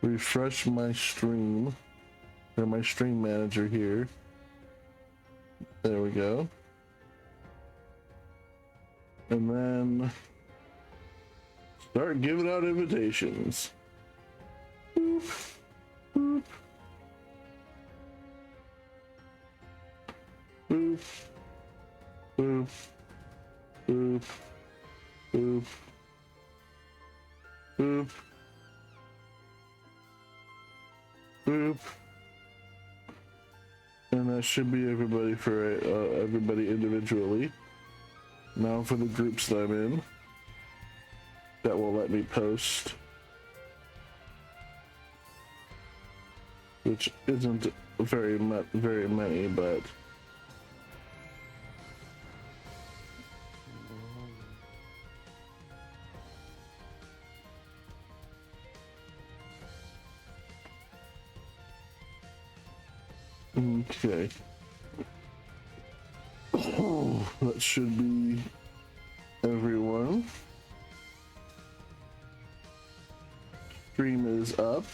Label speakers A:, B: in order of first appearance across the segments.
A: refresh my stream, or my stream manager here. There we go. And then start giving out invitations. Boop, boop, boop, boop, boop, boop, boop, boop. And that should be everybody for everybody individually. Now for the groups that I'm in, that will let me post, which isn't very many, but okay. Oh, that should be everyone. Stream is up.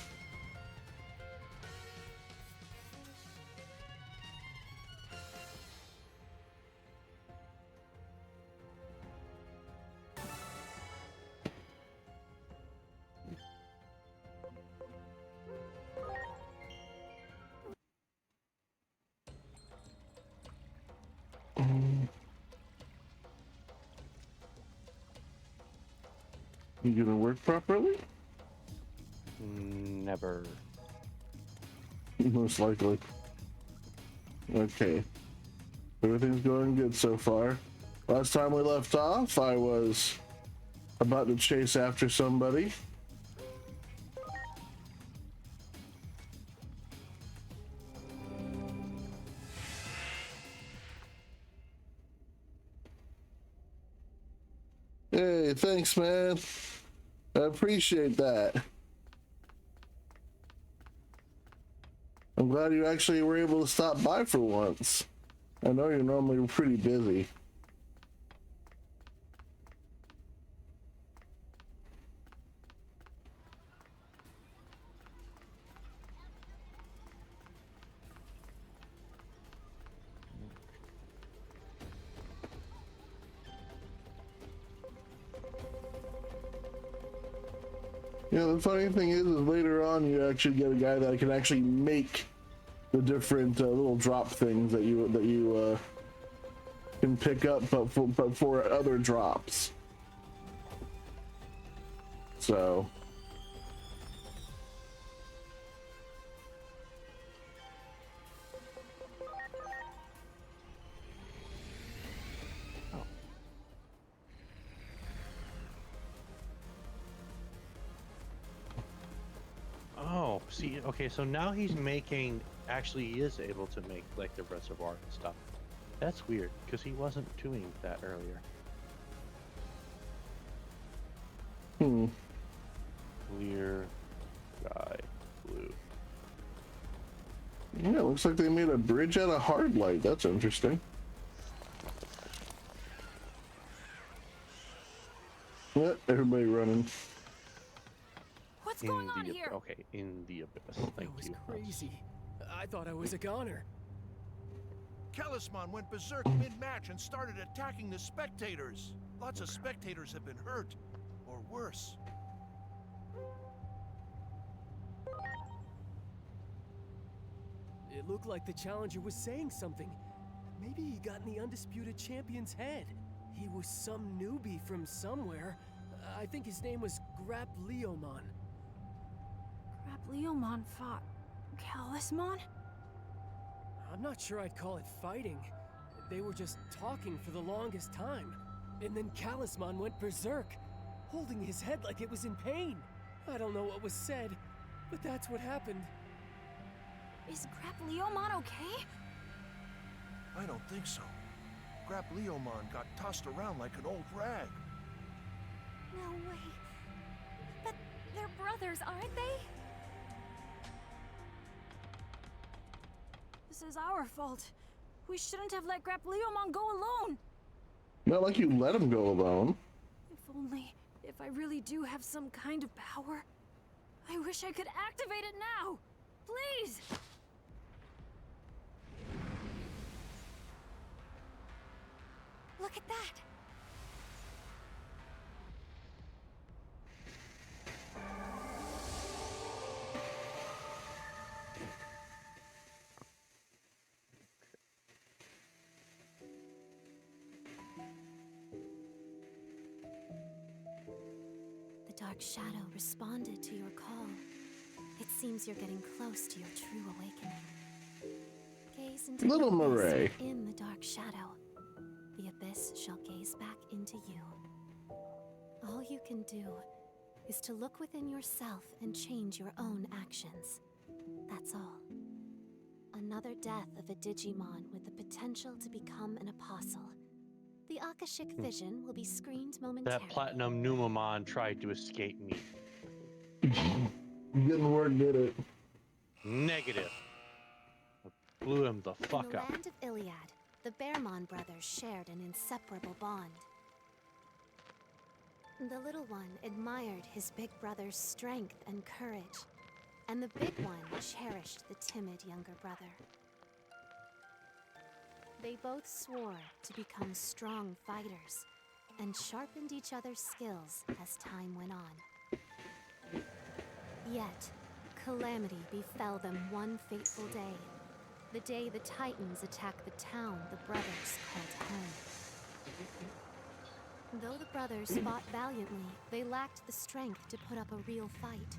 A: You gonna work properly?
B: Never.
A: Most likely. Okay. Everything's going good so far. Last time we left off, I was about to chase after somebody. Hey, thanks, man. I appreciate that. I'm glad you actually were able to stop by for once. I know you're normally pretty busy. Yeah, the funny thing is later on you actually get a guy that can actually make the different little drop things that you can pick up, but for other drops. So.
B: Oh, see, okay, so now he's making, actually he is able to make like the reservoir and stuff. That's weird, because he wasn't doing that earlier. Clear sky blue.
A: Yeah, it looks like they made a bridge out of hard light. That's interesting. Yeah, everybody running.
C: What's going on here?
B: Okay, in the abyss. Thank you.
D: That was crazy. I thought I was a goner.
E: Talisman went berserk mid-match and started attacking the spectators. Lots of spectators have been hurt, or worse.
D: It looked like the challenger was saying something. Maybe he got in the undisputed champion's head. He was some newbie from somewhere. I think his name was Leomon.
C: Leomon fought Talisman?
D: I'm not sure I'd call it fighting. They were just talking for the longest time. And then Talisman went berserk, holding his head like it was in pain. I don't know what was said, but that's what happened.
C: Is Leomon okay?
E: I don't think so. Leomon got tossed around like an old rag.
C: No way. But they're brothers, aren't they? This is our fault. We shouldn't have let Leomon go alone.
A: Not like you let him go alone.
C: If only, if I really do have some kind of power, I wish I could activate it now! Please! Look at that! The Dark Shadow responded to your call. It seems you're getting close to your true awakening. Gaze into
A: Little
C: the abyss
A: Murray.
C: within the Dark Shadow. The abyss shall gaze back into you. All you can do is to look within yourself and change your own actions. That's all. Another death of a Digimon with the potential to become an apostle. The Akashic vision will be screened momentarily.
B: That platinum Numamon tried to escape me.
A: Didn't work, did it?
B: Negative. I blew him the fuck
C: In the
B: up.
C: land of Illiad, the Bearmon brothers shared an inseparable bond. The little one admired his big brother's strength and courage, and the big one cherished the timid younger brother. They both swore to become strong fighters, and sharpened each other's skills as time went on. Yet, calamity befell them one fateful day. The day the Titans attacked the town the brothers called home. Though the brothers fought valiantly, they lacked the strength to put up a real fight.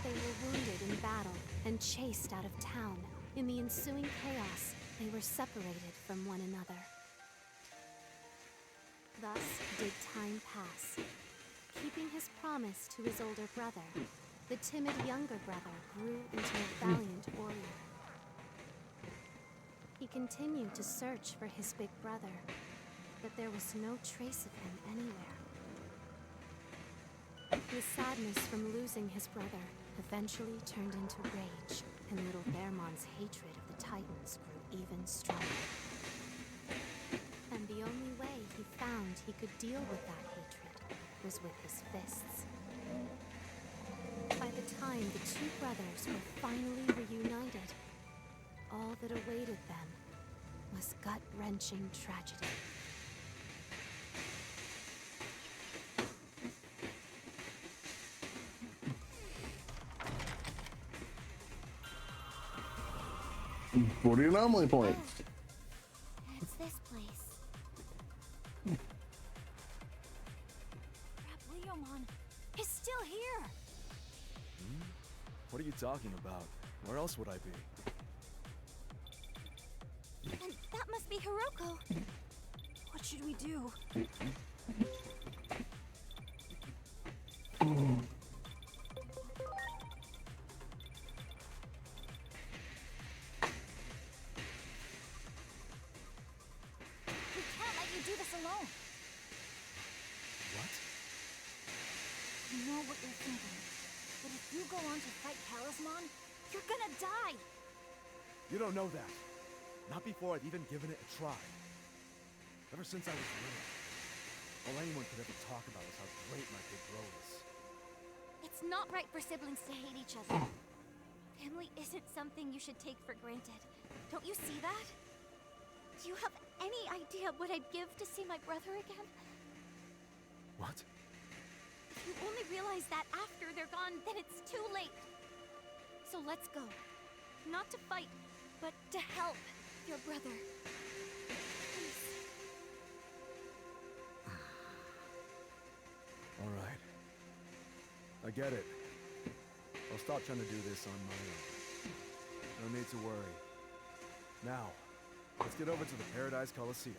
C: They were wounded in battle and chased out of town. In the ensuing chaos, they were separated from one another. Thus did time pass. Keeping his promise to his older brother, the timid younger brother grew into a valiant warrior. He continued to search for his big brother, but there was no trace of him anywhere. His sadness from losing his brother eventually turned into rage, and little Bearmon's hatred of the Titans grew even stronger. And the only way he found he could deal with that hatred was with his fists. By the time the two brothers were finally reunited, all that awaited them was gut-wrenching tragedy.
A: For the anomaly point.
C: It's this place. Leomon is still here!
F: What are you talking about? Where else would I be?
C: And that must be Hiroko. What should we do? We can't let you do this alone.
F: What?
C: I know what you're thinking. But if you go on to fight Talisman, you're gonna die!
F: You don't know that. Not before I've even given it a try. Ever since I was little, all anyone could ever talk about was how great my big bro is.
C: It's not right for siblings to hate each other. Family isn't something you should take for granted. Don't you see that? Do you have any idea what I'd give to see my brother again?
F: What?
C: If you only realize that after they're gone, then it's too late. So let's go. Not to fight, but to help your brother. Please.
F: All right. I get it. I'll stop trying to do this on my own. No need to worry. Now, let's get over to the Paradise Coliseum.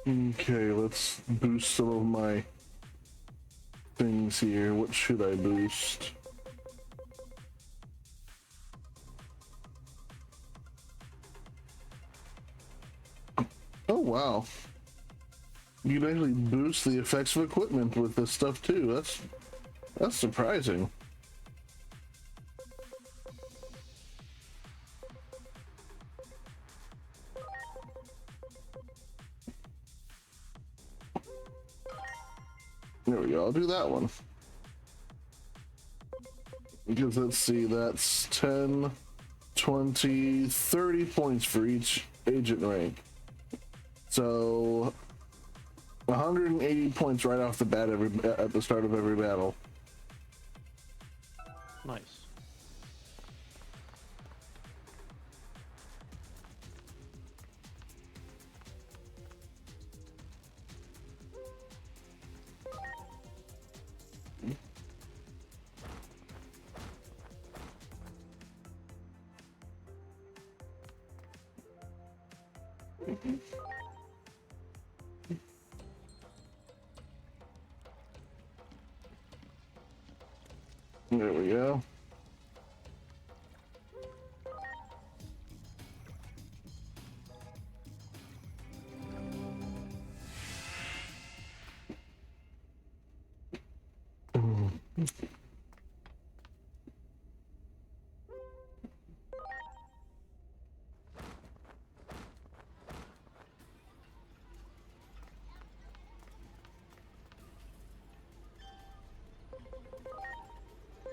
A: Okay, let's boost some of my things here. What should I boost? Oh wow. You can actually boost the effects of equipment with this stuff too. That's That's surprising. There we go, I'll do that one. Because let's see, that's 10, 20, 30 points for each agent rank. So 180 points right off the bat at the start of every battle.
B: Nice.
A: There we go.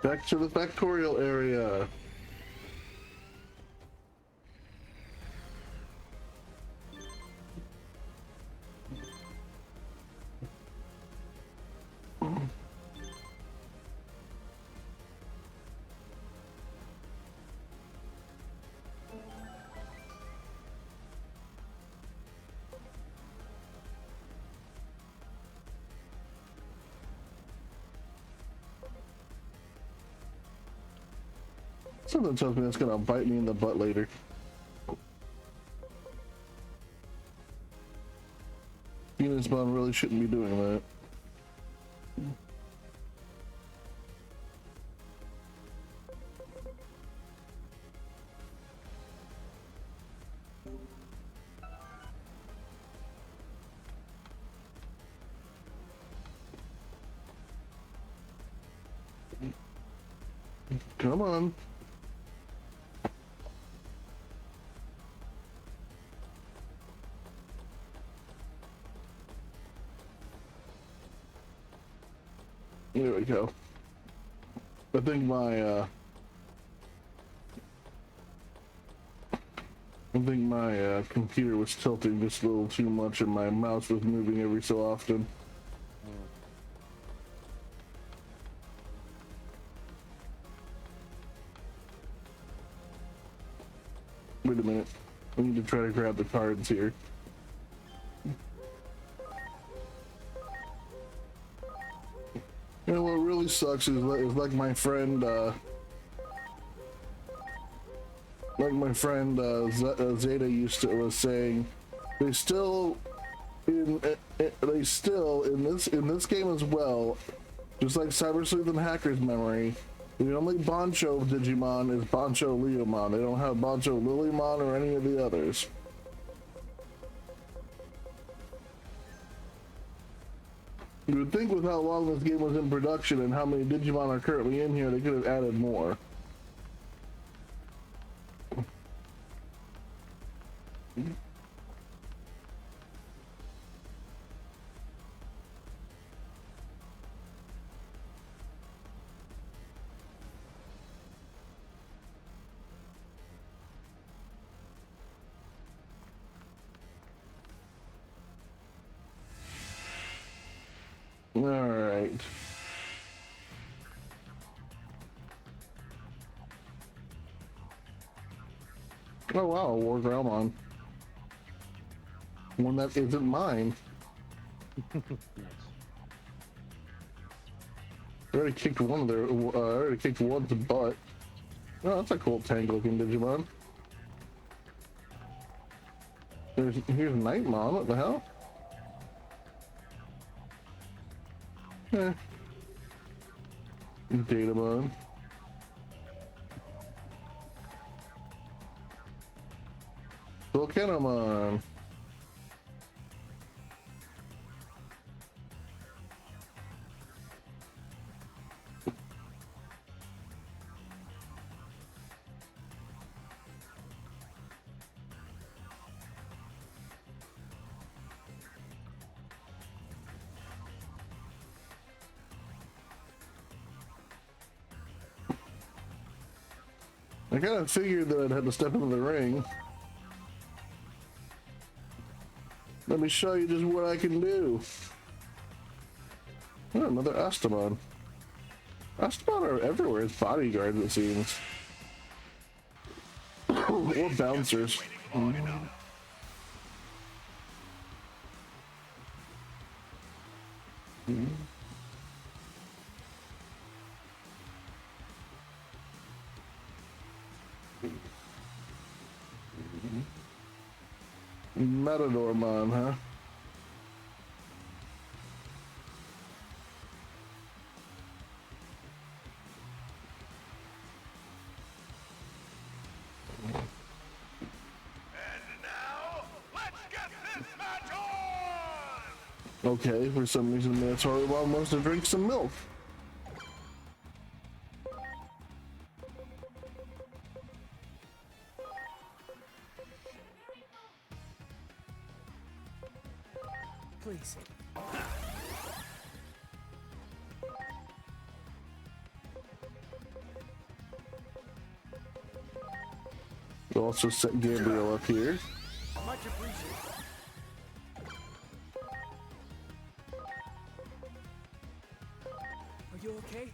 A: Back to the factorial area. Something tells me that's gonna bite me in the butt later. Venus Bond really shouldn't be doing that. Come on. There we go. I think my computer was tilting just a little too much and my mouse was moving every so often. Wait a minute. I need to try to grab the cards here. You know what really sucks is like my friend Zeta was saying, they still in this game as well, just like Cyber Sleuth and Hacker's Memory, the only Bancho Digimon is Bancho Leomon. They don't have Bancho Lilymon or any of the others. You would think with how long this game was in production and how many Digimon are currently in here, they could have added more. All right. Oh wow, War Growlmon. One that isn't mine.
B: Nice.
A: I already kicked one of their. I already kicked one's butt. Oh, that's a cool tank-looking Digimon. Here's Nightmon. What the hell? Eh. Datamon. Volcanomon. I kind of figured that I'd have to step into the ring. Let me show you just what I can do. Oh, another Astamon. Astamon are everywhere as bodyguards, it seems. Or bouncers. Matadormon, huh? Okay, for some reason Matadormon wants to drink some milk.
D: Please.
A: We'll also set Gabriel up here.
F: Much appreciated.
D: Are you okay?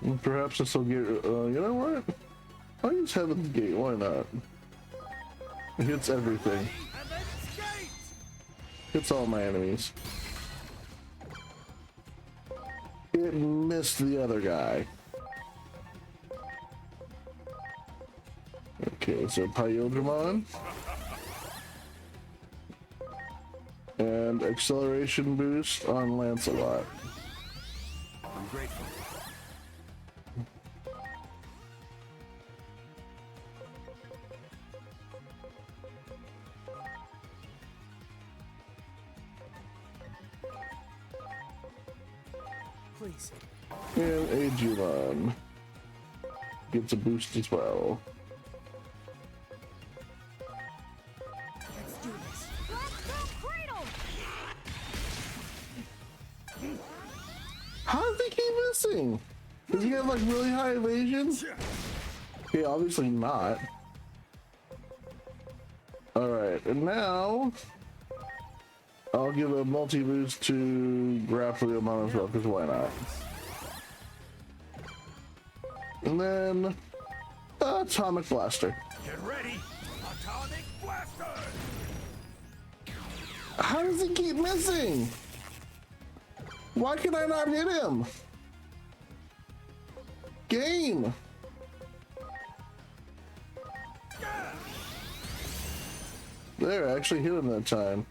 A: And perhaps this will get, you know what? I'll use Heaven's Gate, why not? It hits everything.
F: And then skate!
A: Hits all my enemies. It missed the other guy. Okay, so Pyodramon. And acceleration boost on Lancelot.
F: I'm grateful.
D: Please.
A: And Agumon gets a boost as well.
D: Let's do this.
A: How does he keep missing? Does he have like really high evasion? Okay, obviously not. Alright, and now I'll give a multi-boost to Grappleomon as well, because why not? And then Atomic Blaster.
F: Get ready! Atomic Blaster!
A: How does he keep missing? Why can I not hit him? Game! There, I actually hit him that time.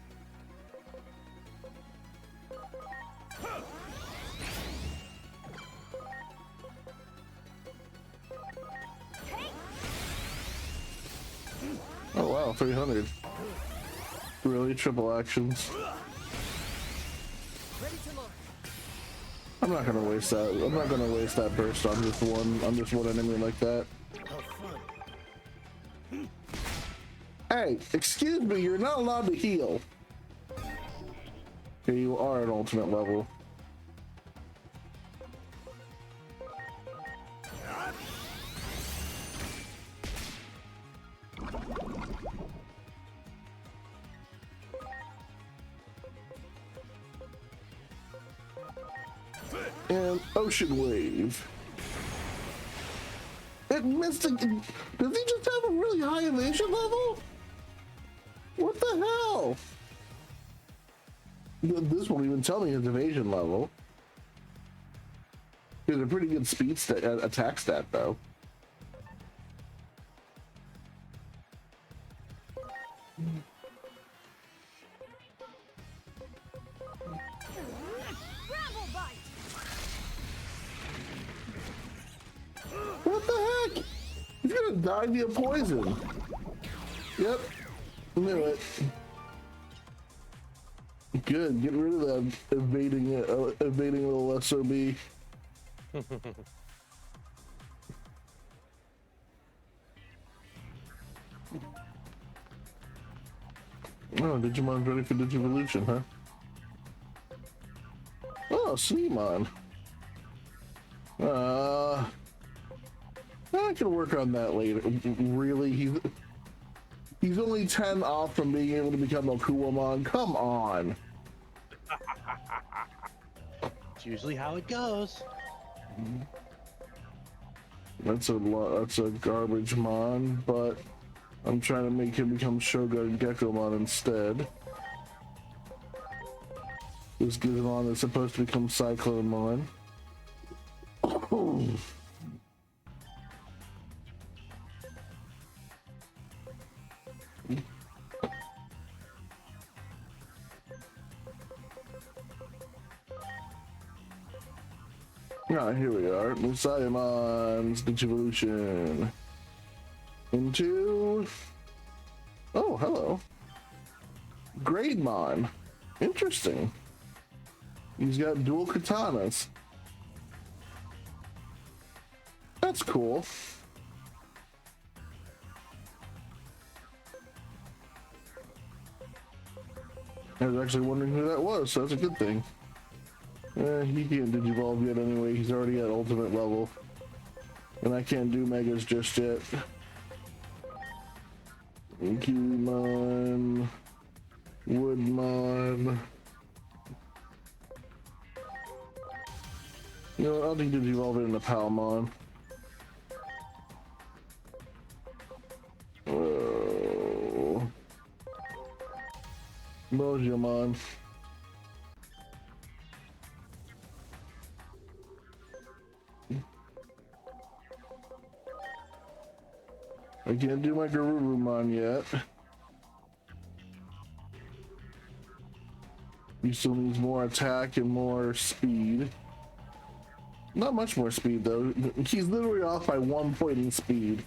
A: Oh wow, 300. Really, triple actions.
D: Ready to launch.
A: I'm not gonna waste that. I'm not gonna waste that burst on just one enemy like that.
D: How fun.
A: Hey, excuse me, you're not allowed to heal. Okay, you are an ultimate level. And Ocean Wave. It missed it. Does he just have a really high evasion level? What the hell? This won't even tell me his evasion level. He has a pretty good speed stat, attack stat though. What the heck? He's gonna die via poison. Yep. Knew it. Good. Get rid of that evading little SOB. Oh, Digimon's ready for Digivolution, huh? Oh, Sneemon. I can work on that later. Really? He's only 10 off from being able to become a Kuwamon. Come on.
B: It's usually how it goes.
A: That's a garbage mon, but I'm trying to make him become Shogun Gekomon instead. This Gizmon is supposed to become Cyclone Mon. Ah, here we are. Musaimon's Digivolution. Into... Oh, hello. Grademon. Interesting. He's got dual katanas. That's cool. I was actually wondering who that was, so that's a good thing. He can't digivolve yet anyway, he's already at ultimate level. And I can't do megas just yet. Kiwimon, Woodmon. You know what, I'll digivolve it into Palmon. Oh. Mojamon. I can't do my Garurumon yet. He still needs more attack and more speed. Not much more speed though. He's literally off by 1 point in speed.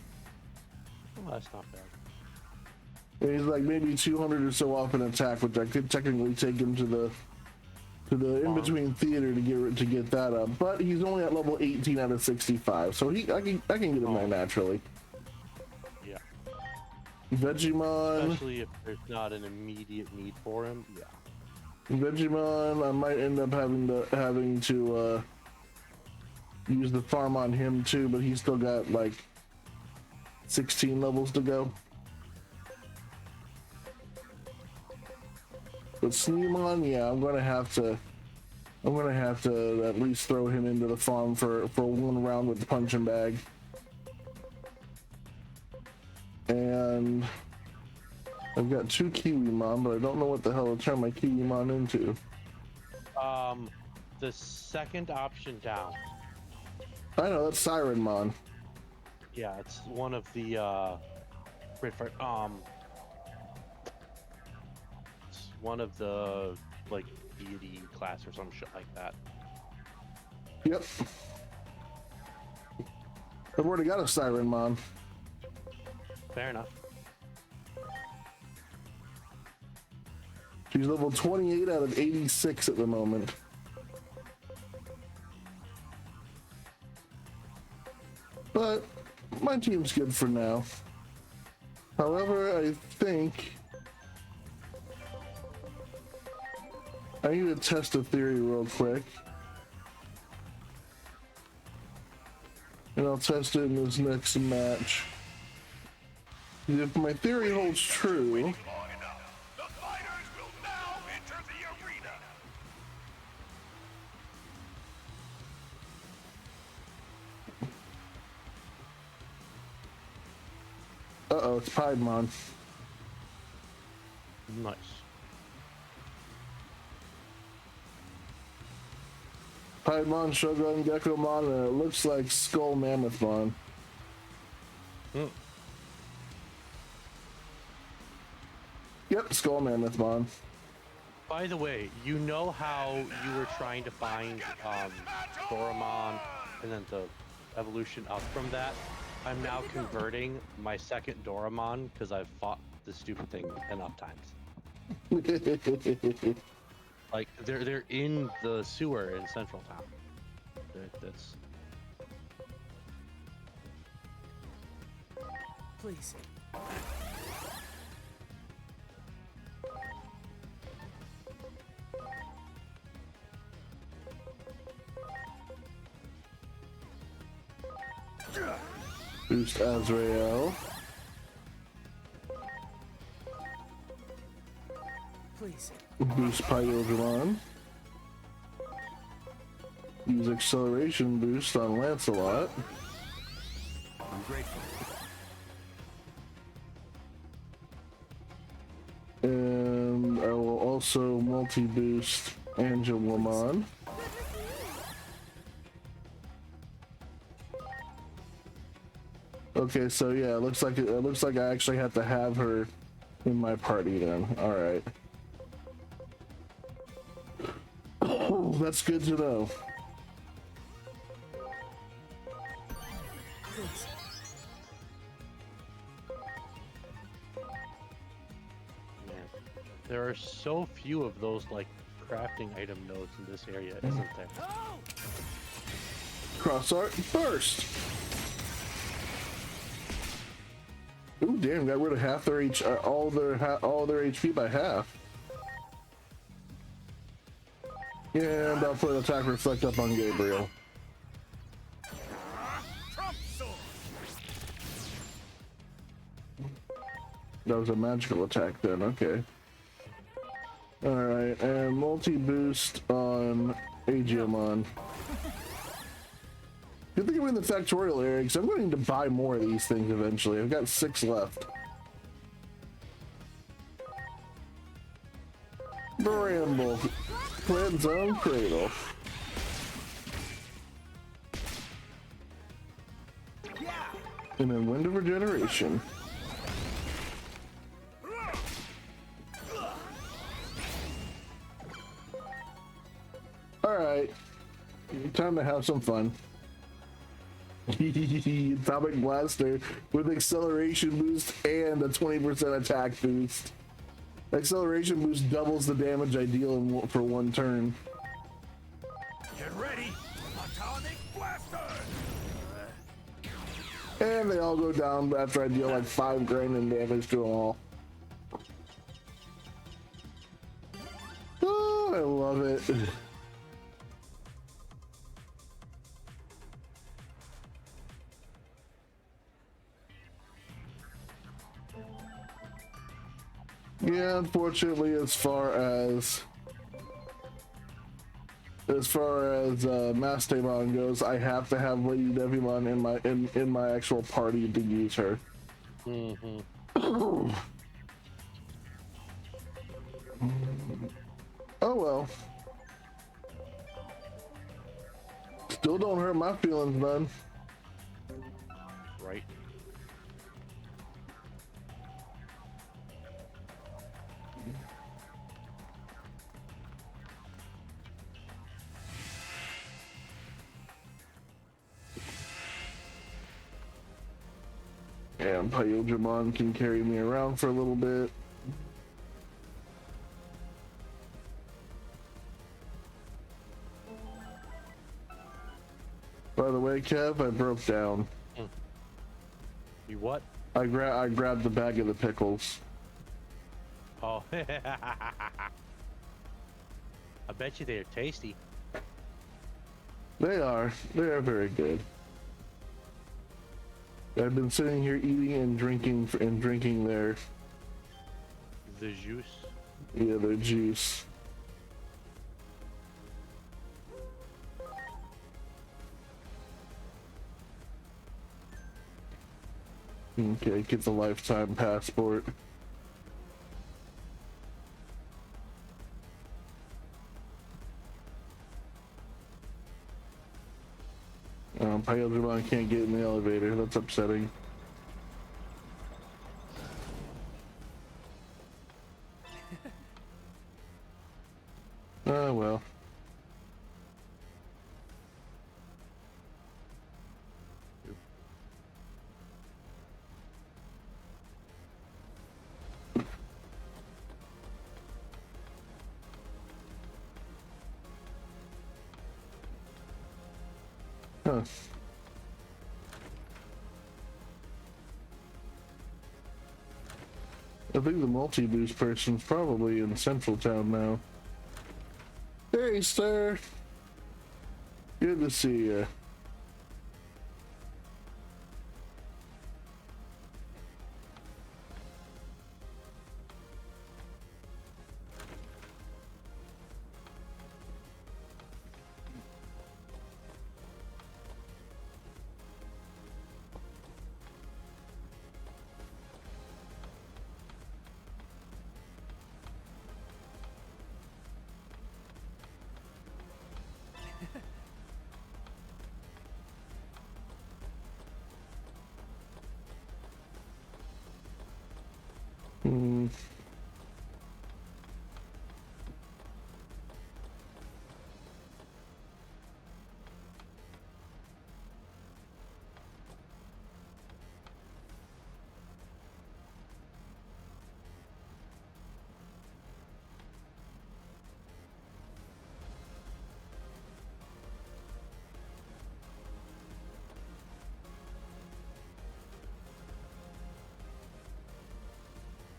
B: Well, that's not bad.
A: And he's like maybe 200 or so off in attack, which I could technically take him to the in-between theater to get that up. But he's only at level 18 out of 65, so I can get him there naturally.
B: Yeah.
A: Vegemon.
B: Especially if there's not an immediate need for him. Yeah.
A: Vegemon, I might end up having to use the farm on him too, but he's still got like 16 levels to go. But Sneemon, yeah, I'm gonna have to at least throw him into the farm for one round with the punching bag. And I've got 2 Kiwimon, but I don't know what the hell to turn my Kiwimon into.
B: The second option down.
A: I know, that's Sirenmon.
B: Yeah, it's one of the it's one of the like deity class or some shit like that.
A: Yep. I've already got a Sirenmon.
B: Fair enough.
A: She's level 28 out of 86 at the moment. But my team's good for now. However, I think I need to test a theory real quick. And I'll test it in this next match. If my theory holds true, uh-oh, it's Piedmon.
B: Nice.
A: Piedmon, Shogun, Gekomon, and it looks like Skull Mammothmon. Yep, Skull Mammothmon.
B: By the way, you know how you were trying to find Doramon and then the evolution up from that? I'm now converting my second Doramon because I've fought this stupid thing enough times. Like they're in the sewer in Central Town. That's
D: Please.
A: Boost Azrael.
D: Please.
A: Boost Pyodramon. Use acceleration boost on Lancelot.
F: I'm grateful.
A: And I will also multi-boost Angelamon. Okay, so yeah, it looks like I actually have to have her in my party then. All right. Oh, that's good to know.
D: Please.
B: Man, there are so few of those like crafting item nodes in this area, isn't there?
A: Cross art burst. Ooh, damn! Got rid of half their all their HP by half. And I'll put attack reflect up on Gabriel. That was a magical attack then. Okay. All right, and multi boost on Agiamon. Good thing I'm in the factorial area because I'm going to buy more of these things eventually. I've got 6 left. Bramble. Plant Zone Cradle. And then Wind of Regeneration. Alright. Time to have some fun. Atomic Blaster with acceleration boost and a 20% attack boost. Acceleration boost doubles the damage I deal for 1 turn.
E: Get ready! Atomic Blaster!
A: And they all go down after I deal like 5 grand in damage to them all. Oh, I love it. Yeah, unfortunately, as far as Mastodon goes, I have to have Lady Devimon in my actual party to use her.
B: Mm-hmm.
A: Oh well. Still don't hurt my feelings, man.
B: Right.
A: And Pyodramon can carry me around for a little bit. By the way, Kev, I broke down.
B: You what?
A: I grabbed the bag of the pickles.
B: Oh. I bet you they're tasty.
A: They are very good. I've been sitting here eating and drinking their
B: juice.
A: Yeah, their juice. Okay, get the lifetime passport. Pyodramon can't get in the elevator. That's upsetting. Oh well. Huh. I think the multi-boost person's probably in Central Town now. Hey, sir. Good to see you. Hmm.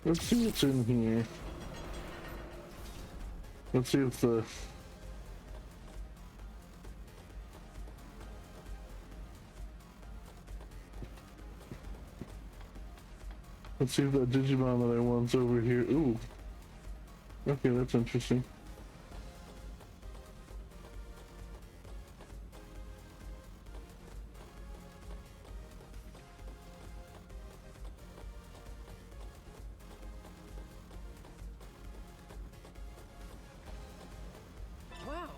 A: Let's see what's in here. Let's see if the... Let's see if that Digimon that I want's over here. Ooh. Okay, that's interesting.
D: Wow.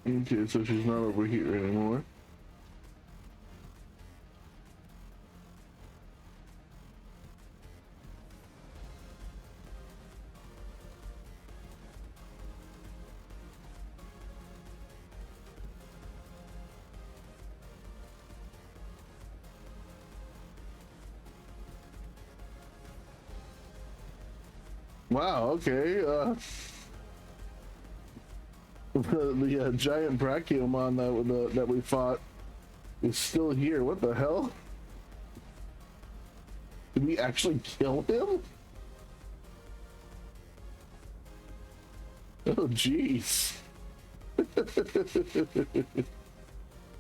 A: Okay, so she's not over here anymore. Wow, okay, the giant Brachiomon that we fought is still here. What the hell? Did we actually kill him? Oh, jeez.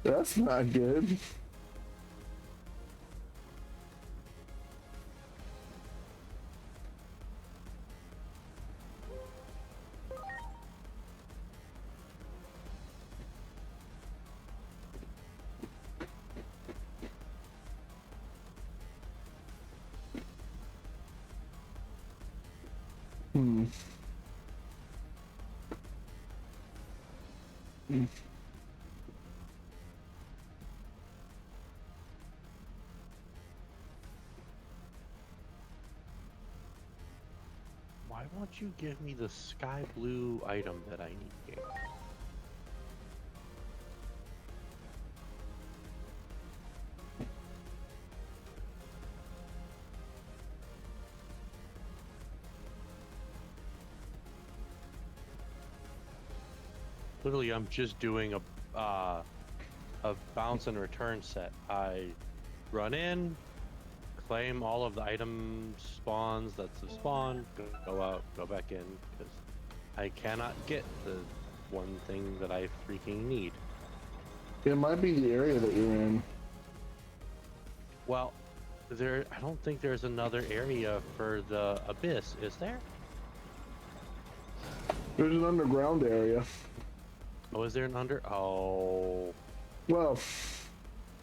A: That's not good. Hmm.
B: Why won't you give me the sky blue item that I need? Literally, I'm just doing a bounce and return set. I run in, claim all of the item spawns that's have spawned, go out, go back in, because I cannot get the one thing that I freaking need.
A: It might be the area that you're in.
B: Well, I don't think there's another area for the abyss, is there?
A: There's an underground area.
B: Oh, is there an under? Oh,
A: Well,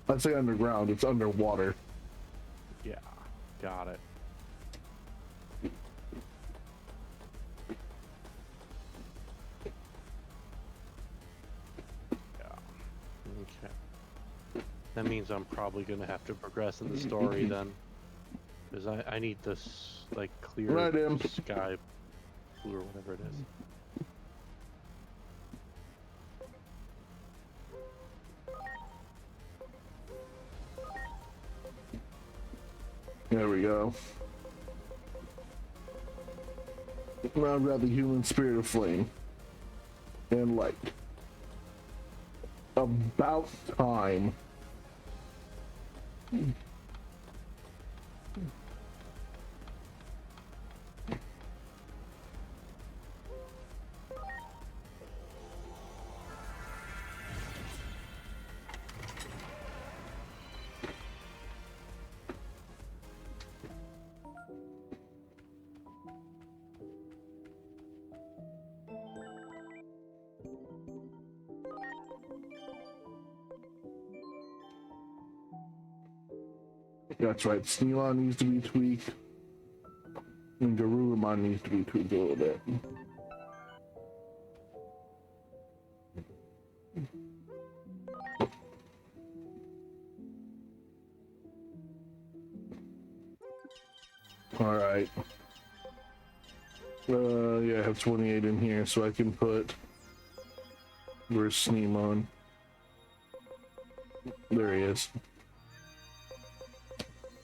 A: I'd say underground. It's underwater.
B: yeah, got it. Yeah, okay. That means I'm probably gonna have to progress in the story then, because I need this like clear
A: Right,
B: sky blue or whatever it is.
A: There we go. Now I've got the human spirit of flame and light. About time. That's right. Sneelon needs to be tweaked. And Garurumon needs to be tweaked a little bit. All right. Yeah, I have 28 in here, so I can put. Where's Sneemon? There he is.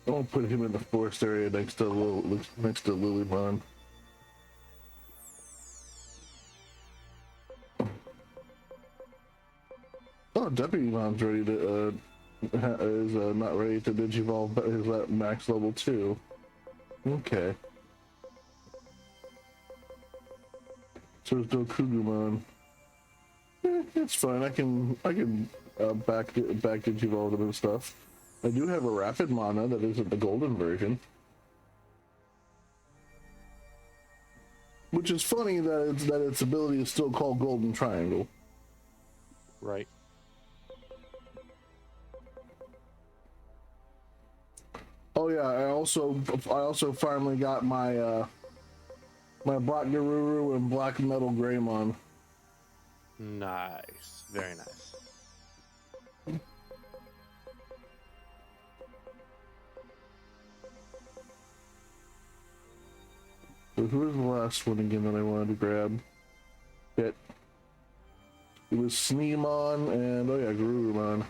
A: I'll put him in the forest area next to Lilymon. Oh, Deputymon's ready to is not ready to digivolve, but is at max level 2. Okay. So is Dokugumon. It's fine. I can back digivolve them and stuff. I do have a rapid mana that isn't the golden version, which is funny that its ability is still called Golden Triangle.
B: Right.
A: Oh yeah, I also finally got my my Black Garuru and Black Metal Greymon.
B: Nice. Very nice.
A: So who was the last one again that I wanted to grab? It was Sneemon and oh yeah, Garurumon.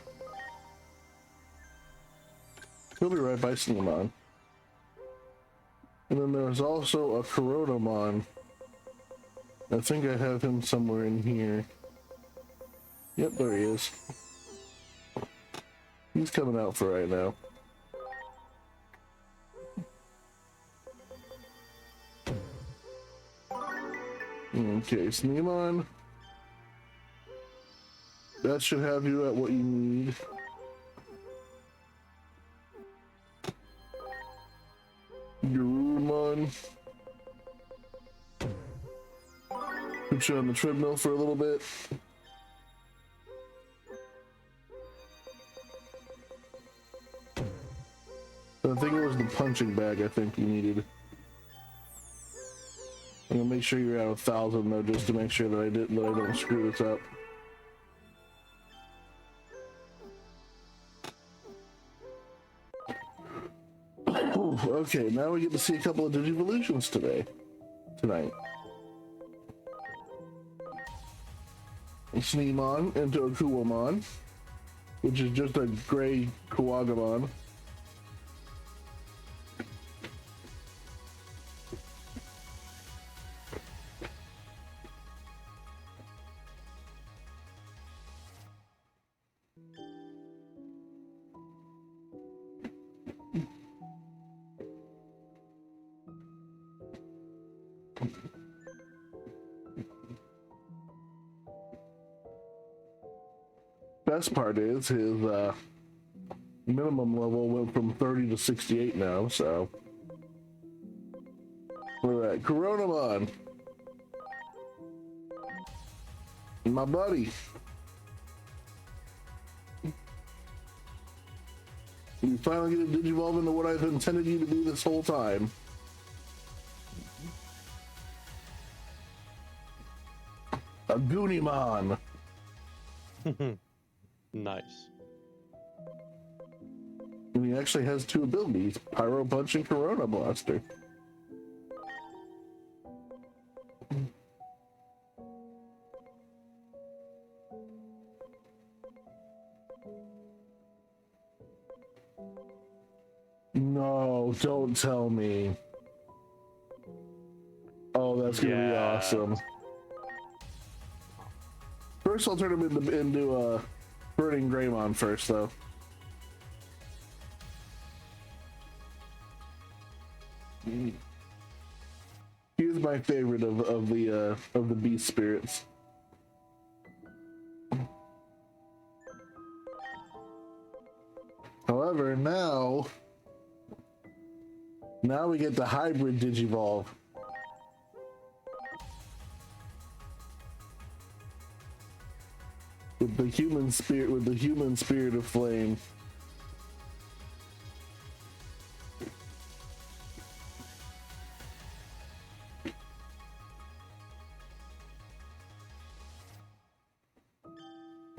A: He'll be right by Sneemon. And then there's also a Coronamon. I think I have him somewhere in here. Yep, there he is. He's coming out for right now. Okay, Sneemon. That should have you at what you need. Garurumon. Put you on the treadmill for a little bit. I think it was the punching bag I think you needed. I'm gonna make sure you're at 1,000 though, just to make sure that I don't screw this up. Okay, now we get to see a couple of Digivolutions tonight. Sneemon into a Kuwamon, which is just a gray Kuwagamon. Best part is his minimum level went from 30 to 68 now, so we're at Coronamon. My buddy. You finally get to digivolve into what I've intended you to be this whole time. A Goonimon.
B: Nice.
A: And he actually has 2 abilities, Pyro Punch and Corona Blaster. No, don't tell me. Oh, that's gonna be awesome. First, I'll turn him into Burning Greymon first, though. He's my favorite of the beast spirits. However, now we get the hybrid Digivolve. With the human spirit of flame.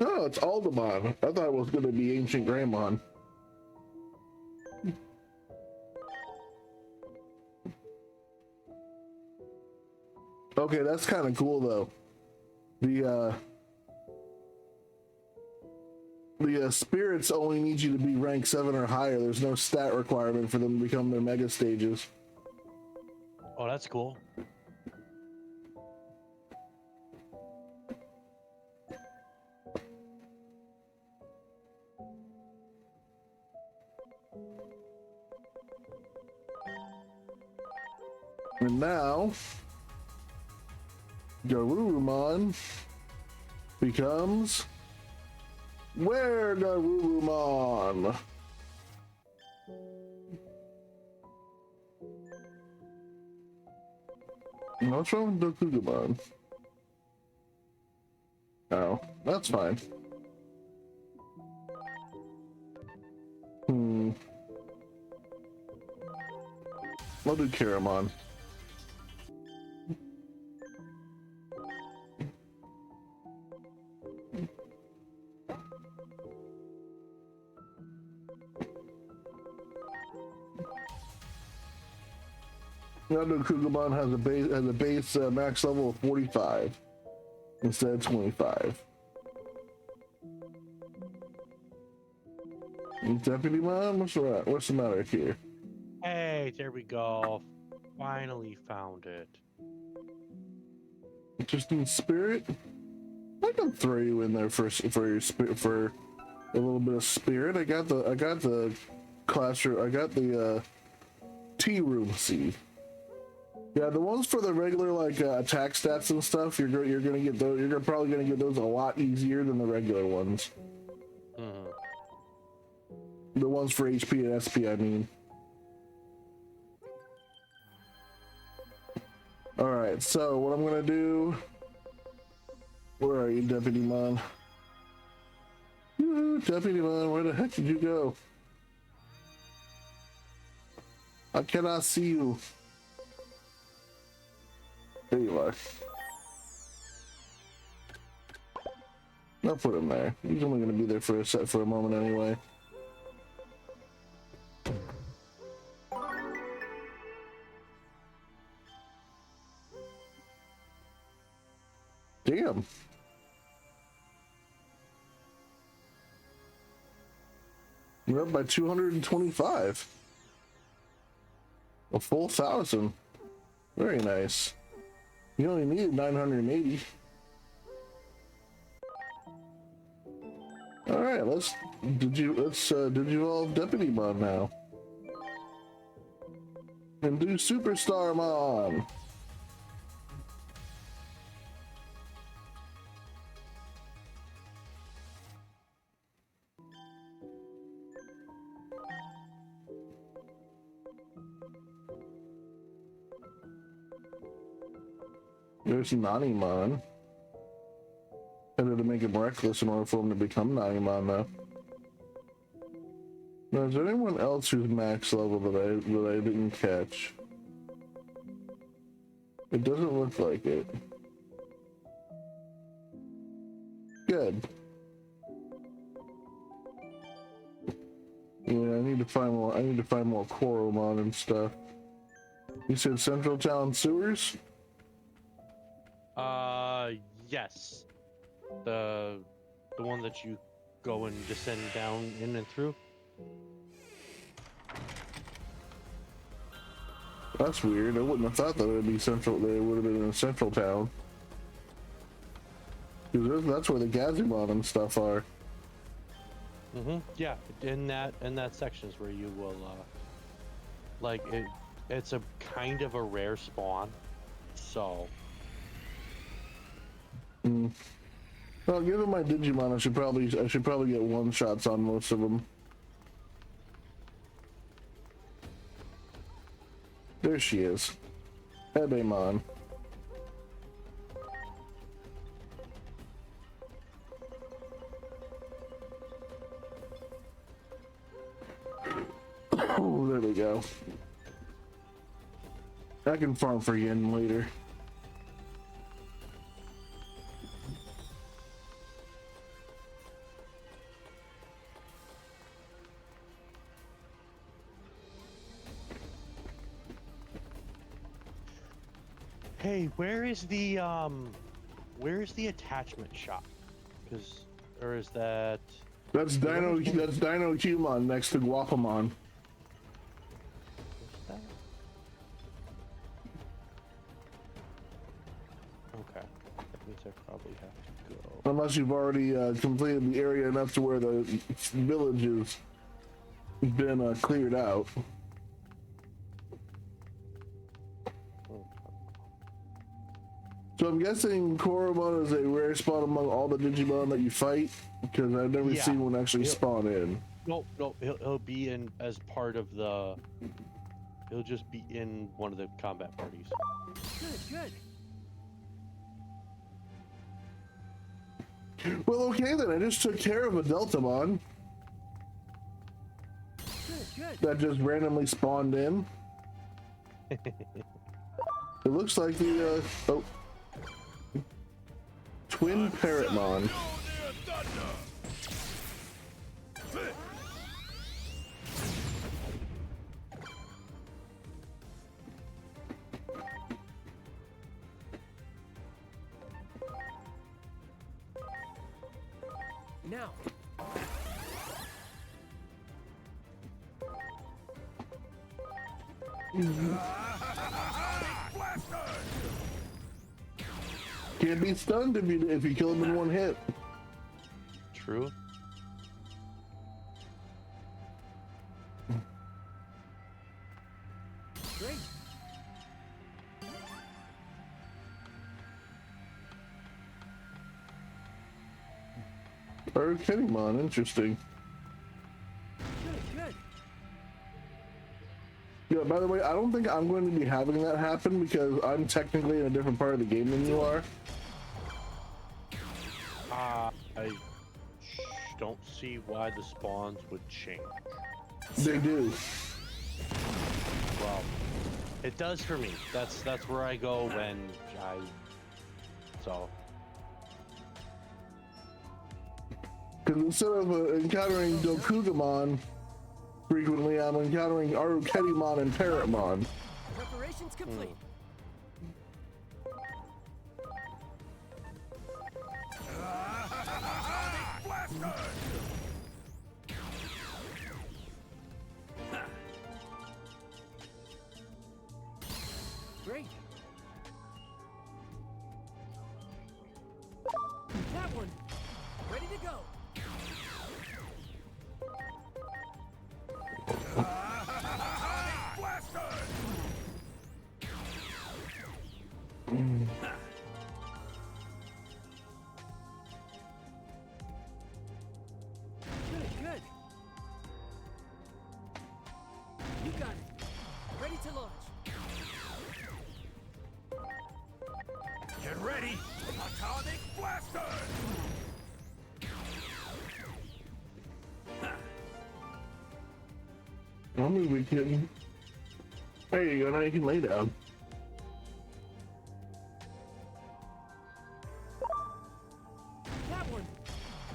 A: Oh, it's Aldemon. I thought it was going to be Ancient Greymon. Okay, that's kind of cool though. The spirits only need you to be rank 7 or higher. There's no stat requirement for them to become their mega stages.
B: Oh, that's cool.
A: And now, Garurumon becomes Where Garurumon? What's wrong with Dokugumon? Oh, that's fine. I'll do Karamon. Now Kugumon has a base max level of 45 instead of 25. Deputy Mom, what's the matter here?
B: Hey, there we go. Finally found it.
A: Interesting spirit. I can throw you in there for your spirit for a little bit of spirit. I got the classroom. I got the tea room seed. Yeah, the ones for the regular like attack stats and stuff, you're gonna get those. You're probably gonna get those a lot easier than the regular ones. The ones for HP and SP, I mean. All right, so what I'm gonna do? Where are you, Deputy Mon? Deputy Mon, where the heck did you go? I cannot see you. There you are. I'll put him there. He's only gonna be there for a moment anyway. Damn. We're up by 225. A full 1,000. Very nice. You only needed 980. All right, let's digivolve Deputy Mon now, and do Superstar Mon. There's Nanimon. I had to make him reckless in order for him to become Nanimon though. Now, is there anyone else who's max level that I didn't catch? It doesn't look like it. Good. Yeah, I need to find more Koromon and stuff. You said Central Town Sewers?
B: Yes. The one that you go and descend down in and through.
A: That's weird. I wouldn't have thought that it would be central. That it would have been in Central Town. Because that's where the Gazumon and stuff are.
B: Yeah, in that section is where you will like it's a kind of a rare spawn, so
A: Well, given my Digimon, I should probably get one shots on most of them. There she is, Ebemon. Oh, there we go. I can farm for yen later.
B: Hey, where's the attachment shop? Because, or is that?
A: That's Dino Human next to Guapamon.
B: What's that? Okay, that means I probably have to go.
A: Unless you've already completed the area enough to where the village has been cleared out. So I'm guessing Koromon is a rare spawn among all the Digimon that you fight, because I've never
B: Yeah.
A: seen one actually spawn in.
B: Nope, he'll be in as part of the. He'll just be in one of the combat parties.
D: Good.
A: Well, okay then. I just took care of a Deltamon
D: Good.
A: that just randomly spawned in. It looks like the Twin Parrotmon.
D: Now.
A: Can't be stunned if you kill him in one hit.
B: True.
D: Great.
A: Arcanimon, interesting.
D: Good.
A: Yeah, by the way, I don't think I'm going to be having that happen because I'm technically in a different part of the game than you are.
B: I don't see why the spawns would change.
A: They do.
B: Well, it does for me. That's where I go when I. So.
A: Because instead of encountering Dokugamon frequently, I'm encountering Aruketimon and Parrotmon.
D: Preparations complete. Great. That one. Ready to go. Good. You got it. Ready to launch.
E: Get ready! Atomic Blaster!
A: I'm gonna be kidding. There you go, now you can lay down.
D: That one.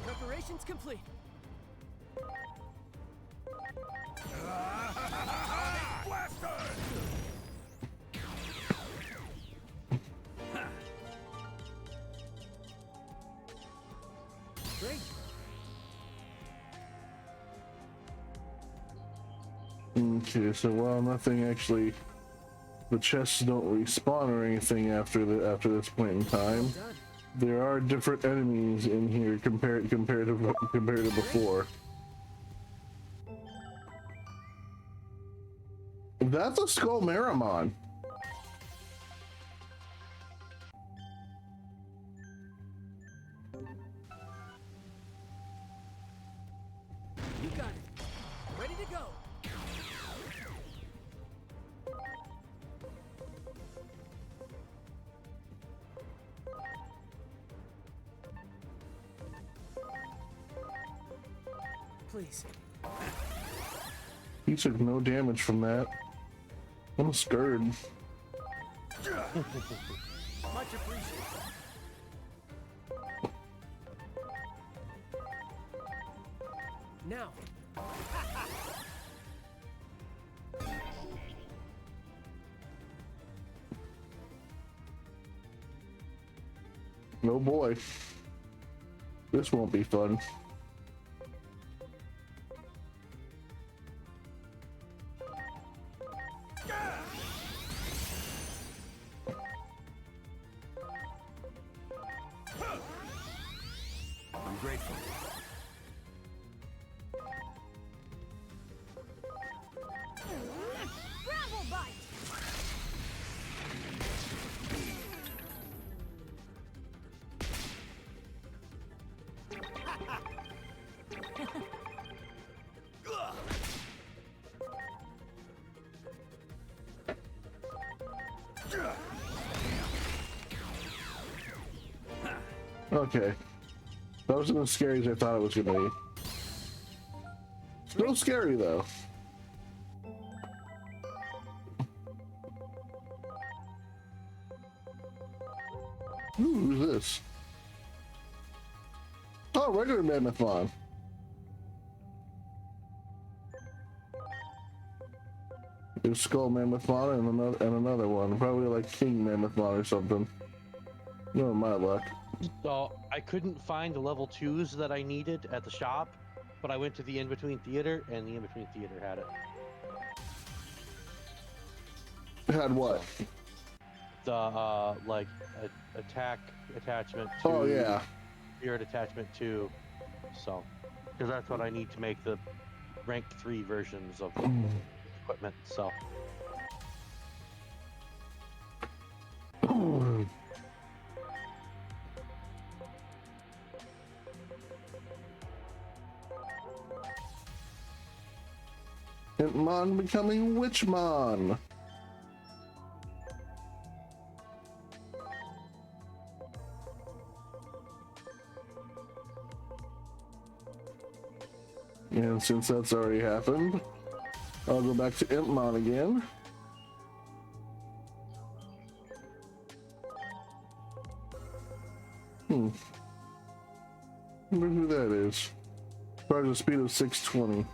D: Preparations complete.
E: Atomic Blaster!
D: Great.
A: Okay, so while nothing actually, the chests don't respawn or anything after this point in time,
D: Done.
A: there are different enemies in here compared to before. That's a Skullmaramon.
D: You got it. Ready to go. Please.
A: He took no damage from that. I'm scared.
D: Much appreciated. Now.
A: Oh boy. This won't be fun.
F: I'm grateful.
G: Gravel bite!
A: Okay. That wasn't as scary as I thought it was gonna be. Still scary though. Ooh, who's this? Oh, regular Mammothmon. There's Skull Mammothmon and another one. Probably like King Mammothmon or something. No, my luck.
B: So I couldn't find the level 2s that I needed at the shop, but I went to the in-between theater, and the in-between theater had it.
A: Had what?
B: The like attack attachment to
A: Oh yeah.
B: spirit attachment to, so because that's what I need to make the rank 3 versions of equipment. So
A: Hitmon becoming Witchmon. And since that's already happened, I'll go back to Impmon again. Wonder who that is. Probably a speed of 620.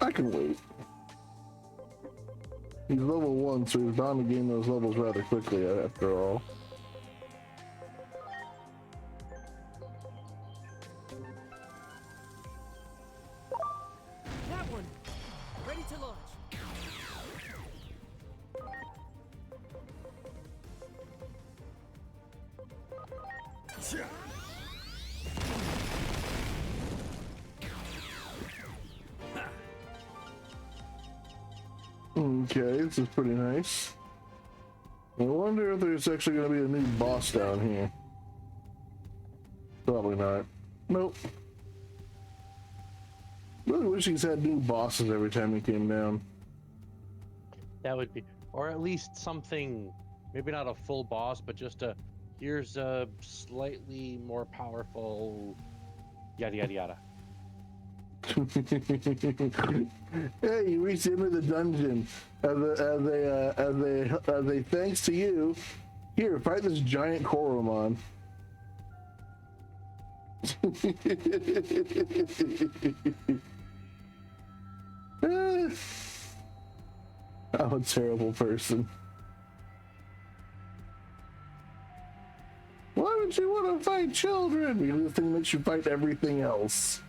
A: I can wait. He's level 1, so he's bound to gain those levels rather quickly after all.
D: That one! Ready to launch.
A: Okay, this is pretty nice. I wonder if there's actually going to be a new boss down here. Probably not. Nope. Really wish he's had new bosses every time he came down.
B: that would be, or at least something, maybe not a full boss, but just a here's a slightly more powerful yada yada yada.
A: Hey, you reached the end of the dungeon. As a thanks to you, here, fight this giant Koromon. I'm a terrible person. Why would you want to fight children? Because this thing makes you fight everything else.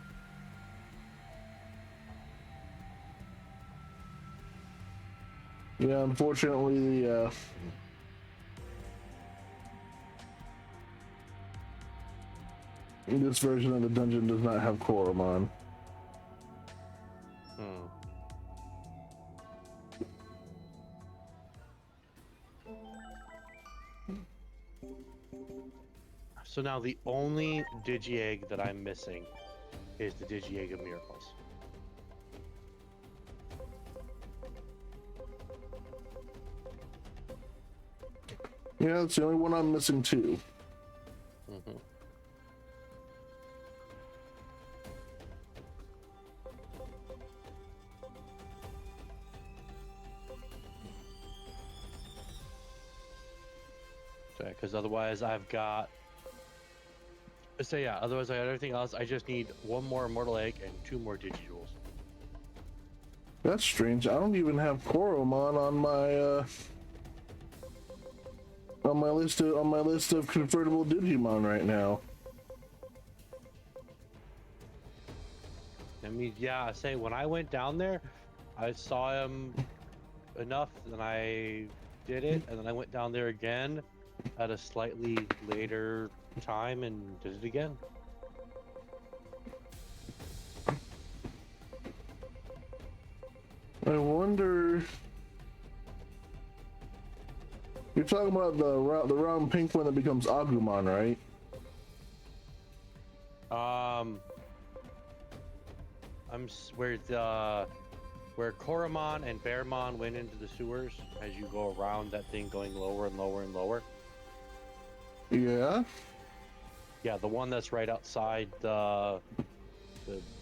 A: Yeah, unfortunately, this version of the dungeon does not have Koromon.
B: So now the only Digi-Egg that I'm missing is the Digi-Egg of Miracles.
A: Yeah, it's the only one I'm missing too.
B: Because otherwise I've got, so yeah, otherwise I got everything else. I just need one more Immortal Egg and 2 more Digijewels.
A: That's strange. I don't even have Koromon on my list of convertible Digimon right now.
B: I mean, yeah, I say when I went down there, I saw him enough, and I did it, and then I went down there again at a slightly later time and did it again.
A: I wonder. You're talking about the round pink one that becomes Agumon, right?
B: Where Koromon and Bearmon went into the sewers as you go around that thing going lower and lower and lower.
A: Yeah.
B: Yeah, the one that's right outside the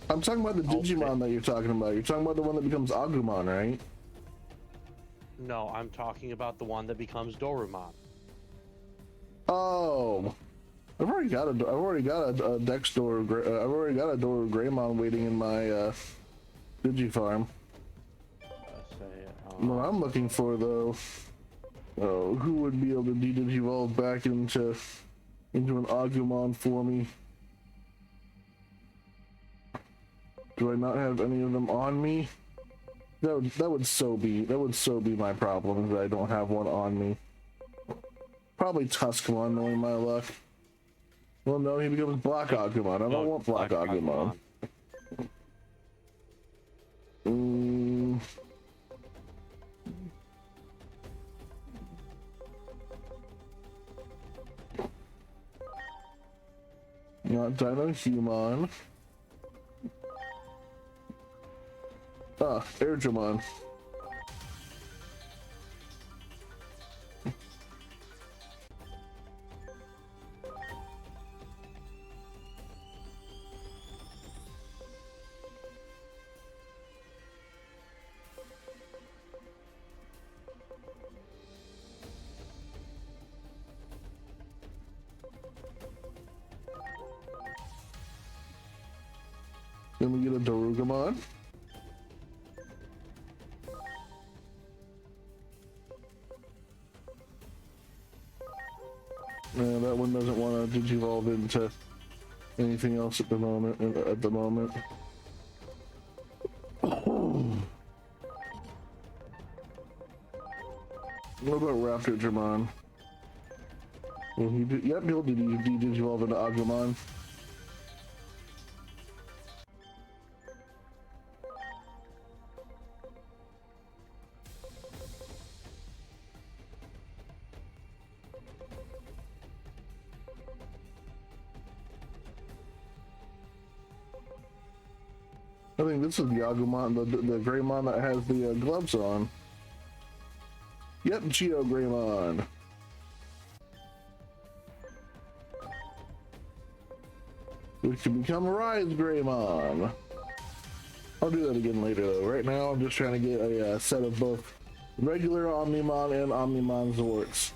A: I'm talking about the Digimon that you're talking about. You're talking about the one that becomes Agumon, right?
B: No, I'm talking about the one that becomes Dorumon.
A: Oh, I've already got a Dex I've already got a Doru Greymon waiting in my Digifarm. What I'm looking for though, who would be able to de-digivolve back into an Agumon for me? Do I not have any of them on me? That would so be my problem, is that I don't have one on me. Probably Tuskamon, knowing my luck. Well, no, he becomes Black Agumon. I don't want Black Agumon. Not Dino-Human. Airdramon. Then we get a Dorugamon. And that one doesn't want to digivolve into anything else at the moment. What about Raptor Dramon? Yep, he'll digivolve into Agumon. I think this is the Agumon, the Greymon that has the gloves on. Yep, Geo Greymon. We can become Rise Greymon. I'll do that again later though. Right now I'm just trying to get a set of both regular Omnimon and Omnimon Zorts.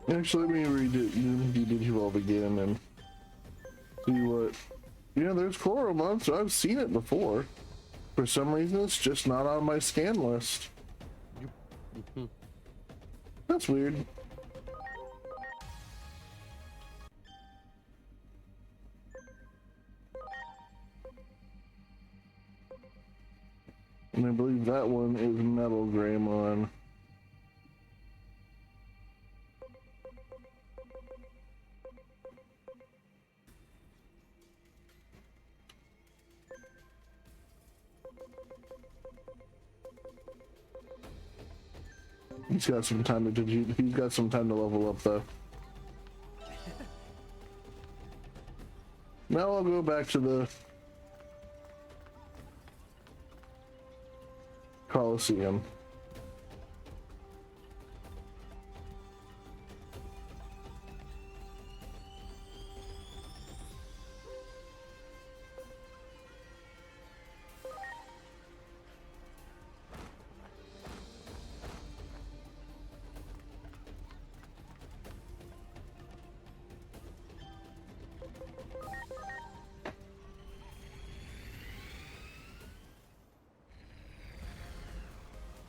A: Actually, let me de-digivolve again and see what. Yeah, there's Koromon, so I've seen it before. For some reason, it's just not on my scan list. That's weird. And I believe that one is Metal Greymon. He's got some time to level up though. Now I'll go back to the Coliseum.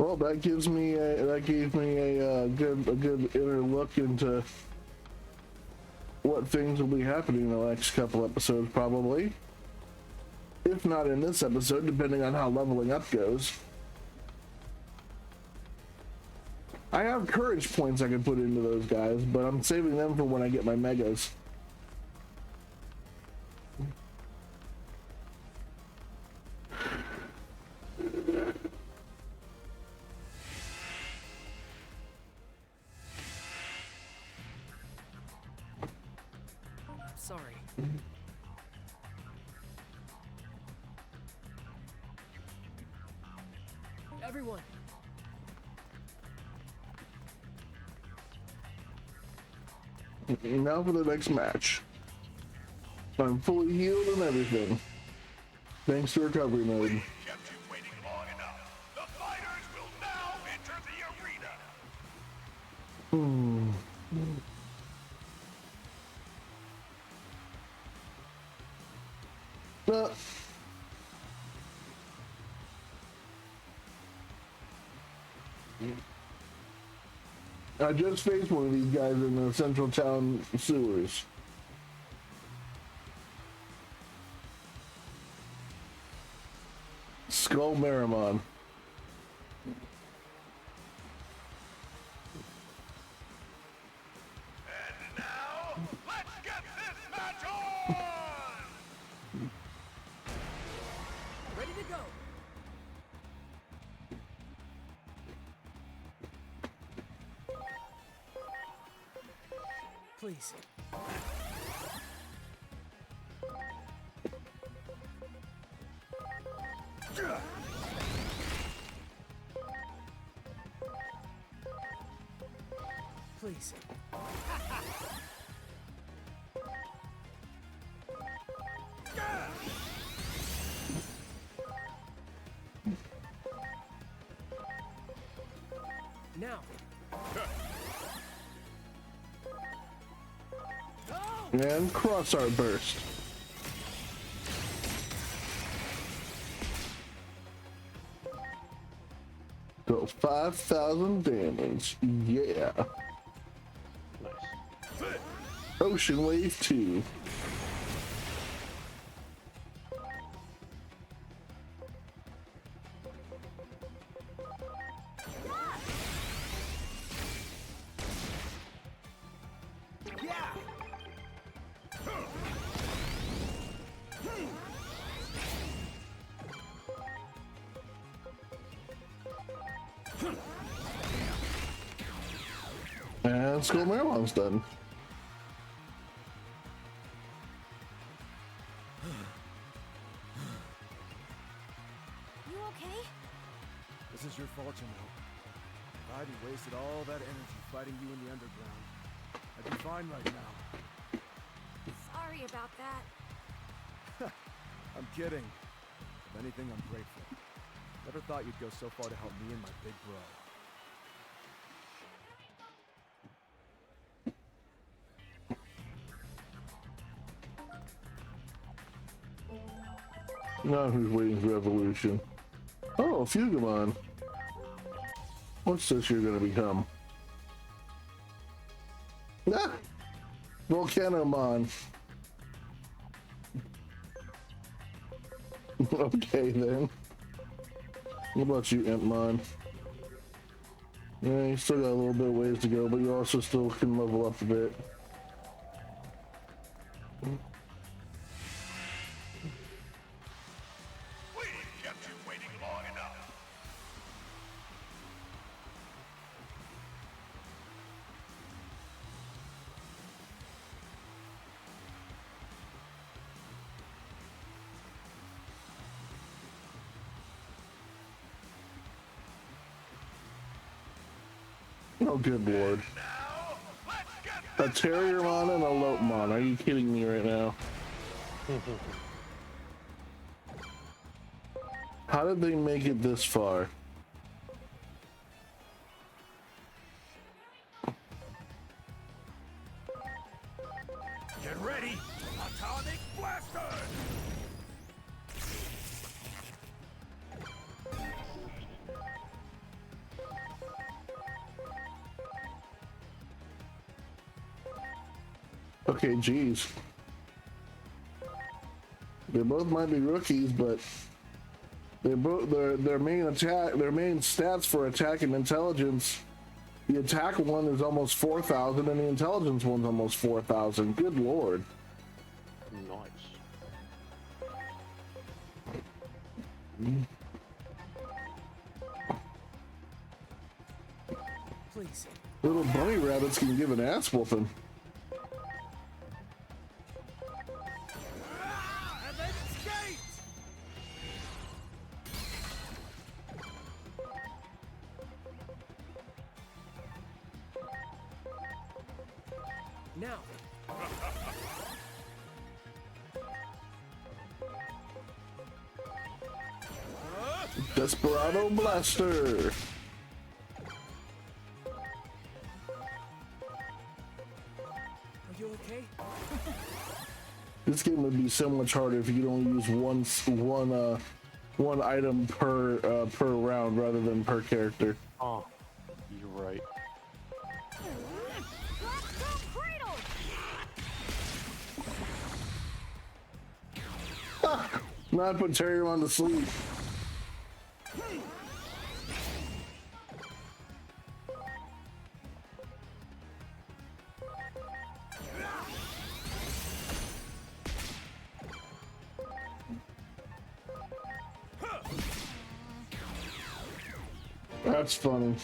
A: Well, that gave me a good inner look into what things will be happening in the next couple episodes, probably. If not in this episode, depending on how leveling up goes. I have courage points I can put into those guys, but I'm saving them for when I get my megas.
D: Sorry. Everyone.
A: Now for the next match. I'm fully healed and everything. Thanks to recovery mode.
E: Kept you waiting long enough. The fighters will now enter the arena.
A: I just faced one of these guys in the central town sewers. Skull Marimon.
E: And now, let's get this match on!
D: Ready to go. Please. Please. Now.
A: And cross art burst. So 5,000 damage. Yeah.
B: Nice.
A: Ocean Wave 2. And Skull Marimon's done.
C: You okay?
F: This is your fault, you know. If I hadn't wasted all that energy fighting you in the underground, I'd be fine right now.
C: Sorry about that.
F: I'm kidding. If anything, I'm grateful. Never thought you'd go so far to help me and my big bro.
A: Now who's waiting for evolution? Oh, Fugamon. What's this you're gonna become? Ah! Volcanomon. Okay then. What about you, Impmon? Yeah, you still got a little bit of ways to go, but you also still can level up a bit.
E: We've kept you waiting long enough.
A: Oh, good lord.
E: Now, let's get
A: A Terriermon and a Lopemon. Are you kidding me right now? How did they make it this far?
E: Get ready! Atomic Blaster!
A: Okay, geez. They both might be rookies, but they both their main stats for attack and intelligence. The attack one is almost 4,000, and the intelligence one's almost 4,000. Good lord.
B: Nice.
D: Please.
A: Little bunny rabbits can give an ass whooping.
E: And then skate!
D: Now.
A: Desperado Blaster.
D: Are you okay?
A: This game would be so much harder if you could only use one item per round rather than per character.
B: Oh, you're right.
A: Not put Terrier to sleep. That's funny.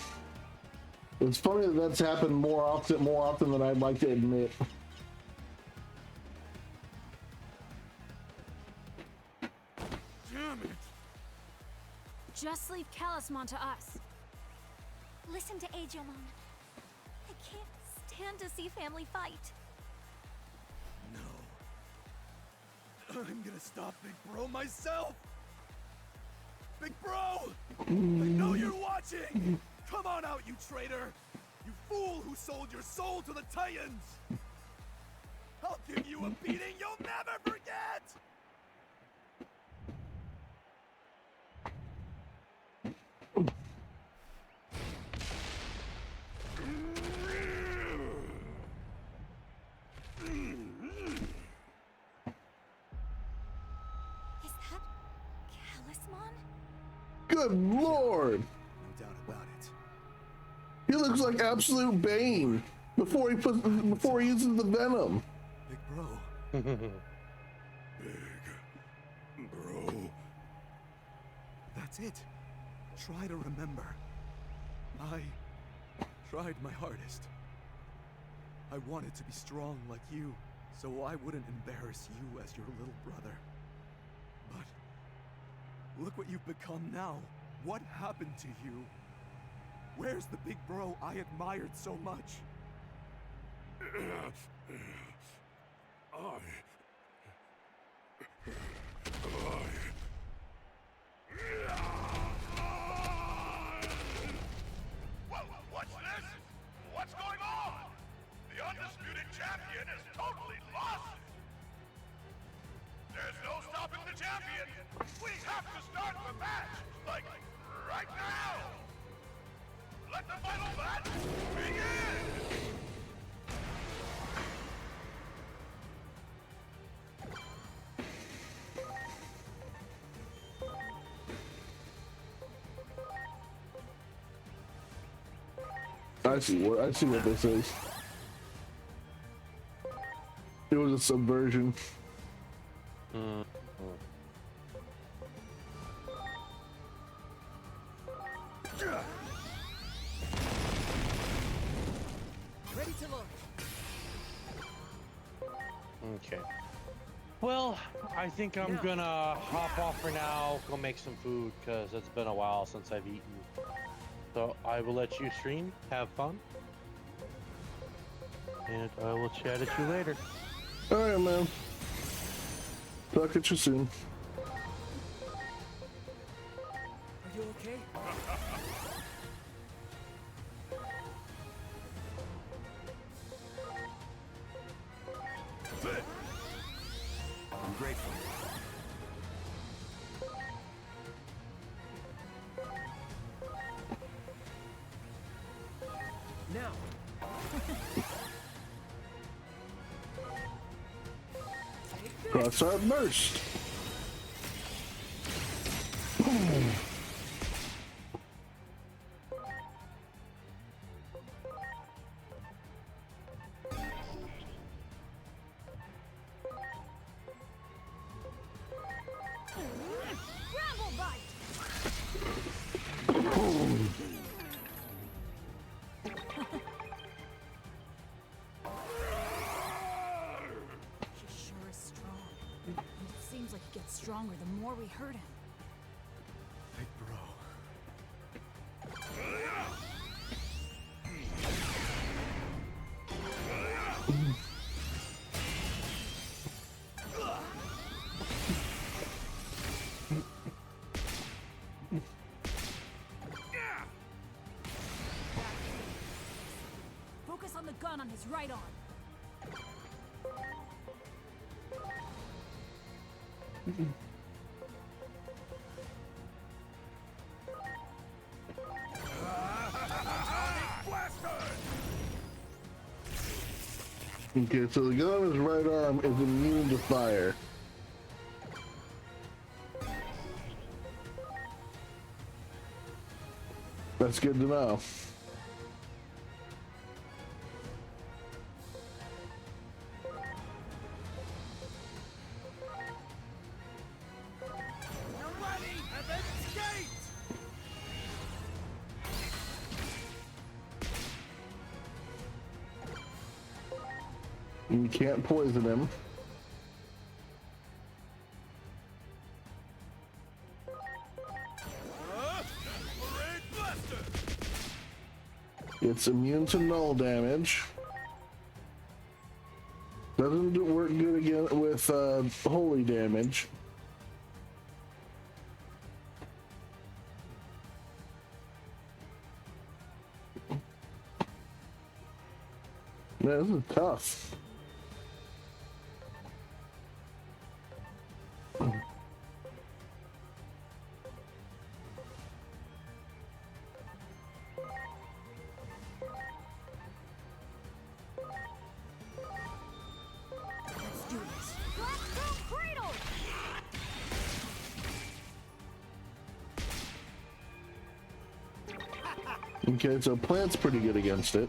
A: It's funny that that's happened more often than I'd like to admit.
E: Damn it!
G: Just leave Talisman to us. Listen to Agelmon. I can't stand to see family fight.
F: No. I'm gonna stop Big Bro myself! Big Bro! I know you're watching! Come on out, you traitor! You fool who sold your soul to the Titans! I'll give you a beating you'll never forget!
G: Is that Talisman?
A: Good lord!
F: No doubt about it.
A: He looks like absolute Bane before he uses the venom.
F: Big Bro. Big Bro. That's it. Try to remember. I tried my hardest. I wanted to be strong like you, so I wouldn't embarrass you as your little brother. But look what you've become now. What happened to you? Where's the Big Bro I admired so much?
E: What's this? What's going on? The undisputed champion is totally lost it. There's no stopping the champion. We have to start the match, like right now. Let the final match begin.
A: I see what this is. It was a subversion.
D: Ready to launch.
B: Okay. Well, I think I'm gonna hop off for now, go make some food, because it's been a while since I've eaten. So I will let you stream, have fun, and I will chat at you later.
A: Alright, man. Talk at you soon.
D: Are you okay?
F: I'm grateful.
D: Now.
A: Crosshair burst.
G: Bramble bite! He sure is strong. And it seems like he gets stronger the more we hurt him.
F: Big bro.
G: Focus on the gun on his right arm.
A: Okay, so the gun on his right arm is immune to fire. That's good to know.
F: You're ready, and then skate!
A: You can't poison him.
F: Parade Blaster!
A: It's immune to null damage. Doesn't work good again with holy damage. Man, this is tough.
G: Let's do this. Blackstone Cradle!
A: Okay, so plant's pretty good against it.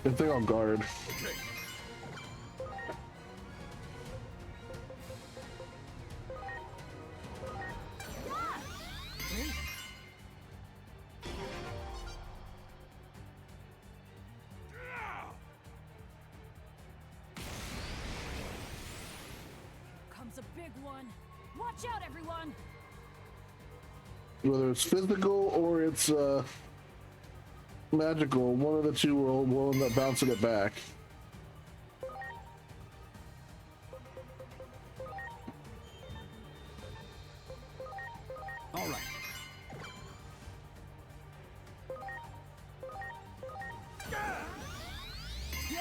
A: Good thing I'll guard.
F: Okay.
G: Comes a big one. Watch out, everyone!
A: Whether it's physical or it's magical, one of the two will end up bouncing it back.
F: All right. Yeah.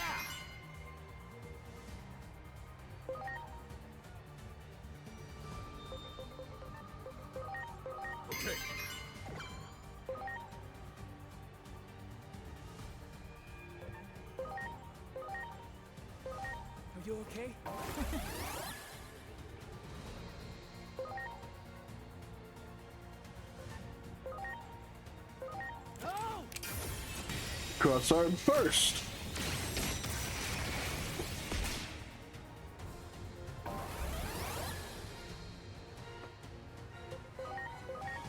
F: Okay.
D: Are you okay?
F: Oh!
A: Crosshair first.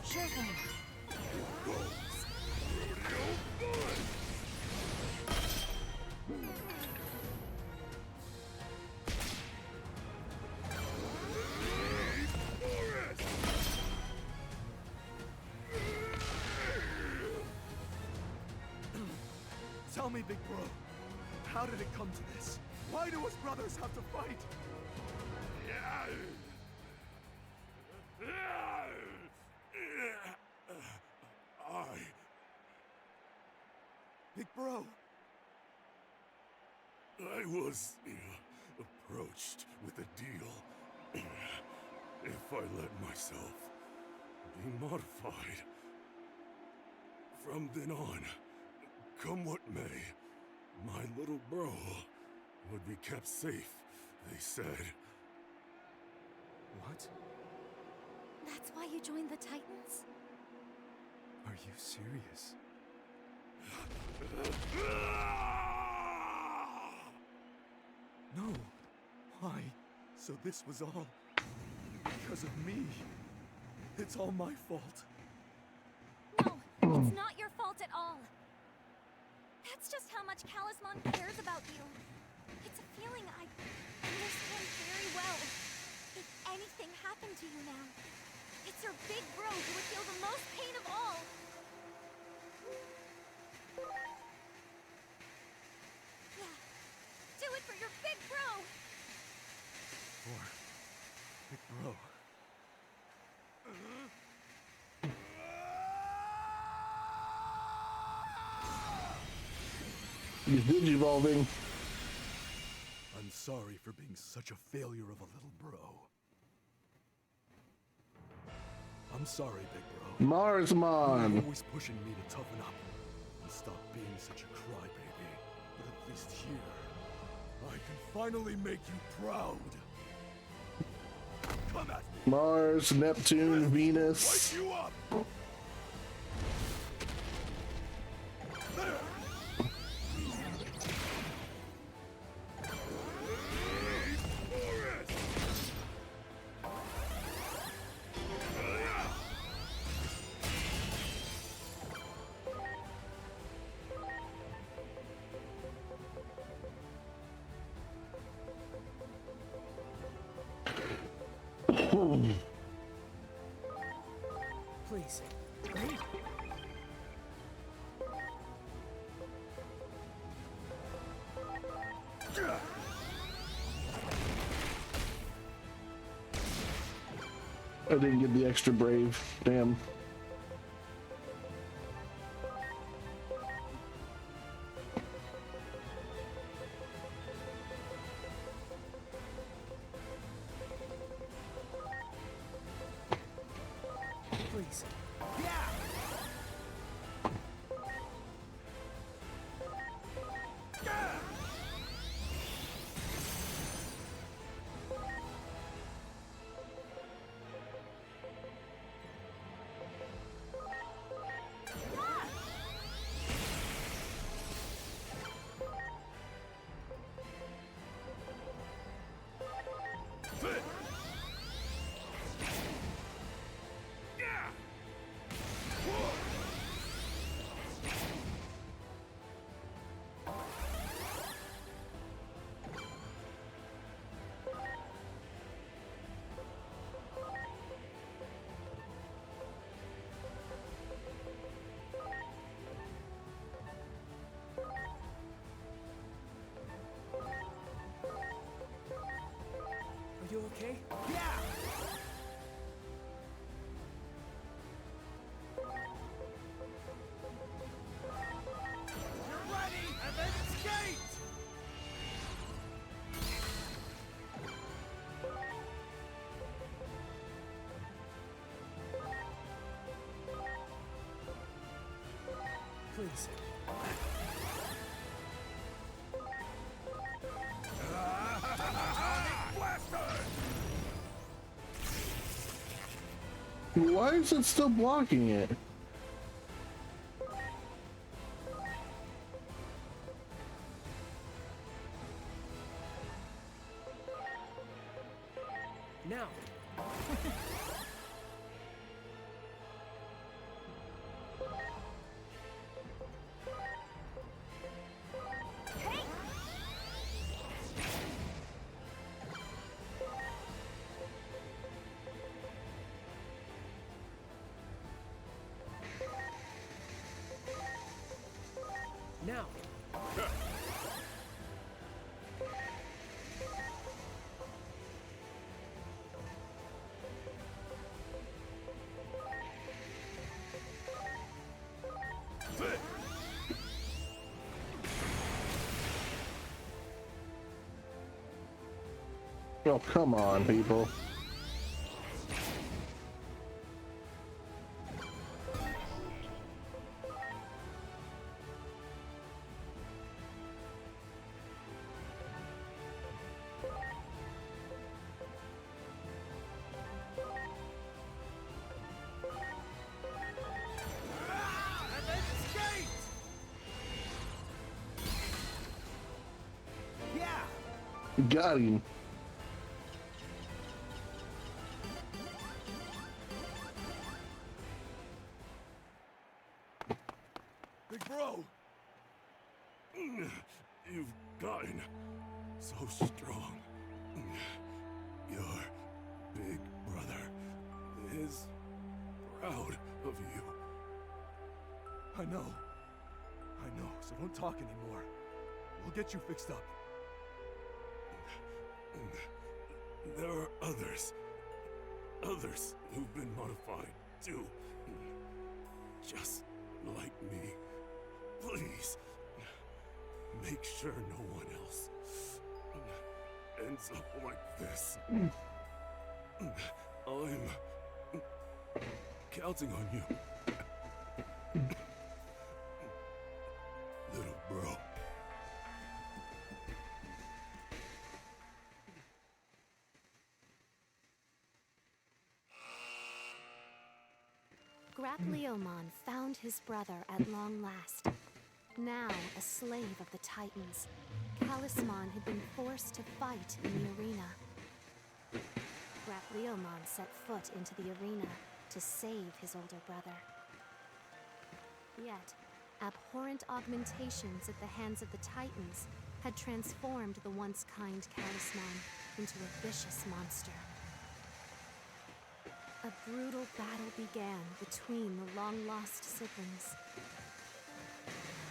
G: Sure thing.
F: Tell me, big bro, how did it come to this? Why do us brothers have to fight? Big bro.
E: I was approached with a deal. If I let myself be modified. From then on, come what may, my little bro would be kept safe, they said.
F: What?
G: That's why you joined the Titans?
F: Are you serious? No. Why? So this was all because of me. It's all my fault.
G: No, it's not your fault at all. That's just how much Talisman cares about you. It's a feeling I understand very well. If anything happened to you now, it's your big bro who would feel the most pain of all. Yeah, do it for your big bro!
F: For big bro.
A: He's digivolving.
F: I'm sorry for being such a failure of a little bro. I'm sorry, big bro. You're
A: Marsmon.
F: always pushing me to toughen up and stop being such a crybaby. But at least here, I can finally make you proud. Come at me.
A: Mars, Neptune, Venus.
F: Wake you up. There.
D: Please. Wait.
A: I didn't get the extra brave. Damn.
D: Please. Are you okay?
F: You're ready, and then skate!
D: Please.
A: Why is it still blocking it?
D: Now.
G: Hey!
D: Now.
A: Oh, come on, people. Got him.
F: Big bro! You've gotten so strong. Your big brother is proud of you. I know, so don't talk anymore. We'll get you fixed up. There are others who've been modified too. Just like me. Please, make sure no one else ends up like this. I'm counting on you. Little bro.
C: Grapleomon found his brother at long last. Now a slave of the Titans, Talisman had been forced to fight in the arena. Grapleomon set foot into the arena to save his older brother. Yet, abhorrent augmentations at the hands of the Titans had transformed the once kind Talisman into a vicious monster. A brutal battle began between the long-lost siblings.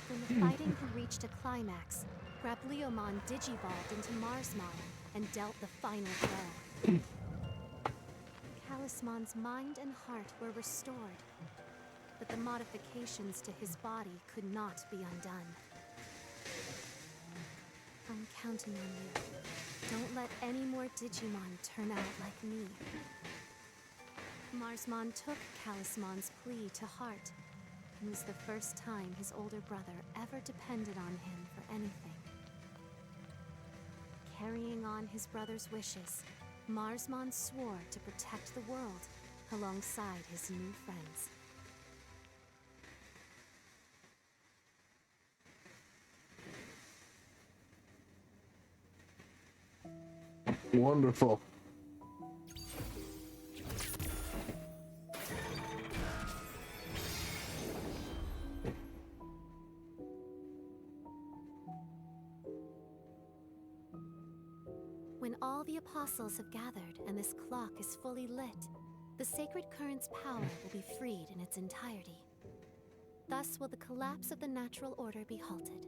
C: When the fighting had reached a climax, Grapleomon digivolved into Marsmon and dealt the final blow. Talisman's mind and heart were restored, but the modifications to his body could not be undone. I'm counting on you. Don't let any more Digimon turn out like me. Marsmon took Talisman's plea to heart. It was the first time his older brother ever depended on him for anything. Carrying on his brother's wishes, Marsmon swore to protect the world alongside his new friends.
A: Wonderful.
C: When all the apostles have gathered and this clock is fully lit, the sacred current's power will be freed in its entirety. Thus will the collapse of the natural order be halted.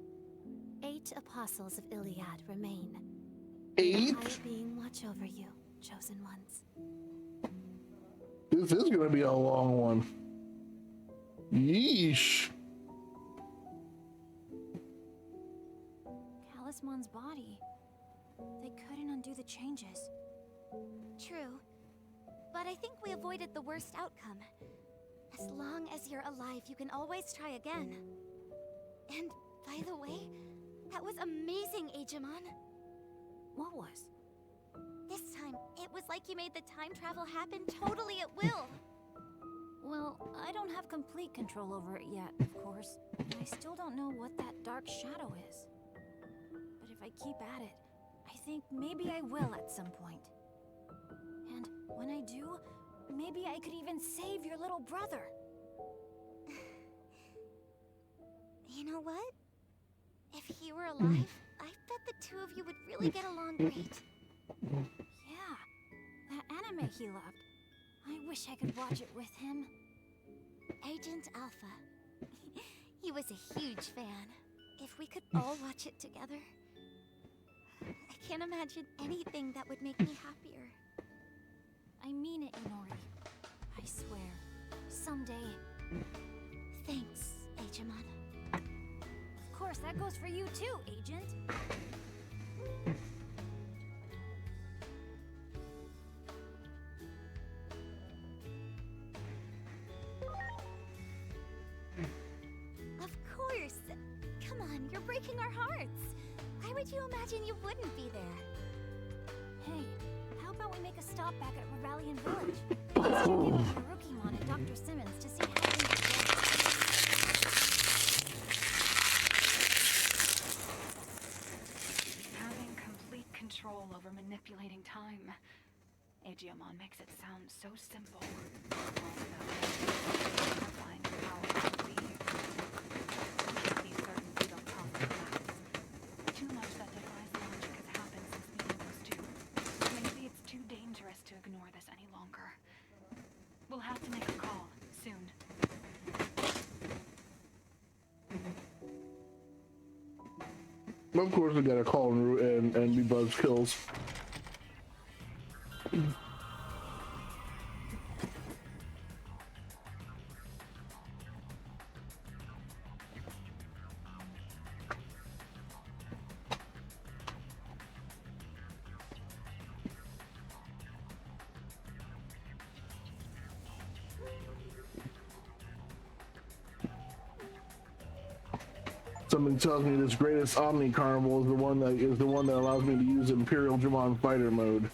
C: 8 apostles of Illiad remain. May the
A: 8?
C: higher being watch over you, chosen ones.
A: This is gonna be a long one. Yeesh.
G: Talisman's body. They couldn't undo the changes. True. But I think we avoided the worst outcome. As long as you're alive, you can always try again. And, by the way, that was amazing, Agemon.
H: What was?
G: This time, it was like you made the time travel happen totally at will.
H: Well, I don't have complete control over it yet, of course. I still don't know what that dark shadow is. But if I keep at it, I think maybe I will at some point. And when I do, maybe I could even save your little brother.
G: You know what? If he were alive, I bet the two of you would really get along great.
H: Yeah, that anime he loved. I wish I could watch it with him.
G: Agent Alpha. He was a huge fan. If we could all watch it together. I can't imagine anything that would make me happier.
H: I mean it, Inori. I swear. Someday.
G: Thanks, Agemon.
H: Of course, that goes for you too, Agent.
G: breaking our hearts. Why would you imagine you wouldn't be there?
H: Hey, how about we make a stop back at Rebellion Village? Let's check in with Harukimon and Dr. Simmons to see how things are going.
I: Having complete control over manipulating time. Aegeomon makes it sound so simple. Applying the power to be. Can't be certain we don't cross the paths. Too much that defies logic has happened since meeting those two. Maybe it's too dangerous to ignore this any longer. We'll have to make a call soon.
A: Of course, we gotta call and be buzzkills. Something tells me this greatest Omni Carnival is the one that allows me to use Imperial Dramon Fighter mode.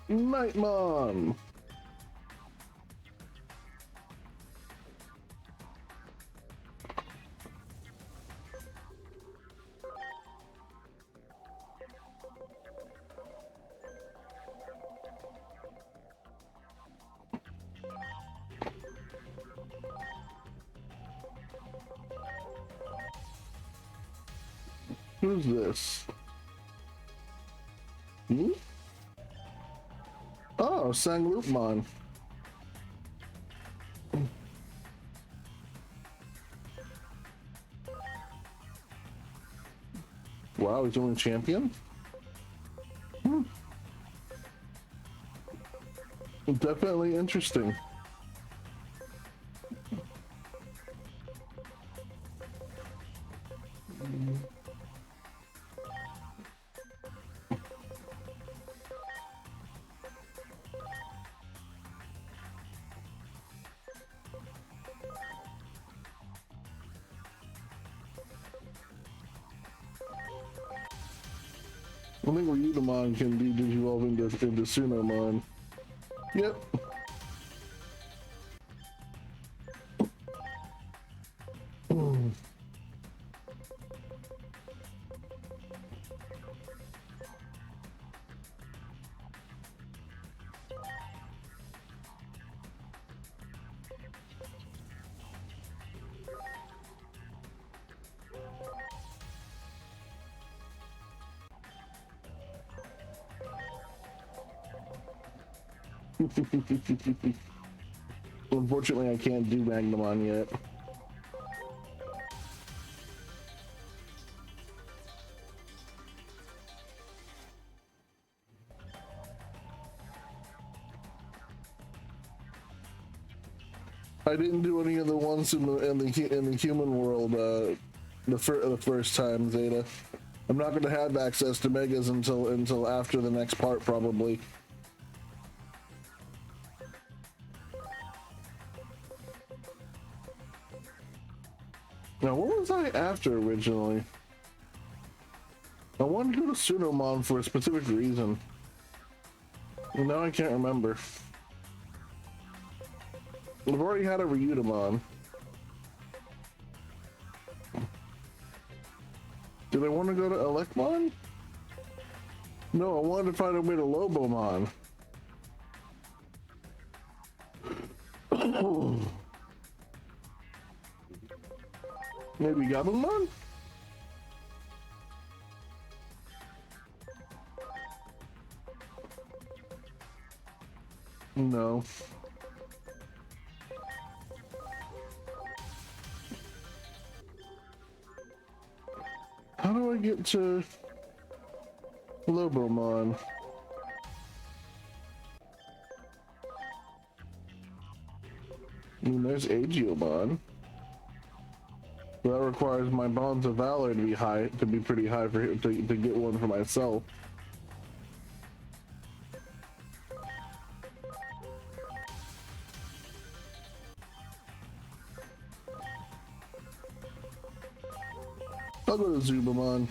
A: Nightmon! Who's this? Me? Oh, Sangloopmon. Wow, he's only champion? Definitely interesting. I think Ryudomon can be digivolve into Sunomon. Yep. Unfortunately, I can't do Magnamon yet. I didn't do any of the ones in the human world the first time, Zeta. I'm not going to have access to Megas until after the next part, probably. Now, what was I after originally? I wanted to go to Sunomon for a specific reason. And now I can't remember. I've already had a Ryudomon. Did I want to go to Elecmon? No, I wanted to find a way to Lobomon. Maybe Gabumon? No. How do I get to Lobomon? I mean, there's Agiomon. That requires my bonds of valor to be high, to be pretty high for him to get one for myself. I'll go to Zubamon.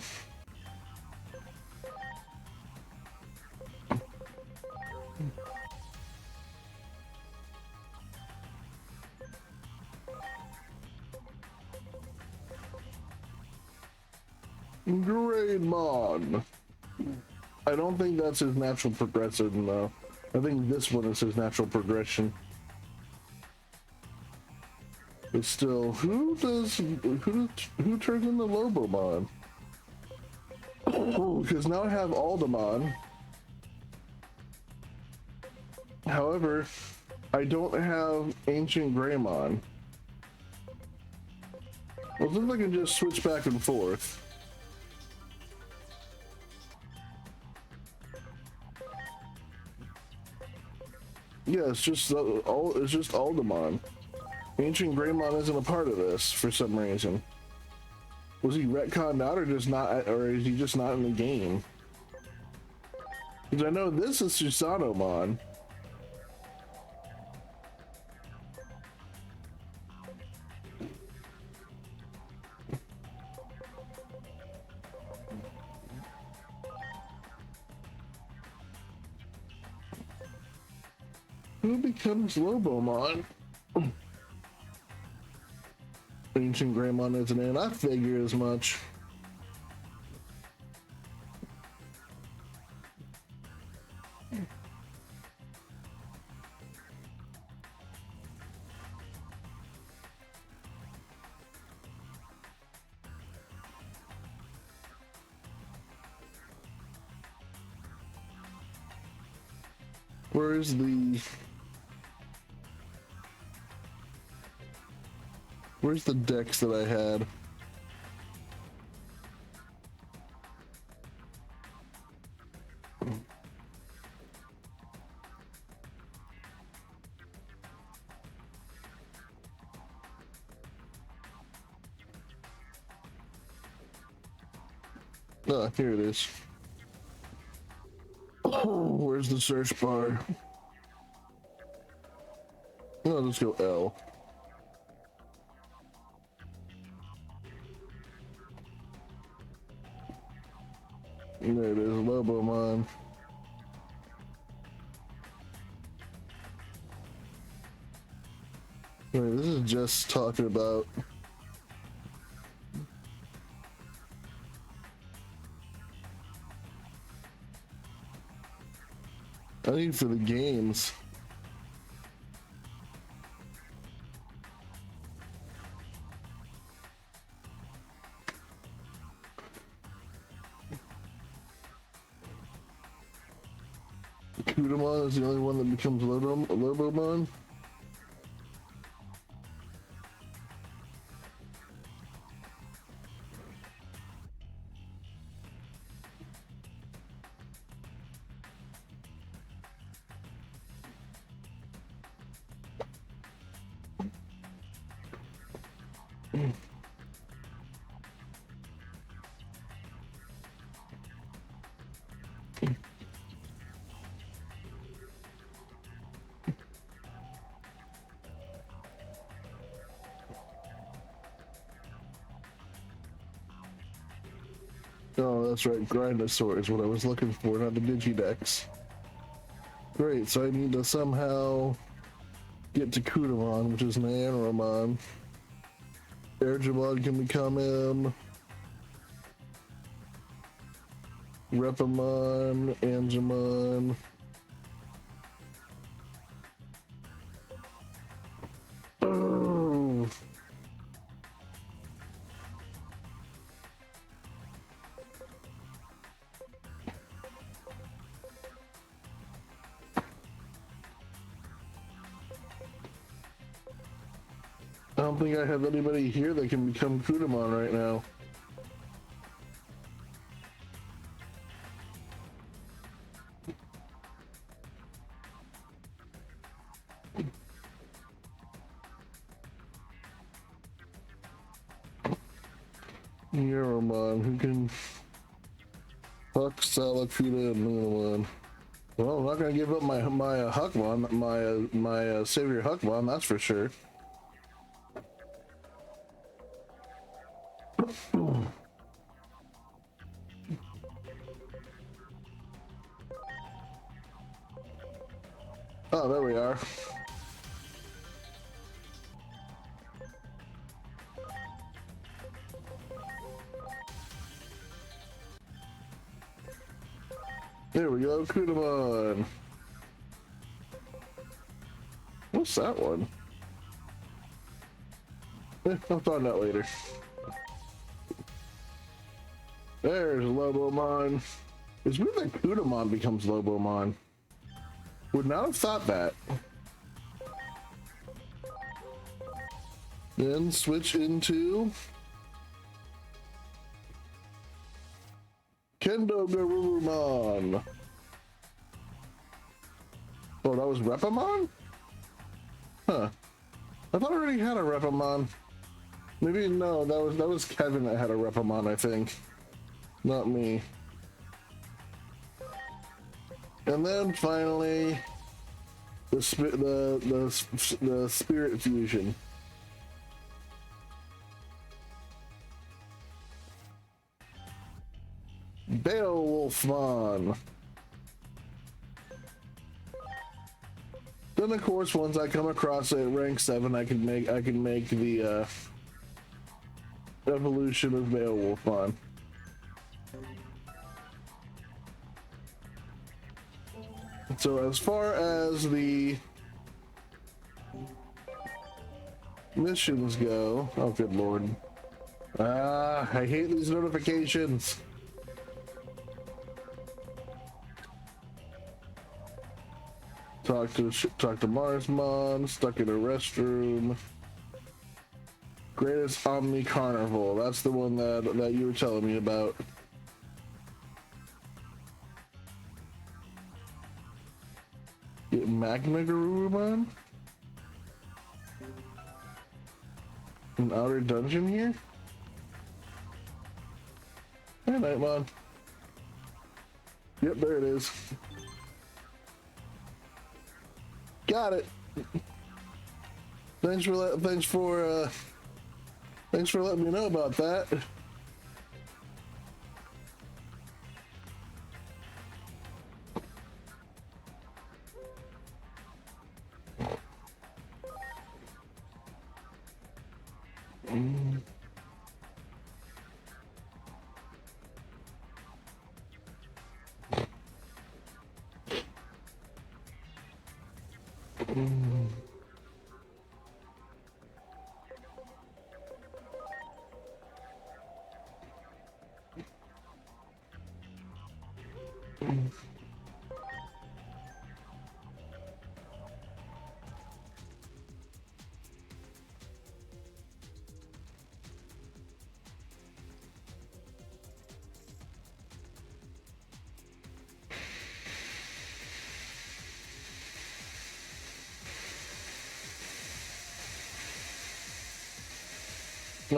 A: Greymon. I don't think that's his natural progression though. I think this one is his natural progression. But still, who turns into Lobomon? Oh, because now I have Aldamon. However, I don't have Ancient Greymon. Well, since I can just switch back and forth. Yeah, it's just Aldamon. Ancient Greymon isn't a part of this for some reason. Was he retconned out or just not, or is he just not in the game? Because I know this is Susanomon. Who becomes Lobomon? Ancient Greymon isn't in. I figure as much. Where's the decks that I had? Ah, here it is. Oh, where's the search bar? No, let's go L. There it is, Lobomon. Wait, this is just talking about... I need for the games. Kudamon is the only one that becomes Lobomon. Oh, that's right, Grindosaur is what I was looking for, not the Digidex. Great, so I need to somehow get to Kudamon, which is an Anaramon. Airjamon can become him. Repamon, Angemon. Oh. I don't think I have anybody here that can become Kudamon right now. Euromon, who can Huck, Salacuda, and Lunamon. Well, I'm not gonna give up my Huckmon, my Savior Huckmon, that's for sure. Oh, there we are. There we go, Kudamon. What's that one? I'll find out later. There's Lobomon. It's weird that Kudamon becomes Lobomon. Would not have thought that. Then switch into Kendo Garurumon. Oh, that was Repamon? Huh. I thought I already had a Repamon. Maybe no, that was Kevin that had a Repamon, I think. Not me. And then finally the Spirit Fusion. Beowulfmon. Then of course, once I come across at rank 7, I can make the evolution of Beowulfmon. So as far as the missions go, oh good lord. I hate these notifications. Talk to Marsmon, stuck in a restroom. Greatest Omni Carnival. That's the one that you were telling me about. Get Magna Garurumon? An outer dungeon here? Hey, Nightmon. Yep, there it is. Got it. Thanks for letting me know about that.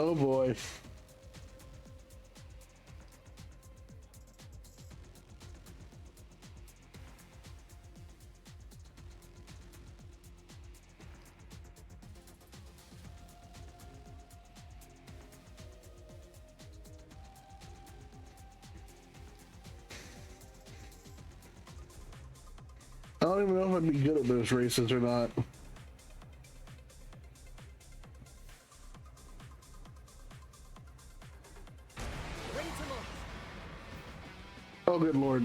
A: Oh boy. I don't even know if I'd be good at those races or not. Oh, good lord.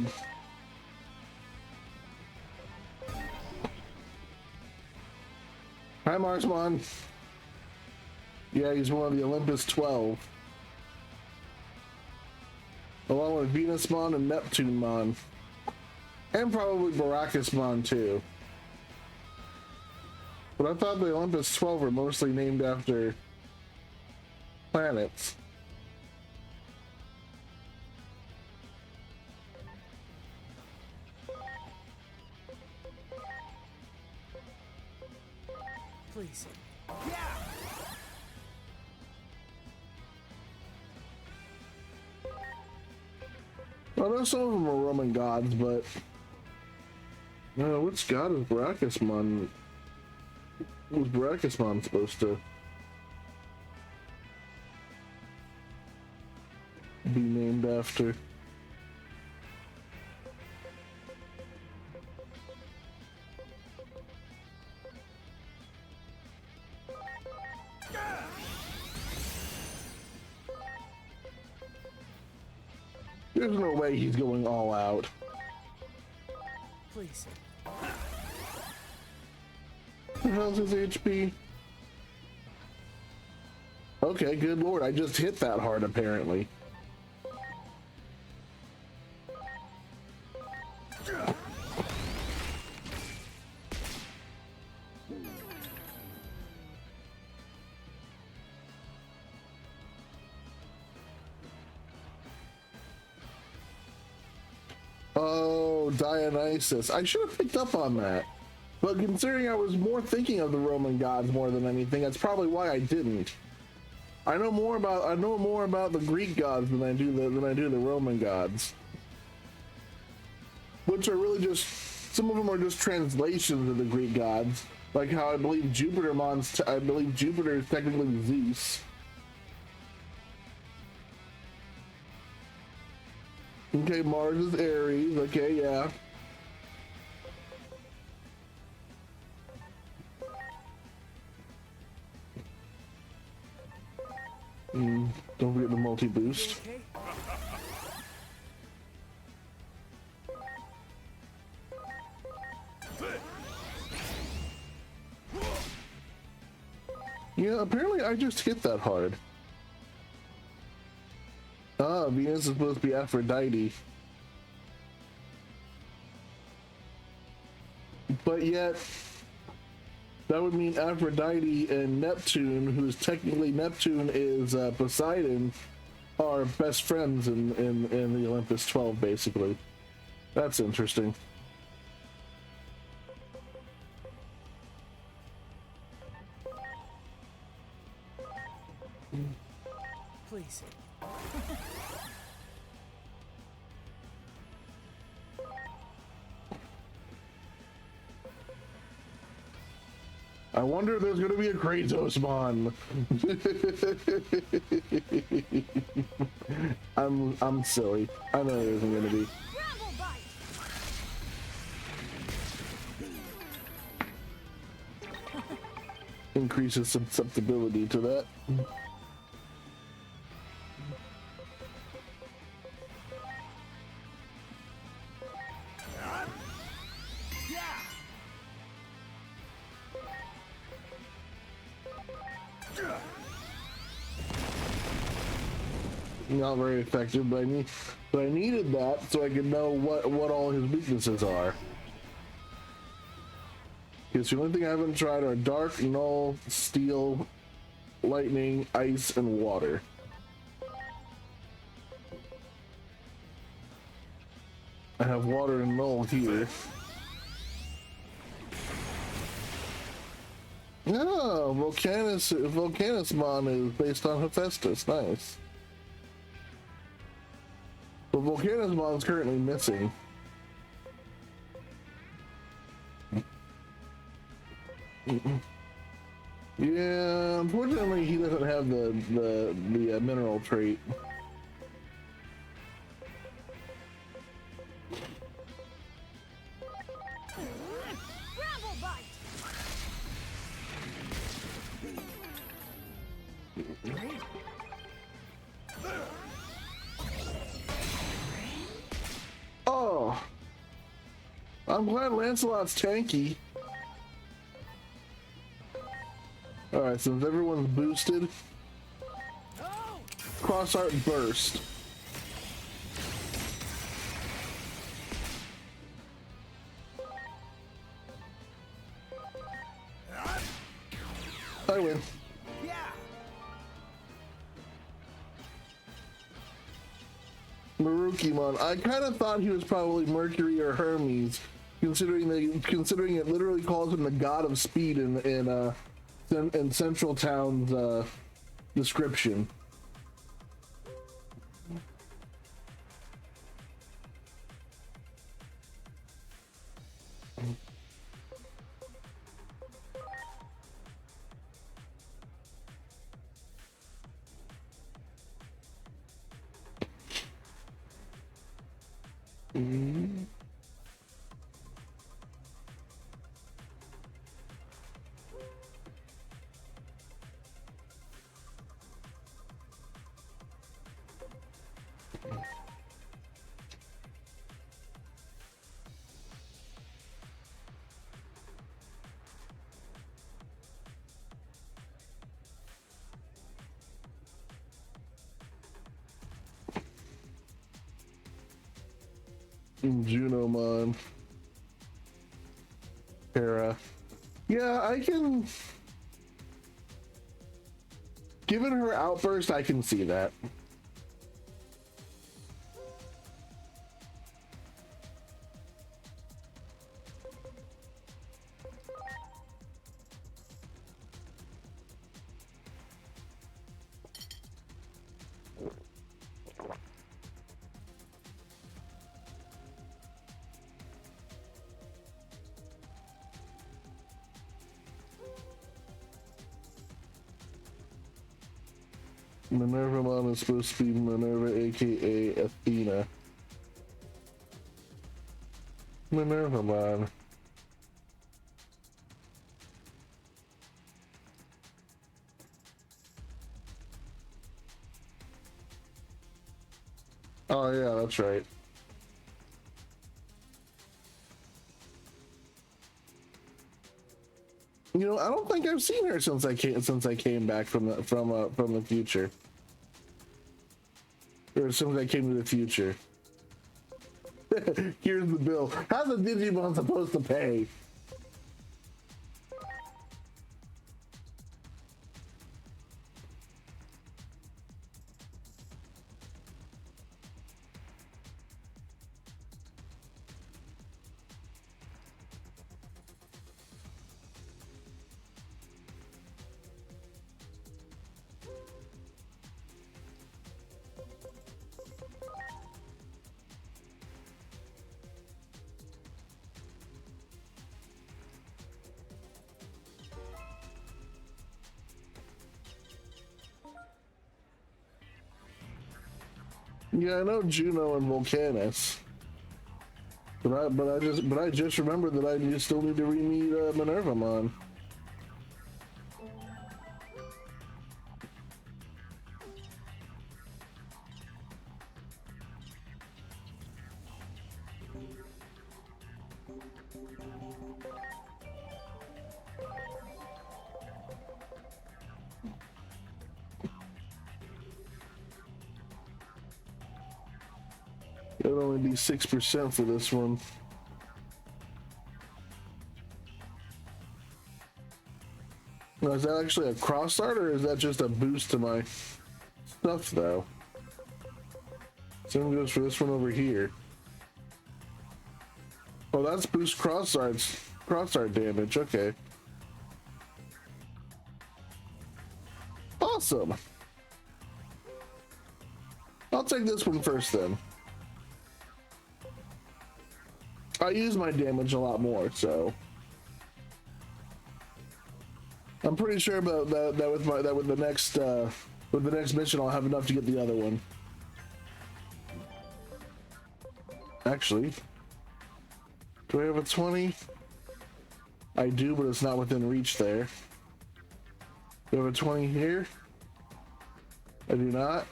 A: Hi, Marsmon. Yeah, he's one of the Olympus 12. Along with Venusmon and Neptunemon. And probably Baracusmon too. But I thought the Olympus 12 were mostly named after planets.
D: Please.
A: Well, I know some of them are Roman gods, but which god is Baracusmon? Who's Baracusmon supposed to be named after? There's no way he's going all out.
D: Please.
A: What the hell's his HP? Okay, good lord, I just hit that hard apparently. Oh, Dionysus. I should have picked up on that. But considering I was more thinking of the Roman gods more than anything, that's probably why I didn't. I know more about the Greek gods than I do the Roman gods. Which are really just, some of them are just translations of the Greek gods. Like how I believe Jupiter is technically Zeus. Okay, Mars is Aries. Okay, yeah. Don't forget the multi-boost.
D: Okay.
A: Yeah, apparently I just hit that hard. Ah, Venus is supposed to be Aphrodite. But yet, that would mean Aphrodite and Neptune, who's technically Neptune is Poseidon, are best friends in the Olympus 12, basically. That's interesting.
D: Please.
A: I wonder if there's gonna be a Kratos-mon. I'm silly. I know there isn't gonna be. Increases susceptibility to that. Not very effective, but I needed that so I could know what all his weaknesses are. Because the only thing I haven't tried are dark, null, steel, lightning, ice, and water. I have water and null here. Oh, Volcanusmon is based on Hephaestus. Nice. But Volcanusmon is currently missing. Yeah, unfortunately, he doesn't have the mineral trait. I'm glad Lancelot's tanky. Alright, since everyone's boosted, cross art burst. I win.
F: Yeah.
A: Marukimon. I kind of thought he was probably Mercury or Hermes, considering it literally calls him the god of speed in Central Town's description. Junomon. Hera. Yeah, I can. Given her outburst, I can see that. Minervamon is supposed to be Minerva, aka Athena. Minervamon. Oh yeah, that's right. You know, I don't think I've seen her since I came back from the future. Or since I came to the future. Here's the bill. How's a Digimon supposed to pay? Yeah, I know Juno and Volcanus, but I just remembered that I still need to re-meet Minervamon. It'll only be 6% for this one. Now, is that actually a cross art or is that just a boost to my stuff though? Same goes for this one over here. Oh, that's boost cross art damage. Okay. Awesome. I'll take this one first then. I use my damage a lot more, so I'm pretty sure about that with the next mission I'll have enough to get the other one. Actually, do I have a 20? I do, but it's not within reach there. Do I have a 20 here? I do not.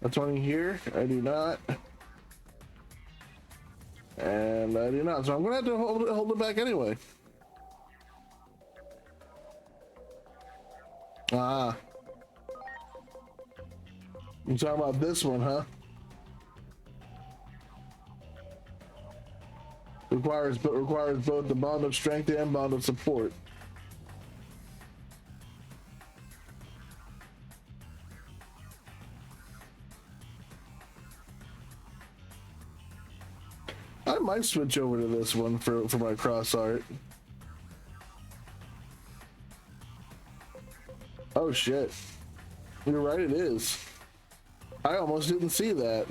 A: A 20 here? I do not. And I do not, so I'm gonna have to hold it back anyway. Ah. You talking about this one, huh? Requires both the bond of strength and bond of support. I might switch over to this one for my cross art. Oh shit. You're right, it is. I almost didn't see that.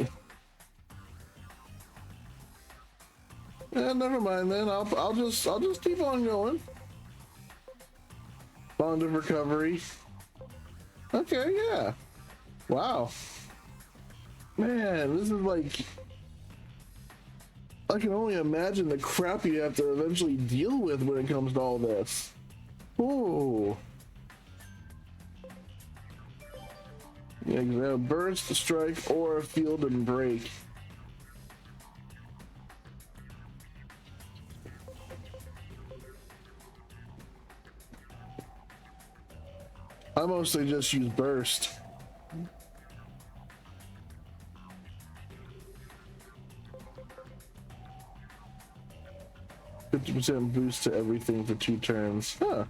A: Yeah, never mind then. I'll just keep on going. Bond of recovery. Okay, yeah. Wow. Man, this is like, I can only imagine the crap you have to eventually deal with when it comes to all this. Ooh. Yeah, you have burst, strike, or field and break. I mostly just use burst. 50% boost to everything for 2 turns. Huh.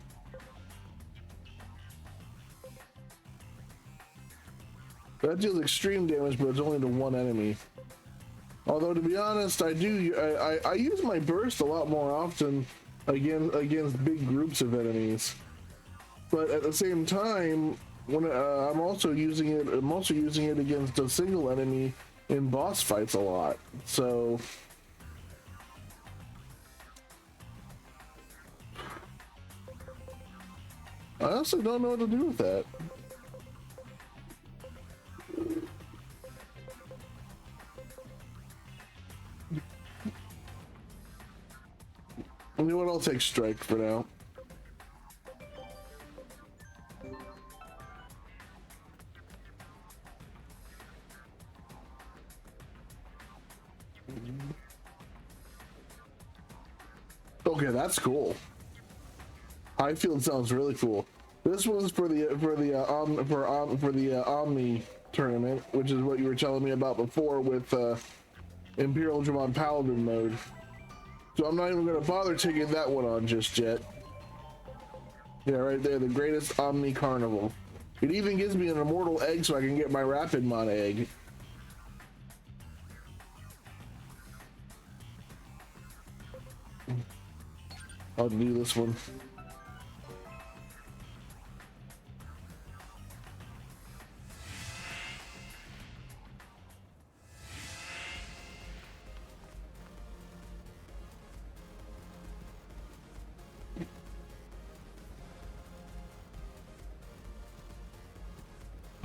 A: That deals extreme damage, but it's only to 1 enemy. Although, to be honest, I use my burst a lot more often against big groups of enemies. But at the same time, when I'm also using it against a single enemy in boss fights a lot. So I also don't know what to do with that. You know what? I'll take strike for now. Okay, that's cool. Highfield sounds really cool. This one's for the Omni tournament, which is what you were telling me about before with Imperial Dramon Paladin mode. So I'm not even gonna bother taking that one on just yet. Yeah, right there, the greatest Omni Carnival. It even gives me an immortal egg so I can get my Rapidmon egg. I'll do this one.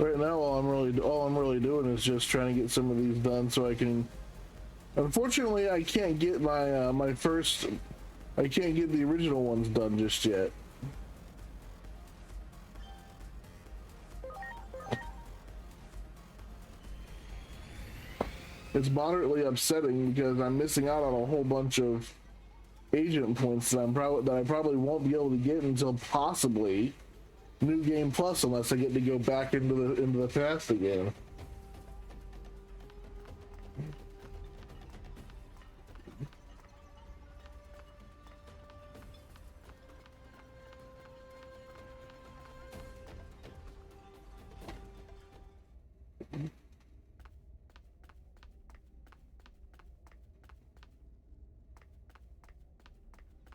A: Right now, all I'm really doing is just trying to get some of these done so I can. Unfortunately, I can't get my I can't get the original ones done just yet. It's moderately upsetting because I'm missing out on a whole bunch of agent points that I probably won't be able to get until possibly New Game Plus, unless I get to go back into the past again.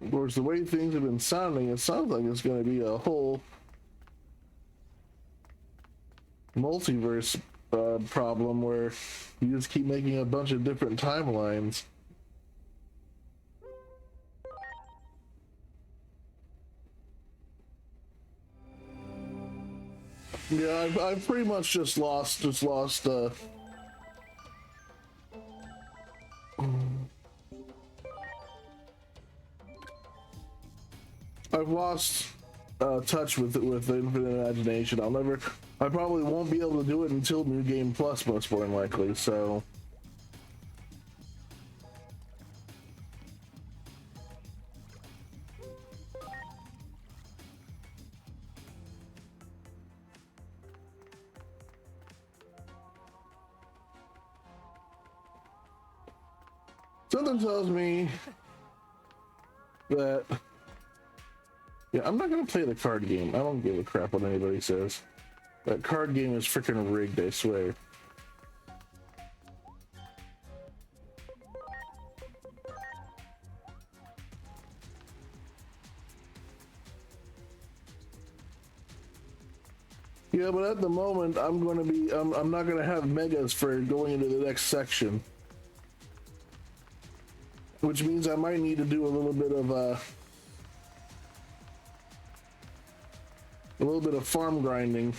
A: Of course, the way things have been sounding, it sounds like it's going to be a whole multiverse problem where you just keep making a bunch of different timelines. Yeah, I've pretty much just lost I've lost touch with the Infinite Imagination. I probably won't be able to do it until New Game Plus, most more than likely, so. Something tells me that, yeah, I'm not gonna play the card game. I don't give a crap what anybody says. That card game is freaking rigged, I swear. Yeah, but at the moment, I'm not gonna have megas for going into the next section. Which means I might need to do a little bit of farm grinding.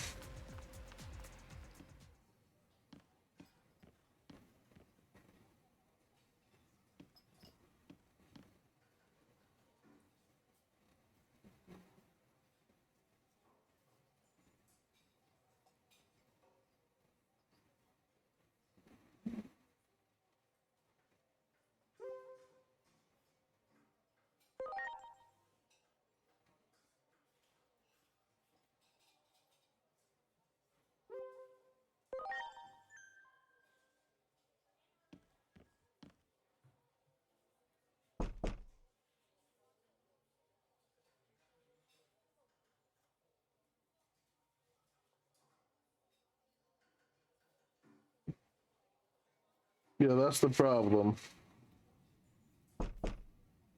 A: Yeah, that's the problem.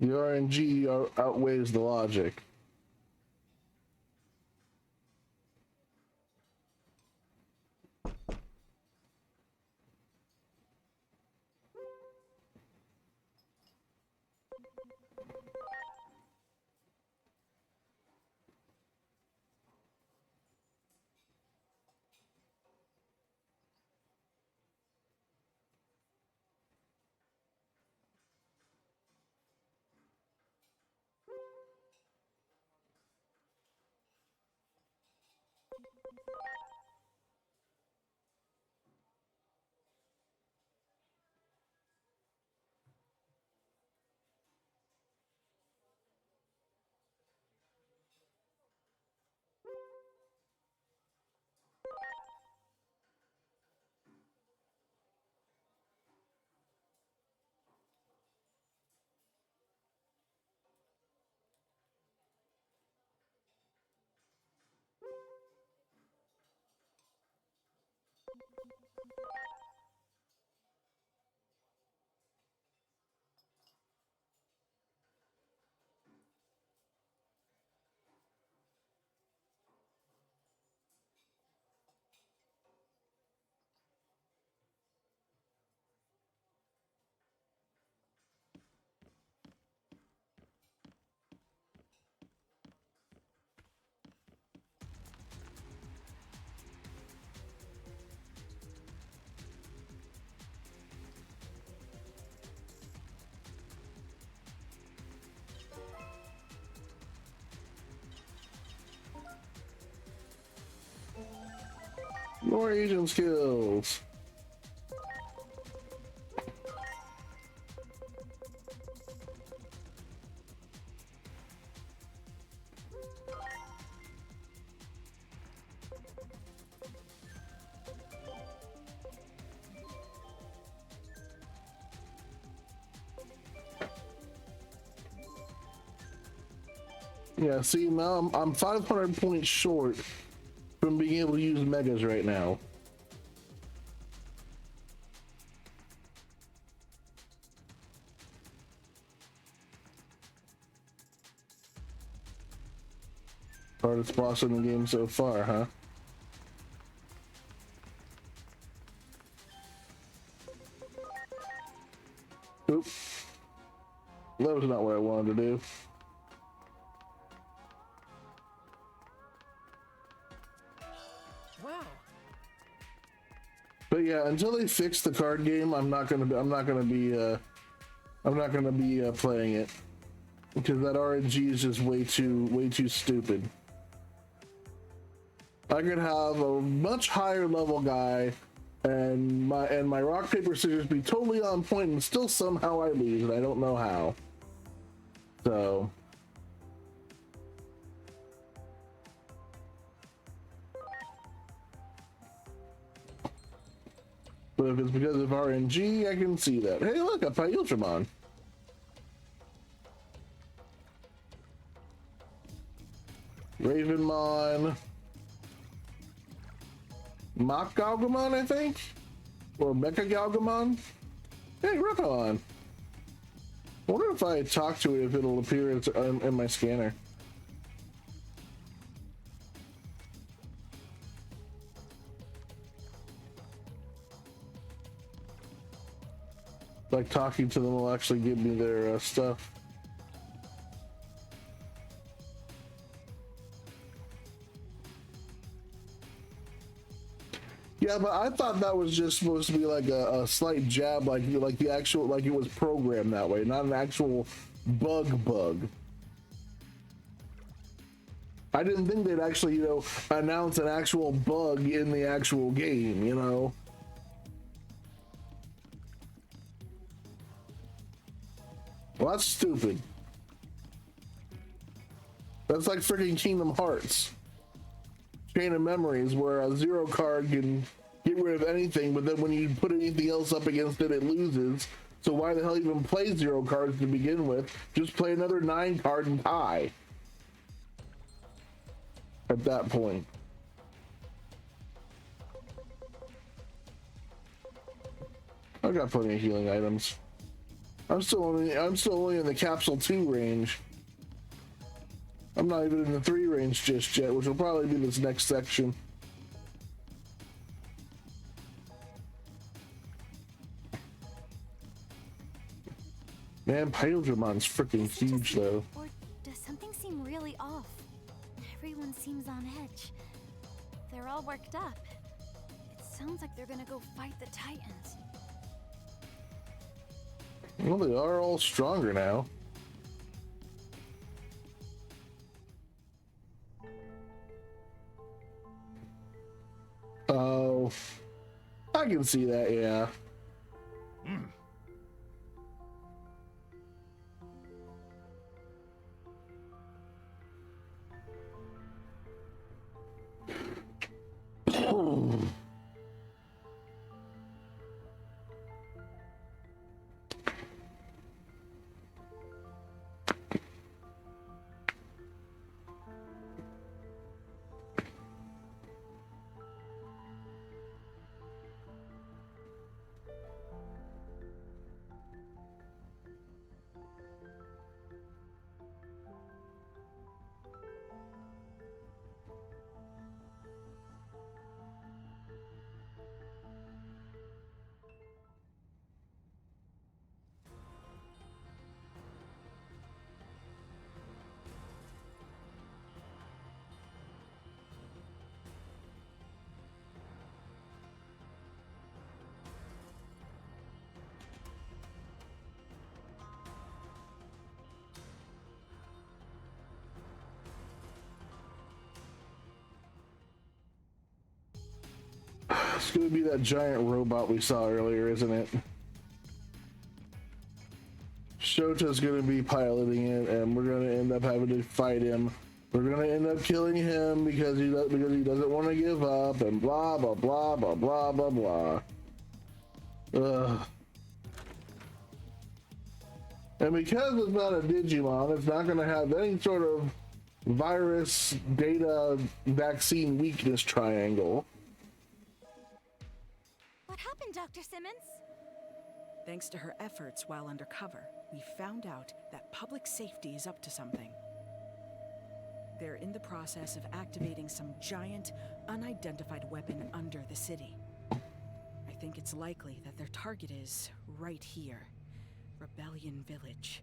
A: The RNG outweighs the logic. More agent skills. Yeah, see, now I'm 500 points short from being able to use megas right now. Hardest boss in the game so far, huh? Oop. That was not what I wanted to do.
D: Wow.
A: But yeah, until they fix the card game, I'm not gonna be playing it because that RNG is just way too stupid. I could have a much higher level guy and my rock paper scissors be totally on point and still somehow I lose and I don't know how. So But if it's because of RNG, I can see that. Hey, look, a Pailtramon. Ravenmon. Mach Galgamon, I think? Or Mecha Galgamon? Hey, Rippon. I wonder if I talk to it, if it'll appear in my scanner. Like talking to them will actually give me their stuff. Yeah, but I thought that was just supposed to be like a slight jab, like the actual, like it was programmed that way, not an actual bug. I didn't think they'd actually, announce an actual bug in the actual game, Well, that's stupid. That's like freaking Kingdom Hearts. Chain of Memories, where a zero card can get rid of anything, but then when you put anything else up against it, it loses. So why the hell even play zero cards to begin with? Just play another 9 card and tie. At that point. I've got plenty of healing items. I'm still only in the capsule 2 range. I'm not even in the 3 range just yet, which will probably be this next section. Man, Paildramon's freaking huge though.
G: Or does something seem really off? Everyone seems on edge. They're all worked up. It sounds like they're gonna go fight the Titans.
A: Well, they are all stronger now. Oh, I can see that, yeah. It's gonna be that giant robot we saw earlier, isn't it? Shota's gonna be piloting it, and we're gonna end up having to fight him. We're gonna end up killing him because he doesn't want to give up, and blah blah blah blah blah blah blah. Ugh. And because it's not a Digimon, it's not gonna have any sort of virus data vaccine weakness triangle.
G: What happened, Dr. Simmons?
I: Thanks to her efforts while undercover, we found out that public safety is up to something. They're in the process of activating some giant, unidentified weapon under the city. I think it's likely that their target is right here. Rebellion Village.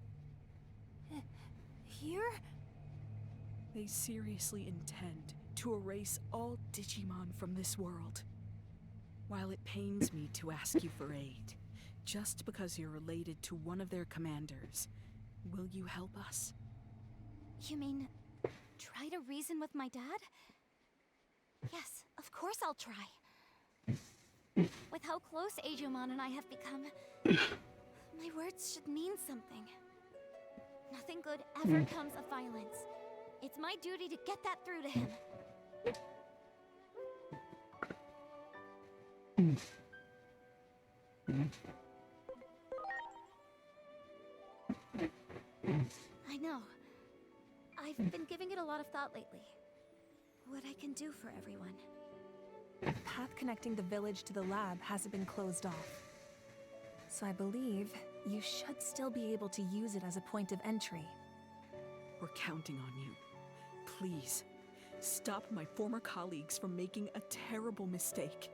G: Here?
I: They seriously intend to erase all Digimon from this world. While it pains me to ask you for aid, just because you're related to one of their commanders, will you help us?
G: You mean, try to reason with my dad? Yes, of course I'll try. With how close Agumon and I have become, my words should mean something. Nothing good ever comes of violence. It's my duty to get that through to him. I know. I've been giving it a lot of thought lately. What I can do for everyone.
I: The path connecting the village to the lab hasn't been closed off. So I believe you should still be able to use it as a point of entry.
J: We're counting on you. Please, stop my former colleagues from making a terrible mistake.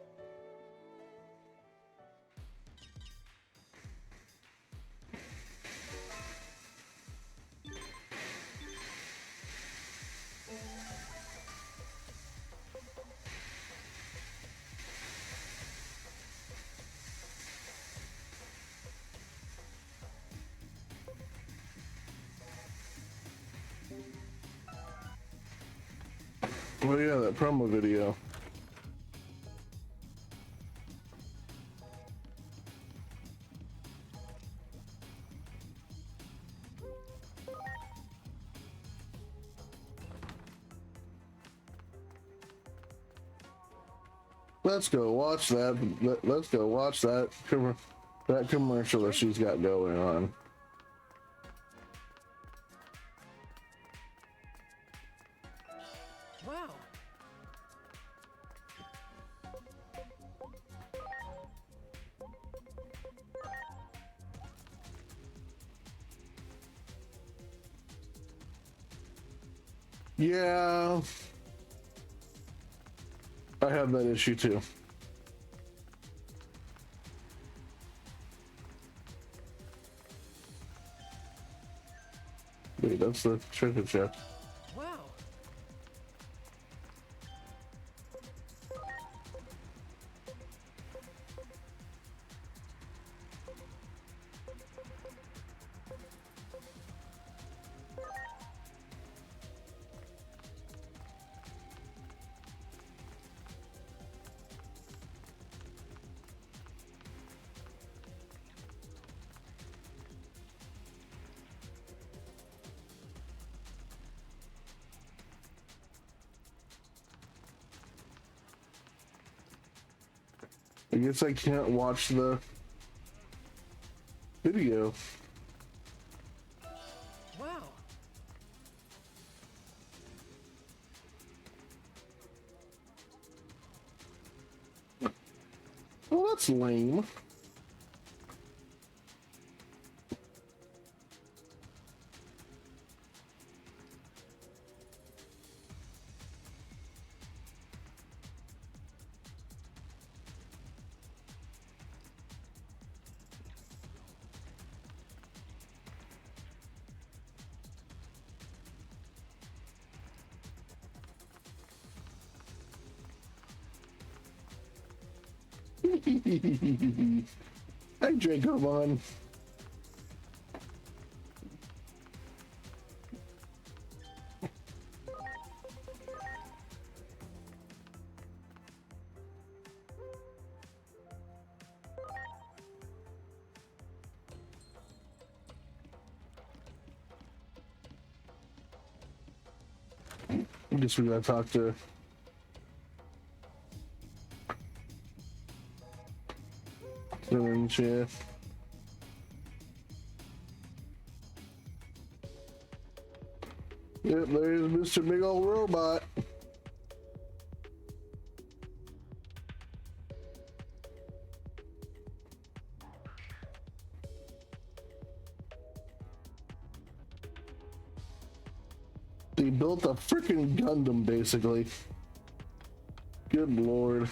A: Oh yeah, that promo video. Let's go watch that. Let's go watch that commercial that she's got going on.
D: Wow.
A: Yeah, I have that issue too. Wait, that's the treasure chest.
D: Wow.
A: I guess I can't watch the video.
D: Wow.
A: Well, that's lame. Hi, Dracomon. I guess we gotta talk to Cinnamon Chef. Yep, there's Mr. Big Ol' Robot. They built a freaking Gundam, basically. Good lord.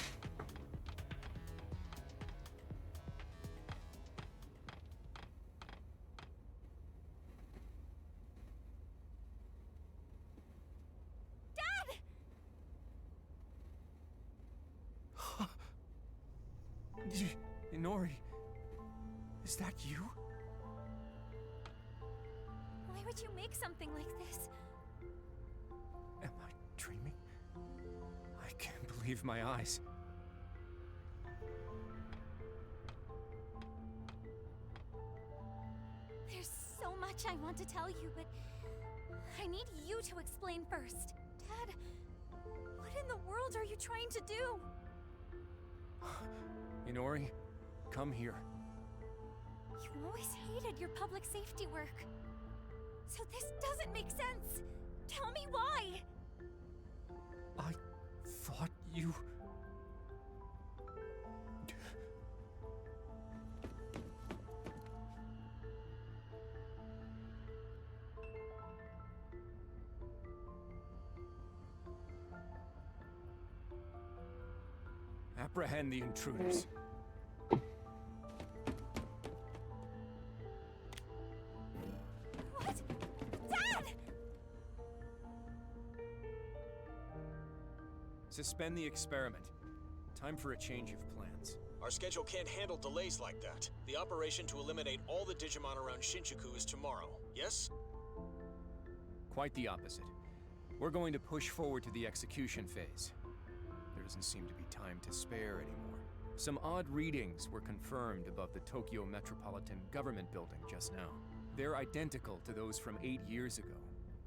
D: Inori, is that you?
G: Why would you make something like this?
D: Am I dreaming? I can't believe my eyes.
G: There's so much I want to tell you, but I need you to explain first. Dad, what in the world are you trying to do?
D: Inori, come here.
G: You always hated your public safety work. So this doesn't make sense. Tell me why.
D: I thought you... Apprehend the intruders.
G: What? Dad!
K: Suspend the experiment. Time for a change of plans.
L: Our schedule can't handle delays like that. The operation to eliminate all the Digimon around Shinjuku is tomorrow, yes?
K: Quite the opposite. We're going to push forward to the execution phase. There doesn't seem to be time to spare anymore. Some odd readings were confirmed above the Tokyo Metropolitan Government building just now. They're identical to those from 8 years ago,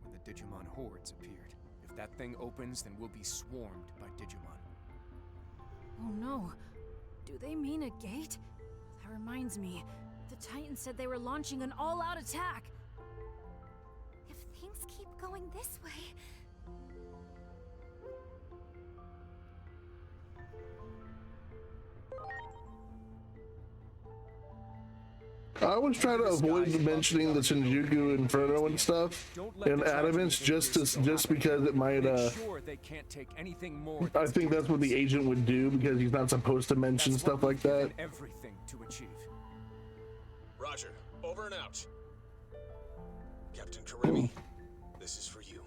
K: when the Digimon hordes appeared. If that thing opens, then we'll be swarmed by Digimon.
H: Oh no. Do they mean a gate? That reminds me. The Titans said they were launching an all-out attack.
G: If things keep going this way...
A: I always try to avoid mentioning the Shinjuku Inferno and stuff in Adamance just because it might
K: Sure they can't take anything more.
A: I think that's what the agent would do because he's not supposed to mention stuff like that.
K: Everything to achieve.
L: Roger. Over and out. Captain Karemi, this is for you.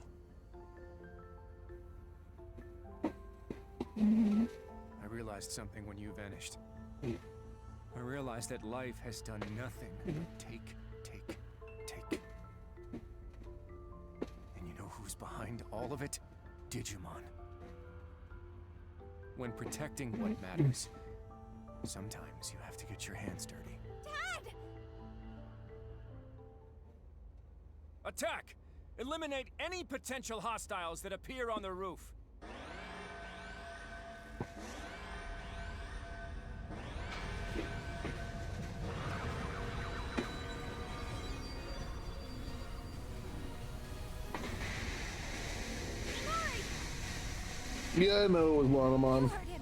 K: I realized something when you vanished. I realized that life has done nothing but take. And you know who's behind all of it? Digimon. When protecting what matters, sometimes you have to get your hands dirty.
G: Dad!
K: Attack! Eliminate any potential hostiles that appear on the roof.
A: Yeah, I know it was Lanamon.
G: Hurt him.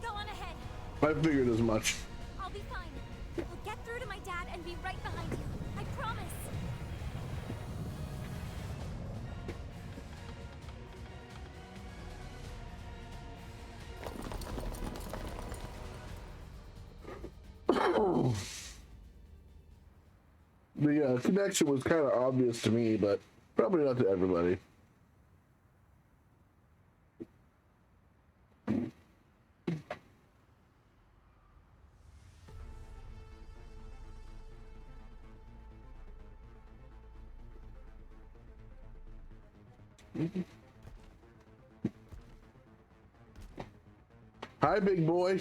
G: Go on ahead.
A: I figured as much.
G: I'll be fine. We'll get through to my dad and be right behind you. I promise.
A: The connection was kind of obvious to me, but probably not to everybody. Hi, big boy.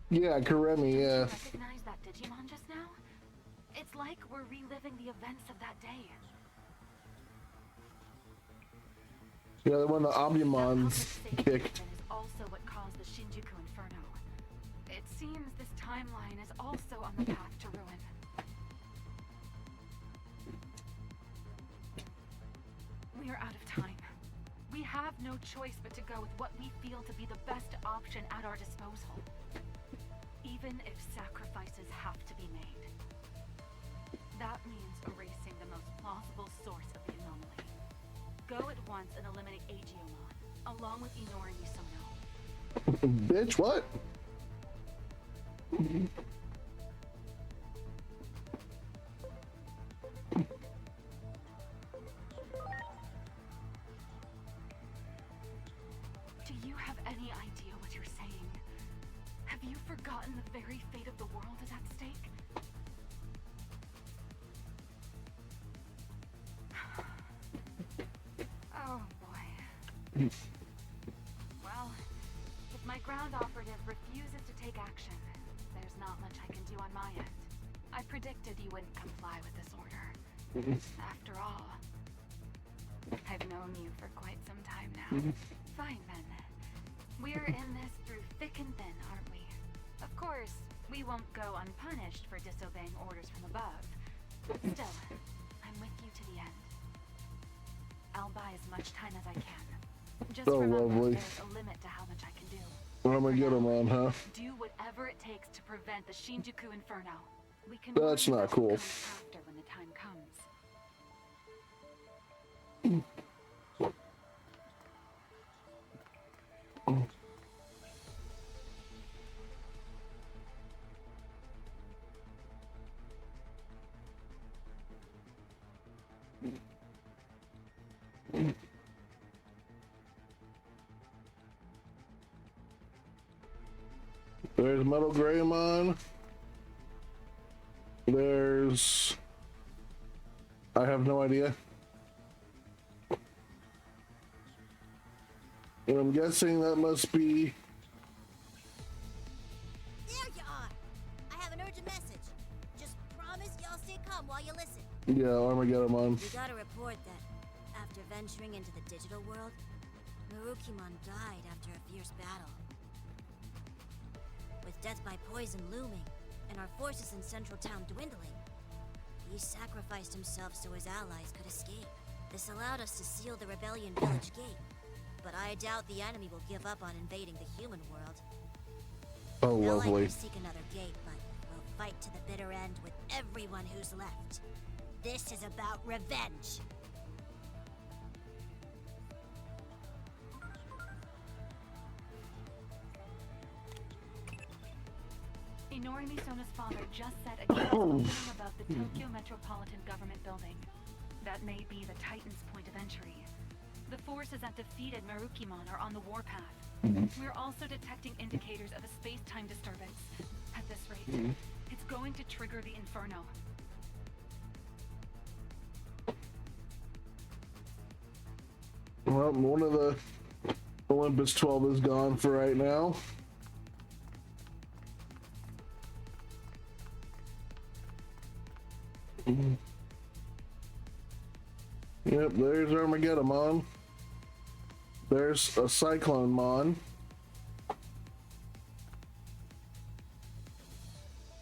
A: Yeah, Karemi, yeah.
I: Recognize that Digimon just now? It's like we're reliving the events of that day.
A: Yeah, when the Omnimons kicked.
I: Is also what caused the Shinjuku Inferno. It seems this timeline is also on the path to ruin. We are out of time. We have no choice but to go with what we feel to be the best option at our disposal. Even if sacrifices have to be made. That means erasing the most plausible source of the anomaly. Go at once and eliminate Aegeomon, along with Inori Misono.
A: Bitch, what?
I: Do you have any idea what you're saying? Have you forgotten the very fate of the world is at stake? Oh boy. Well, if my ground operative refuses to take action, there's not much I can do on my end. I predicted you wouldn't comply with this order. After all, I've known you for quite some time now. Fine then. We're in this through thick and thin, aren't we? Of course, we won't go unpunished for disobeying orders from above. Still, I'm with you to the end. I'll buy as much time as I can. Just remember,
A: lovely.
I: there's a limit to how much I can do.
A: I'm gonna get him on, huh?
I: Do whatever it takes to prevent the Shinjuku Inferno. We can
A: That's
I: worry
A: not
I: about
A: cool.
I: what comes after when the time comes.
A: There's Metal Greymon. There's... I have no idea. And I'm guessing that must be...
M: There you are! I have an urgent message. Just promise y'all stay calm while you listen.
A: Yeah, Armageddon.
M: We got a report that, after venturing into the digital world, Marukimon died after a fierce battle. With death by poison looming, and our forces in central town dwindling, he sacrificed himself so his allies could escape. This allowed us to seal the rebellion village gate, but I doubt the enemy will give up on invading the human world.
A: Oh,
M: They'll
A: lovely.
M: likely seek another gate, but we'll fight to the bitter end with everyone who's left. This is about revenge.
I: Inori Misona's father just set a gate opening above the Tokyo Metropolitan Government Building. That may be the Titan's point of entry. The forces that defeated Marukimon are on the warpath. We're also detecting indicators of a space-time disturbance. At this rate, it's going to trigger the Inferno.
A: Well, one of the Olympus 12 is gone for right now. Yep, there's Armageddon. There's a Cyclone Mon.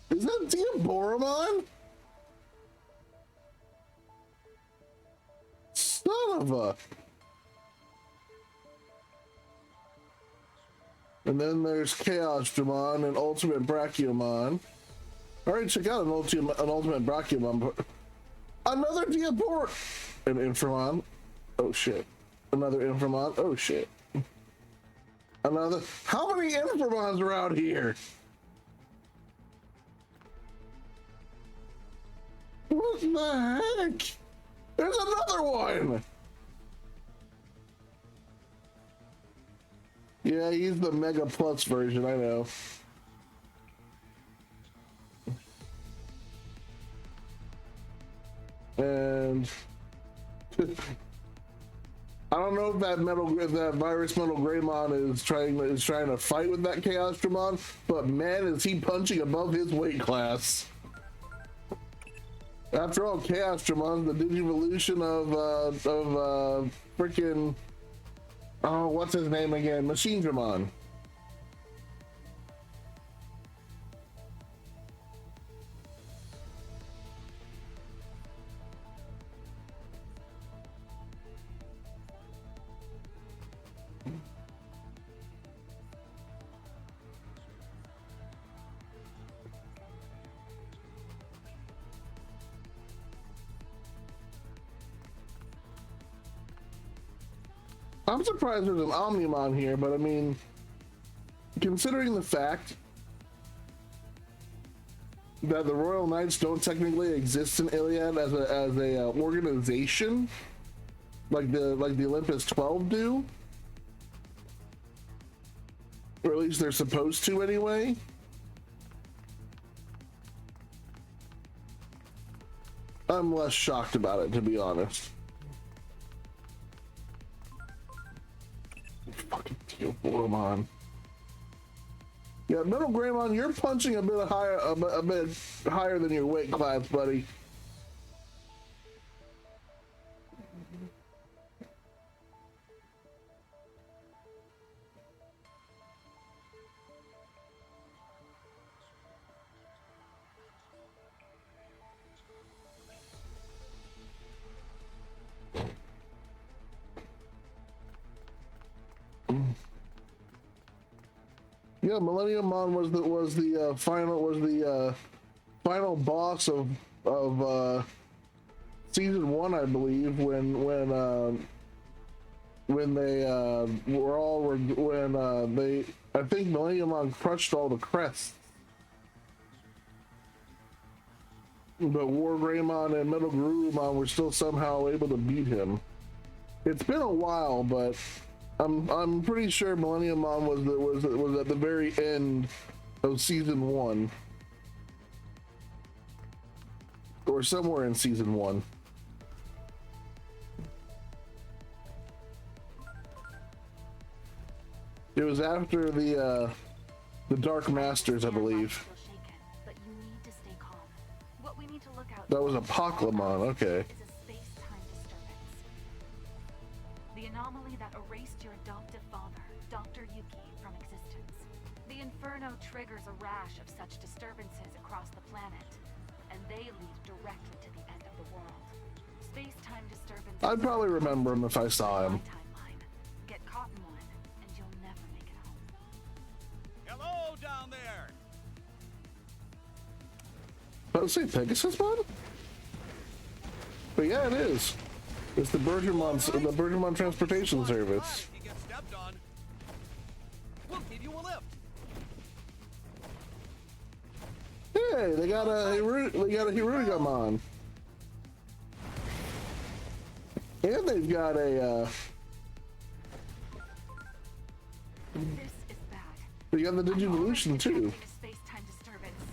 A: Is that Diaboromon? Son of a... And then there's Chaos Dramon and Ultimate Brachiomon. Alright, check out an Ultimate Brachiomon. Another Diabor... An Inframon. Oh shit. Another Inframon. Oh shit. Another... How many Inframons are out here? What the heck? There's another one! Yeah, he's the Mega Plus version, I know. And I don't know if that Virus Metal Greymon is trying to fight with that Chaos Dramon, but man, is he punching above his weight class. After all, Chaos Dramon's the Digivolution of freaking, oh, what's his name again? Machine Dramon. I'm surprised there's an Omnimon here, but I mean, considering the fact that the Royal Knights don't technically exist in Illiad as a organization, like the Olympus 12 do, or at least they're supposed to anyway. I'm less shocked about it, to be honest. Fucking Diaboromon. Yeah, Metal Greymon, you're punching a bit higher than your weight class, buddy. Yeah, Millennium Mon was the final boss of season 1, I believe, when they I think Millennium Mon crushed all the crests, but War Greymon and Metal Garurumon were still somehow able to beat him. It's been a while, but I'm pretty sure Millennium Mon was at the very end of season 1, or somewhere in season 1. It was after the Dark Masters, I believe.
I: But you need to stay calm. What we need to look out
A: That was Apocalypse, okay.
I: is a space-time disturbance. The anomaly that erased your adoptive father, Dr. Yuki, from existence. The Inferno triggers a rash of such disturbances across the planet, and they lead directly to the end of the world. Space-time disturbances.
A: I'd probably remember him if I saw him.
I: Get caught in one, and you'll never make it home.
F: Hello down there.
A: Let's say Pegasus Mon? But yeah, it is. It's the Bergermon Transportation Service.
F: You get stepped on. We'll give you a lift.
A: Hey, they got a Hirugamon. And they've got a
I: This is bad.
A: they got the Digivolution too.
I: A space-time disturbance.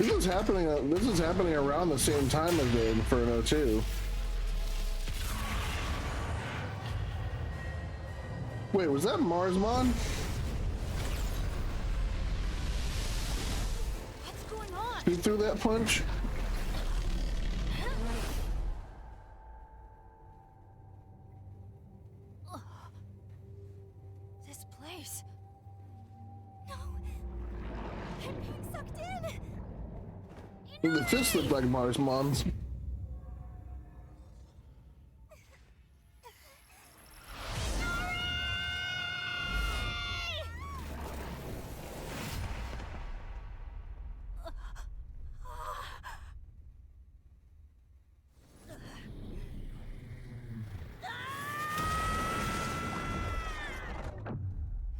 A: This is happening around the same time as the Inferno too. Wait, was that Marsmon?
G: What's going on?
A: He threw that punch?
G: This place. No. I'm being sucked in.
A: The fist looked like Marsmon's.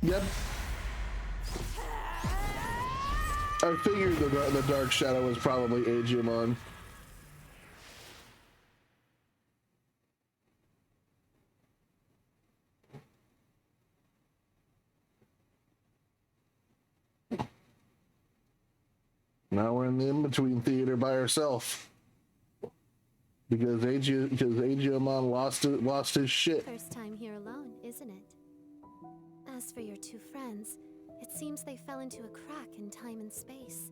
A: Yep. I figured the Dark Shadow was probably Agiumon. Now we're in the in-between theater by ourselves. Because Agiumon lost his shit.
C: First time here alone, isn't it? As for your two friends, it seems they fell into a crack in time and space.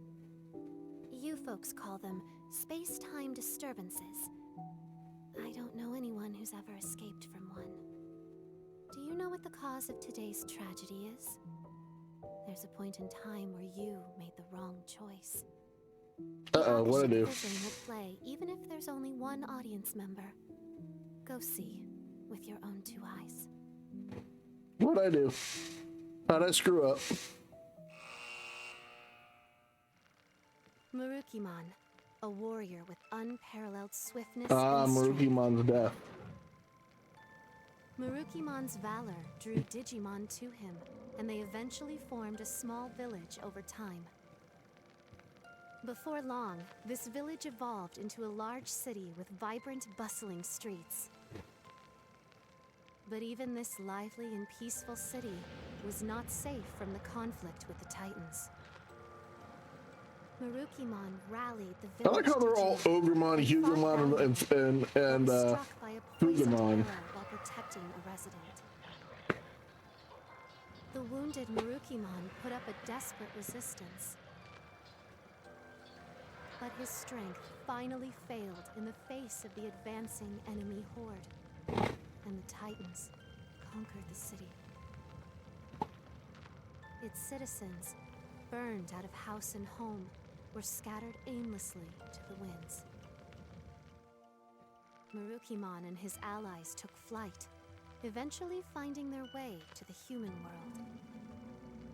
C: You folks call them space-time disturbances. I don't know anyone who's ever escaped from one. Do you know what the cause of today's tragedy is? There's a point in time where you made the wrong choice.
A: Uh-oh, what'd I do?
C: Will play, even if there's only one audience member. Go see with your own two eyes.
A: What'd I do? How'd I screw up?
C: Marukimon, a warrior with unparalleled swiftness
A: Ah,
C: and strength.
A: Marukimon's death.
C: Marukimon's valor drew Digimon to him, and they eventually formed a small village over time. Before long, this village evolved into a large city with vibrant, bustling streets. But even this lively and peaceful city was not safe from the conflict with the Titans. Marukimon rallied the village.
A: I like how they're all Ogremon, Hugomon, and
C: struck by a poisoned
A: Fugamon.
C: arrow while protecting a resident. The wounded Marukimon put up a desperate resistance. But his strength finally failed in the face of the advancing enemy horde, and the Titans conquered the city. Its citizens, burned out of house and home, were scattered aimlessly to the winds. Marukimon and his allies took flight, eventually finding their way to the human world.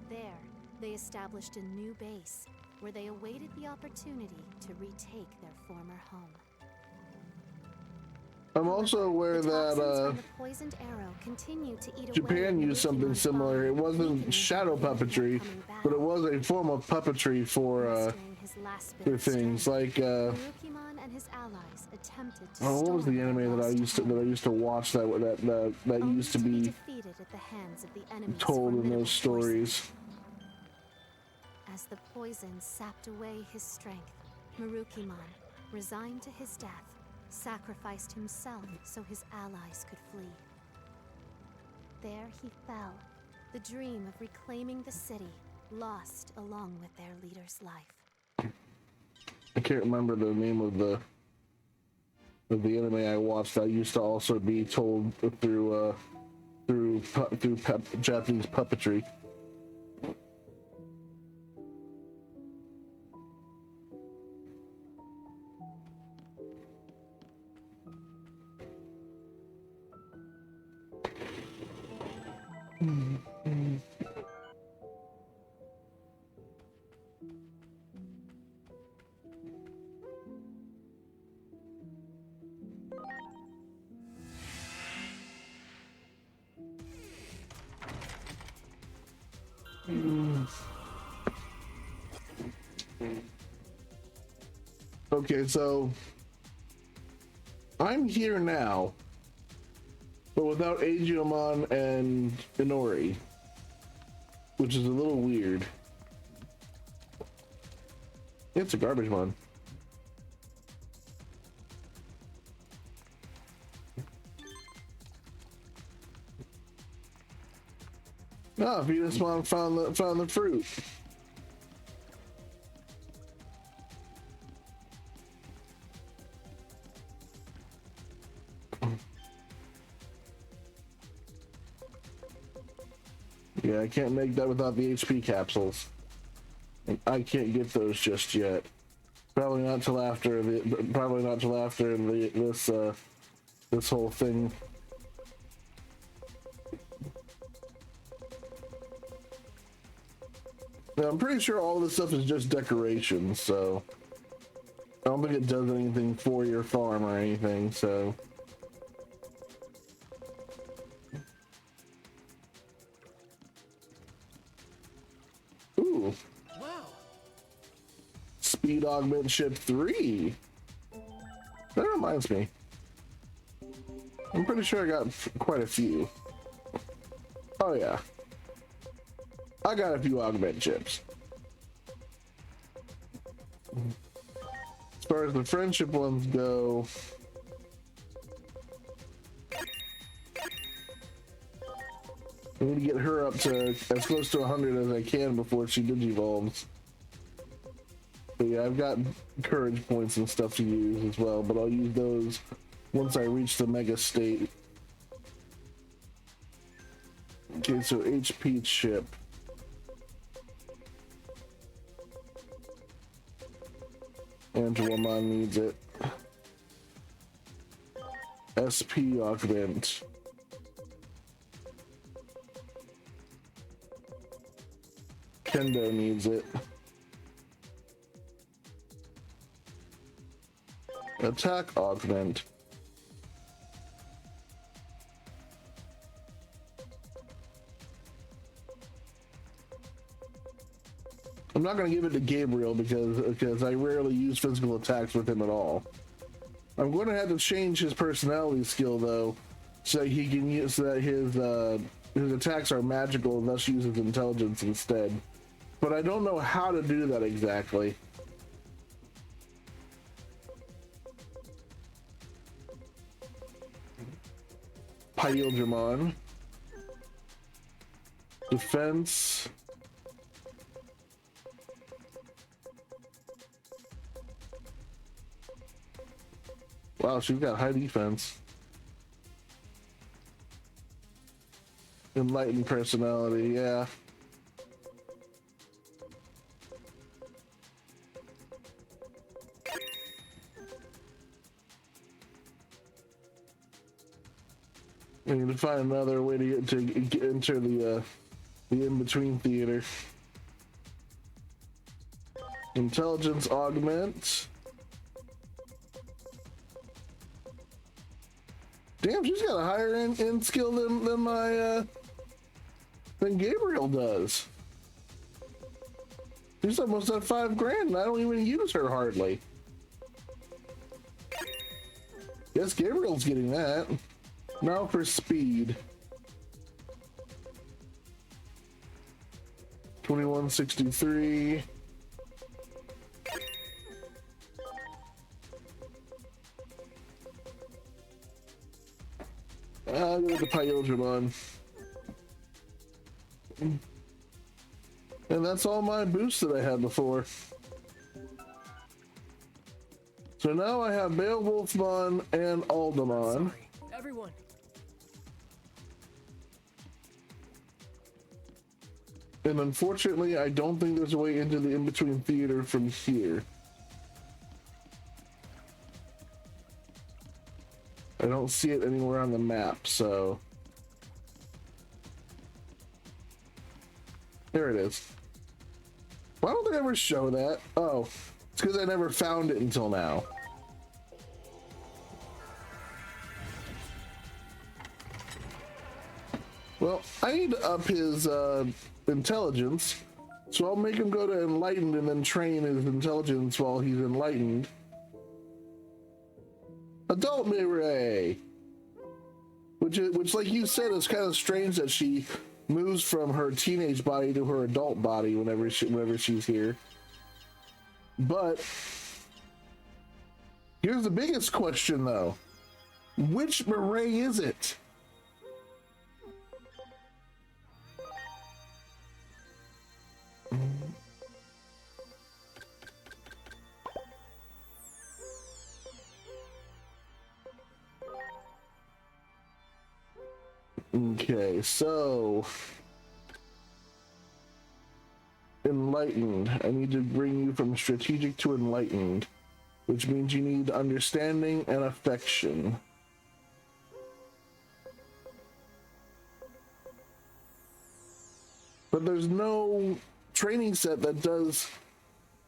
C: There, they established a new base, where they awaited the opportunity to retake their former home.
A: I'm also aware
C: The toxins
A: that
C: from the poisoned arrow continued to eat away
A: Japan
C: at
A: used something
C: Marukimon's
A: similar.
C: body,
A: It wasn't
C: weakening
A: shadow
C: him before
A: puppetry,
C: coming back.
A: but it was a form of puppetry for
C: Mustering his last bit
A: for
C: of
A: things
C: strength,
A: like
C: Marukimon and his allies attempted to
A: oh, what was the
C: storm their
A: anime that I
C: lost
A: used to
C: home,
A: watch that
C: only
A: used to
C: to be
A: be
C: defeated at the hands of the enemy's
A: told in
C: formidable
A: those stories?
C: poison. As the poison sapped away his strength, Marukimon, resigned to his death, sacrificed himself so his allies could flee. There he fell, the dream of reclaiming the city, lost along with their leader's life.
A: I can't remember the name of the anime I watched. That used to also be told through Japanese puppetry. Okay, so I'm here now, but without Agiomon and Inori, which is a little weird. It's a garbage one. No, Venusmon found the fruit. Yeah, I can't make that without the HP capsules. And I can't get those just yet. Probably not till after this whole thing. Now, I'm pretty sure all this stuff is just decorations, so I don't think it does anything for your farm or anything, so. Ooh.
D: Wow.
A: Speed augment ship 3. That reminds me. I'm pretty sure I got quite a few. Oh yeah. I got a few augment chips. As far as the friendship ones go, I need to get her up to as close to 100 as I can before she digivolves. But yeah, I've got courage points and stuff to use as well, but I'll use those once I reach the mega state. Okay, so HP chip. Angelamon needs it. SP augment. Kendo needs it. Attack augment. I'm not going to give it to Gabriel because I rarely use physical attacks with him at all. I'm going to have to change his personality skill though, so he can use that his attacks are magical and thus uses intelligence instead. But I don't know how to do that exactly. Pyldramon. Defense. Wow, she's got high defense. Enlightened personality, yeah. We need to find another way to get enter the in-between theater. Intelligence augment. Damn, she's got a higher end skill than my than Gabriel does. She's almost at $5,000 and I don't even use her hardly. Yes, Gabriel's getting that. Now for speed. 2163. I'll go with the Pyodramon. And that's all my boosts that I had before. So now I have Beowulfmon and Aldemon.
D: Sorry, everyone.
A: And unfortunately, I don't think there's a way into the in-between theater from here. I don't see it anywhere on the map, so... There it is. Why don't they ever show that? Oh, it's because I never found it until now. Well, I need to up his intelligence, so I'll make him go to enlightened and then train his intelligence while he's enlightened. Adult Mireille, which like you said, is kind of strange that she moves from her teenage body to her adult body whenever she's here. But here's the biggest question, though: which Mireille is it? Okay, so enlightened. I need to bring you from strategic to enlightened, which means you need understanding and affection. But there's no training set that does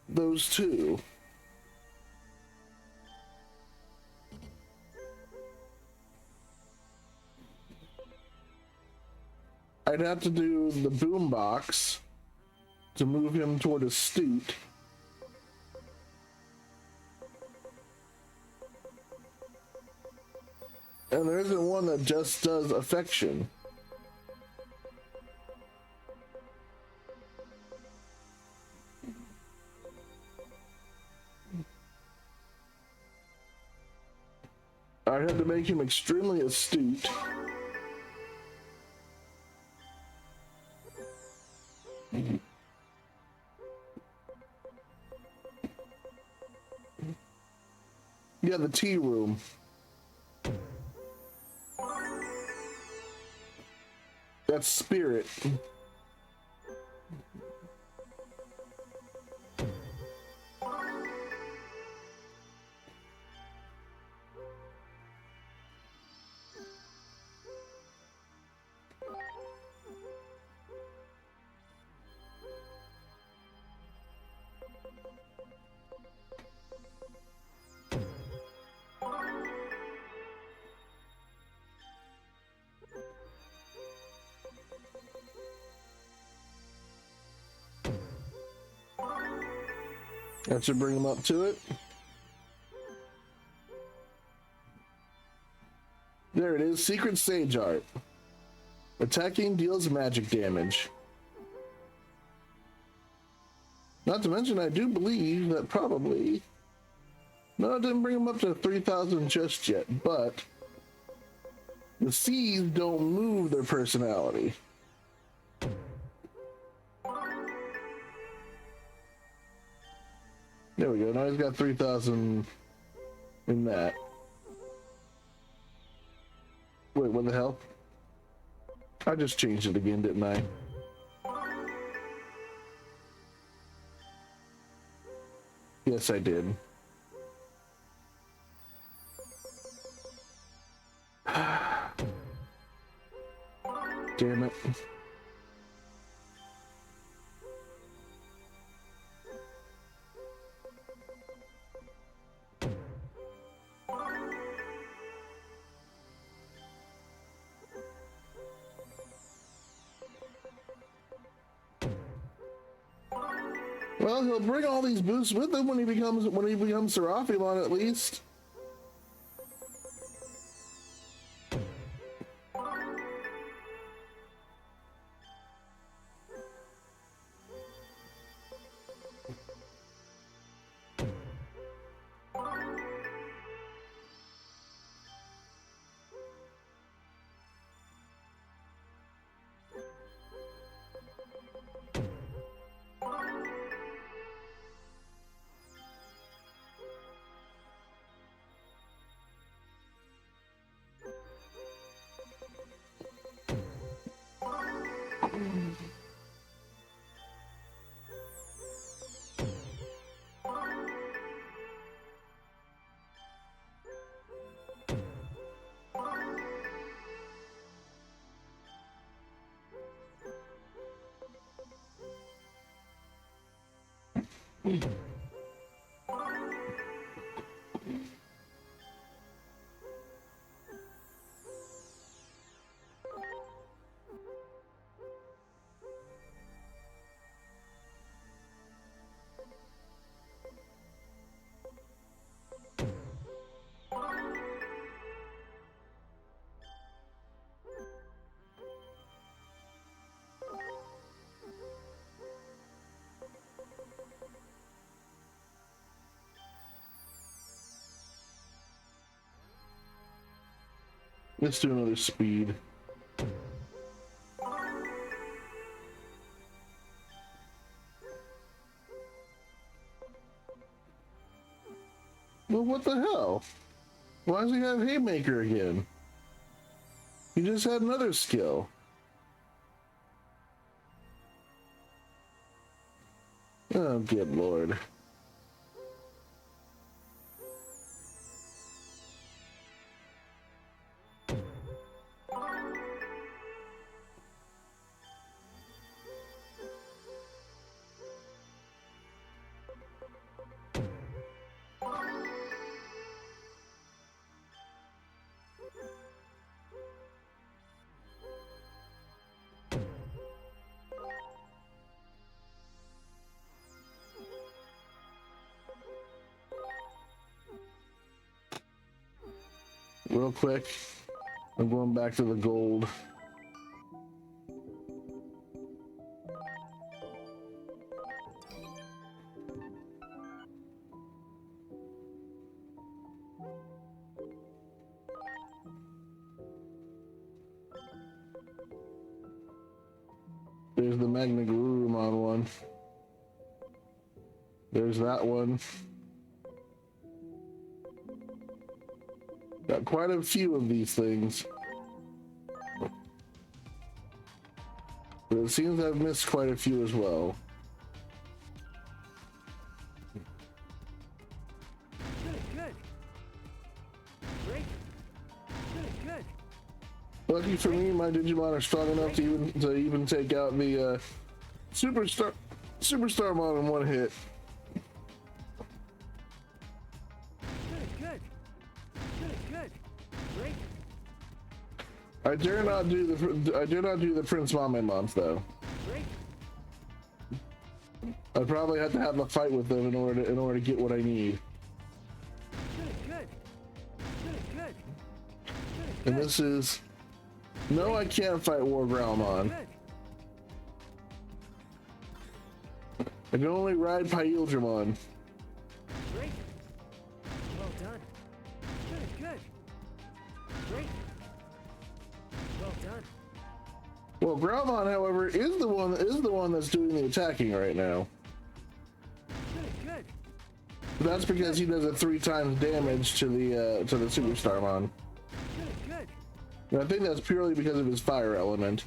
A: those two. I'd have to do the boombox to move him toward astute. And there isn't one that just does affection. I had to make him extremely astute. Yeah, the tea room. That's spirit. That should bring him up to it. There it is, Secret Sage Art. Attacking deals magic damage. Not to mention, I do believe that probably... No, it didn't bring him up to 3,000 just yet, but... The seeds don't move their personality. There we go. Now he's got 3,000 in that. Wait, what the hell? I just changed it again, didn't I? Yes, I did. Damn it. Well, he'll bring all these boosts with him when he becomes Seraphimon at least. Let's do another speed. Well, what the hell? Why does he have Haymaker again? He just had another skill. Oh, good lord. Real quick, I'm going back to the gold. There's the Magna Gurumon one. There's that one. Got quite a few of these things. But it seems I've missed quite a few as well.
D: Good. Great. Good.
A: Lucky for me, my Digimon are strong enough to even take out the Superstarmon in one hit.
D: Good. Great.
A: I dare not do the Prince Mamemons though.
D: Great.
A: I'd probably have to have a fight with them in order to get what I need.
D: Good.
A: And this is no, I can't fight War Growlmon. I can only ride Pyildramon.
D: Great. Well done. Good. Great. Well done.
A: Well, Growlmon, however, is the one that's doing the attacking right now.
D: Good.
A: That's because he does it 3 times damage to the Superstar Mon.
D: Good.
A: And I think that's purely because of his fire element.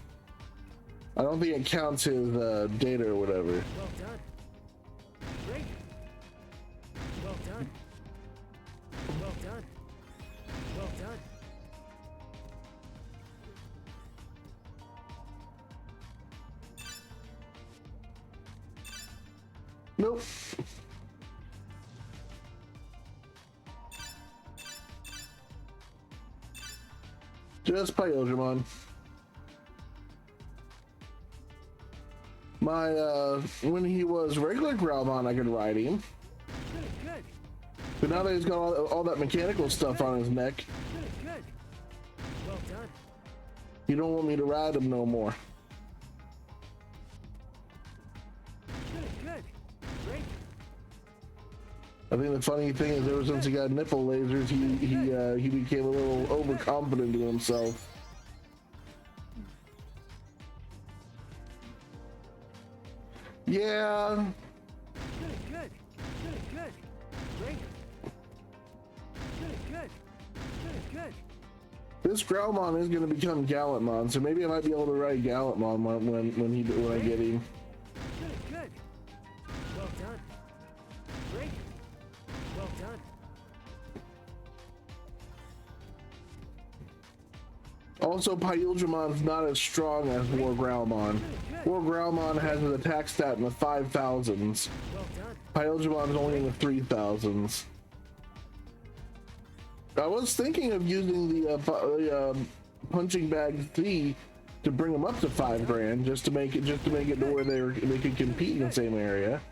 A: I don't think it counts his data or whatever.
D: Well done. Great. Well done. Well done. Well done.
A: Nope. Just Pyojimon. My when he was regular Growlmon, I could ride him.
D: Good.
A: But now that he's got all that mechanical stuff on his neck,
D: Good. Well done.
A: you don't want me to ride him no more.
D: Good. Great.
A: I think the funny thing is, ever since he got nipple lasers, he became a little overconfident in himself. Yeah.
D: Good. Great. Good.
A: This Growlmon is going to become Gallantmon, so maybe I might be able to ride Gallantmon when I get him.
D: Good. Well done. Great. Well done.
A: Also, Pyuldramon's not as strong as War Growlmon. War Growlmon has an attack stat in the 5,000s.
D: Well done.
A: Pyuldramon's only in the 3,000s. I was thinking of using the punching bag C to bring them up to 5 grand, just to make it to where they could compete in the same area.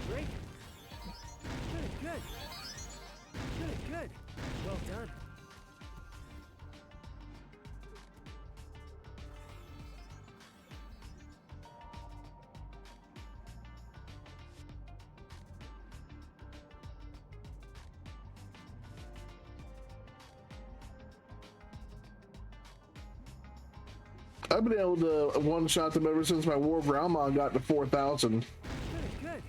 D: Great. Good. Well done.
A: I've been able to one-shot them ever since my War Growlmon got to 4,000.
D: Good.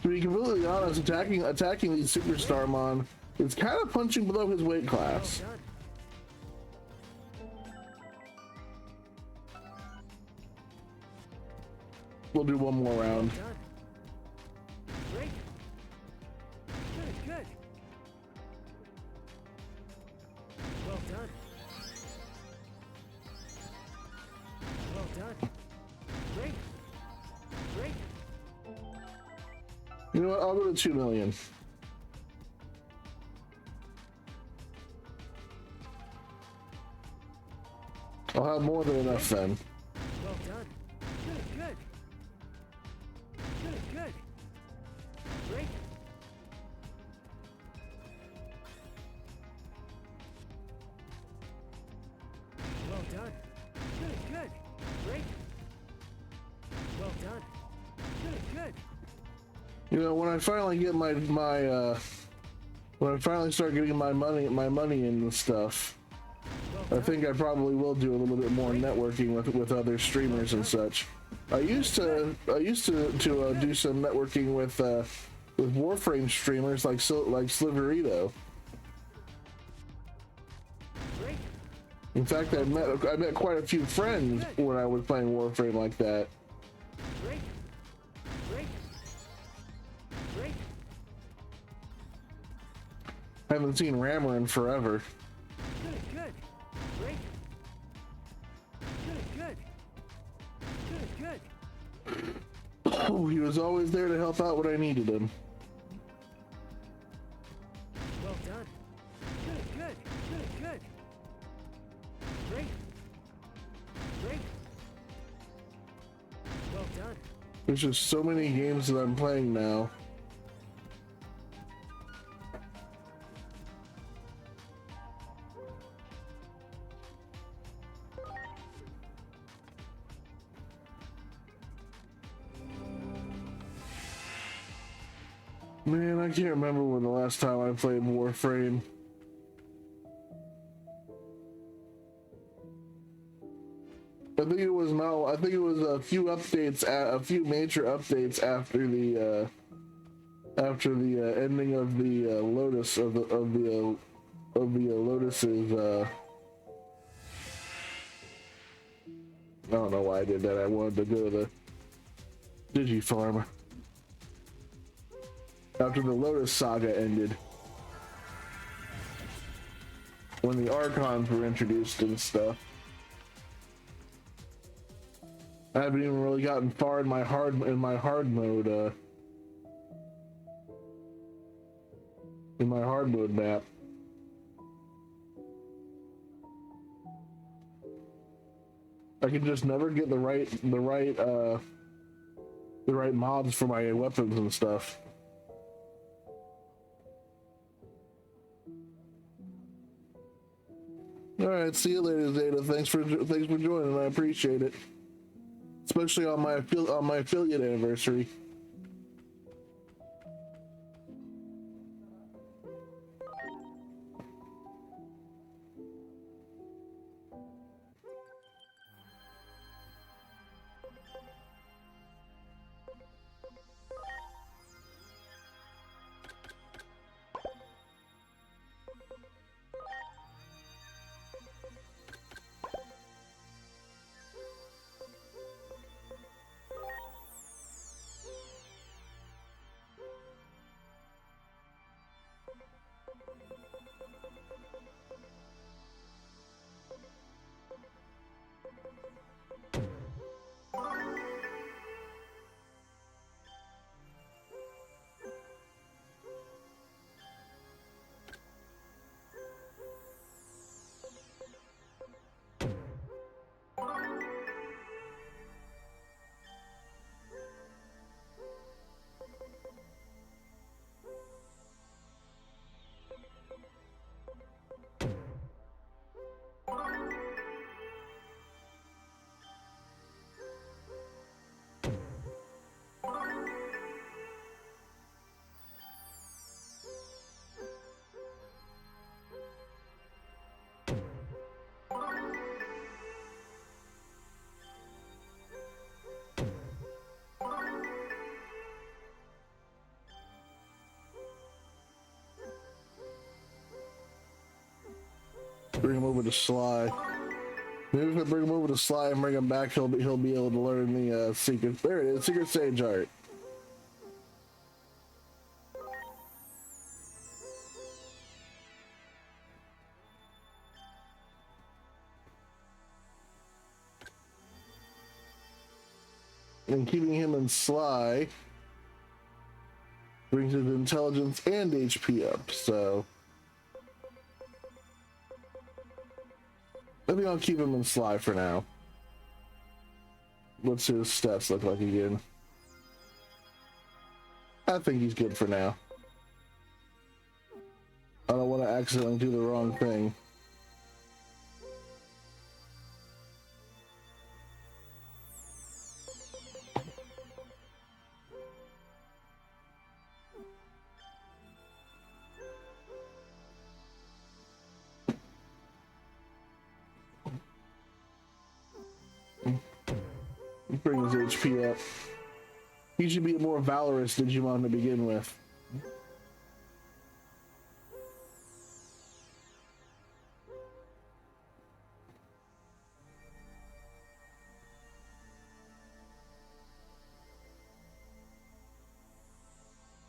A: To be completely honest, attacking these Superstar Mon is kind of punching below his weight class.
D: Well done.
A: We'll do one more round.
D: Well done. Great. Good. Well done. Well done. Great.
A: You know what? I'll go to 2 million. I'll have more than enough then.
D: Well done. Good. Great. Well done. Good. Great. Well done. Good.
A: You know, when I finally get when I finally start getting my money in and stuff, I think I probably will do a little bit more networking with other streamers and such. I used to do some networking with Warframe streamers like Sliverito.
D: Great.
A: In fact, I met quite a few friends when I was playing Warframe like that.
D: Great.
A: I haven't seen Rammer in forever.
D: Good. Great. Good.
A: Oh, he was always there to help out when I needed him.
D: Well done. Good. Great. Well done.
A: There's just so many games that I'm playing now. Man, I can't remember when the last time I played Warframe. I think it was no. I think it was a few updates, a few major updates after the ending of the Lotus of the Lotus's. I don't know why I did that. I wanted to go to the Digifarm after the Lotus saga ended, when the Archons were introduced and stuff. I haven't even really gotten far in my hard mode. In my hard mode map. I can just never get the right mods for my weapons and stuff. All right, see you later, Zeta. Thanks for joining. I appreciate it, especially on my affiliate anniversary. Bring him over to Sly. Maybe if I bring him over to Sly and bring him back, he'll be able to learn the secret. There it is, Secret Sage Art. And keeping him in Sly brings his intelligence and HP up, so I think I'll keep him in Sly for now. What's his stats look like again? I think he's good for now. I don't want to accidentally do the wrong thing. Bring his HP up. He should be a more valorous Digimon to begin with.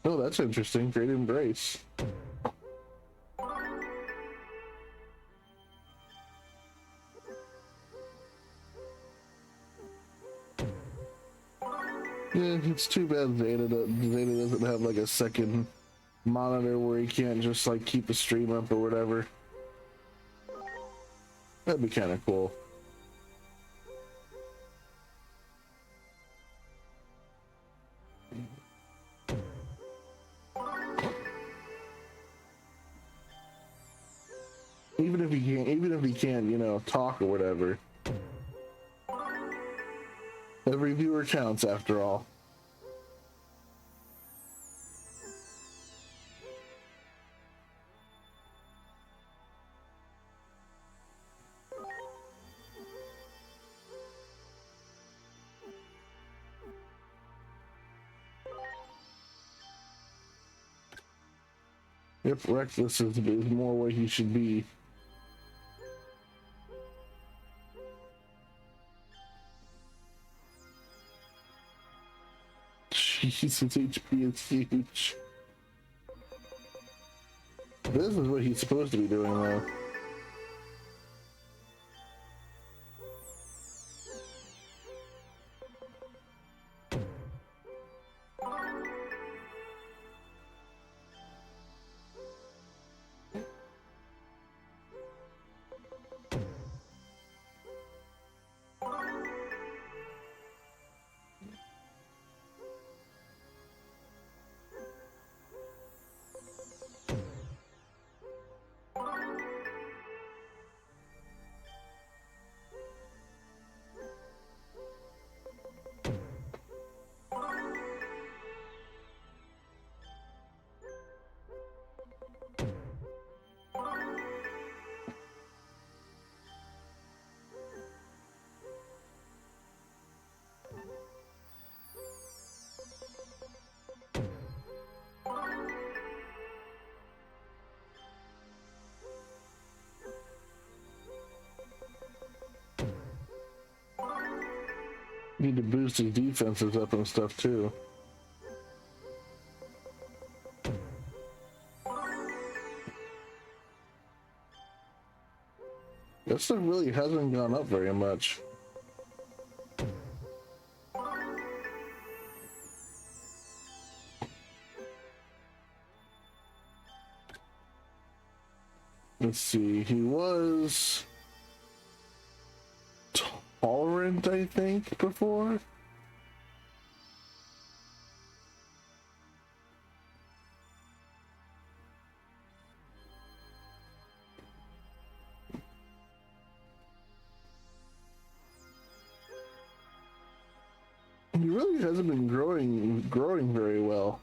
A: Oh, that's interesting. Great Embrace. Yeah, it's too bad Zeta doesn't have like a second monitor where he can't just like keep the stream up or whatever. That'd be kind of cool. Even if he can't, you know, talk or whatever. Every viewer counts after all. Yep, reckless is more where he should be. Jesus, HP is huge. This is what he's supposed to be doing though. Need to boost his defenses up and stuff too. That stuff really hasn't gone up very much. Let's see, he was tolerant, I think, before. He really hasn't been growing very well.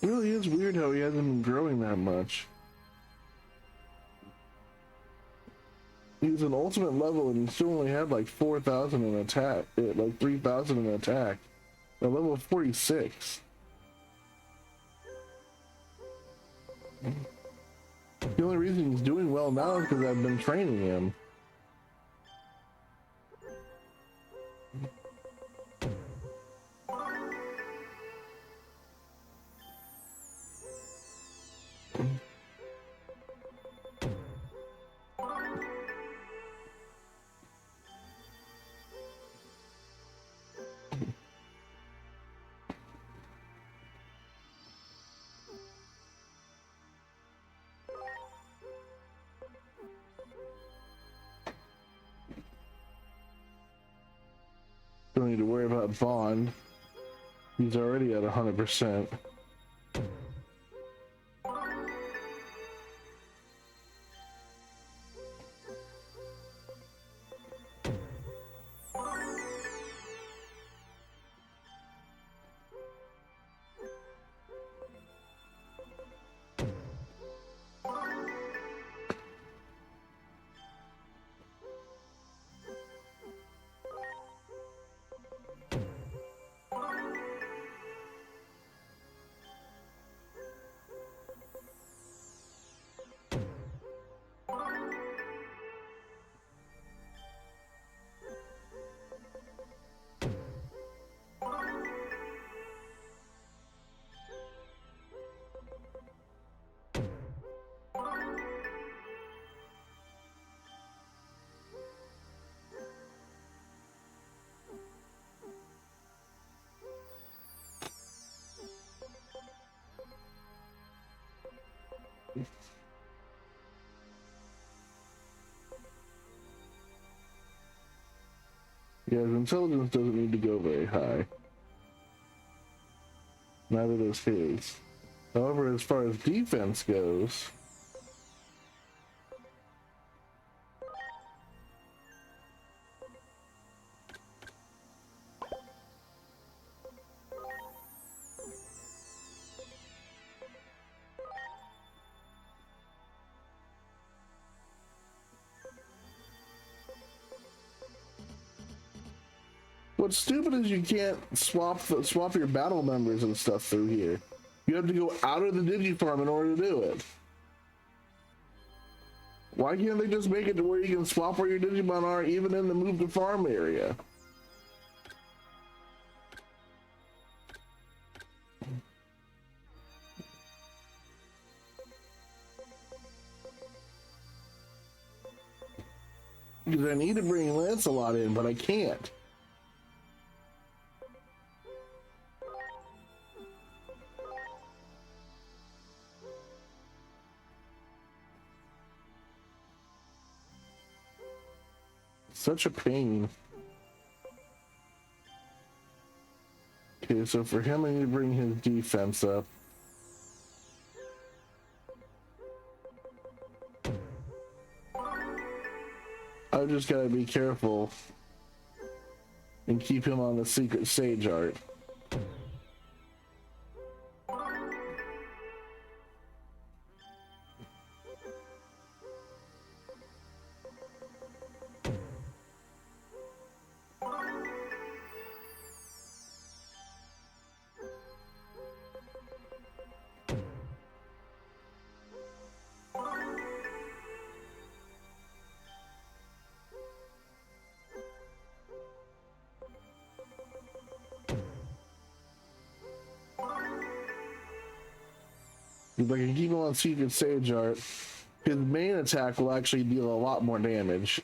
A: It really is weird how he hasn't been growing that much. He's an ultimate level and he still only had like 4,000 in attack, like 3,000 in attack. At level 46. The only reason he's doing well now is because I've been training him. Don't need to worry about Bond. He's already at 100%. Yeah, his intelligence doesn't need to go very high. Neither does his. However, as far as defense goes, what's stupid is you can't swap your battle members and stuff through here. You have to go out of the Digifarm in order to do it. Why can't they just make it to where you can swap where your Digimon are even in the move to farm area? Because I need to bring Lancelot in, but I can't. Such a pain. Okay, so for him I need to bring his defense up. I've just gotta be careful and keep him on the secret sage art. If I can keep him on secret sage art, his main attack will actually deal a lot more damage.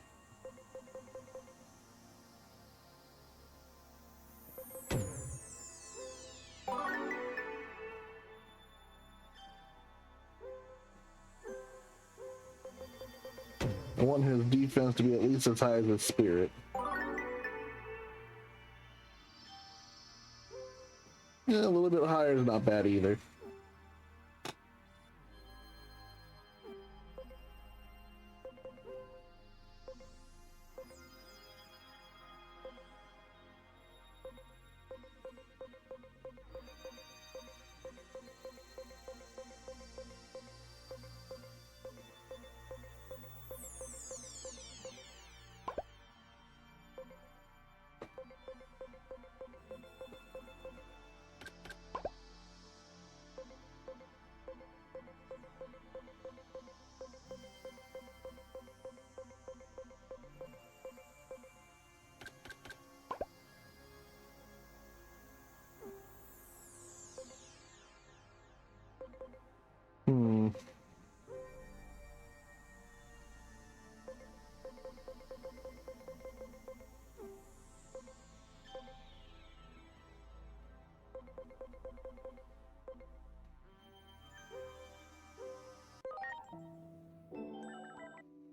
A: I want his defense to be at least as high as his spirit. Yeah, a little bit higher is not bad either.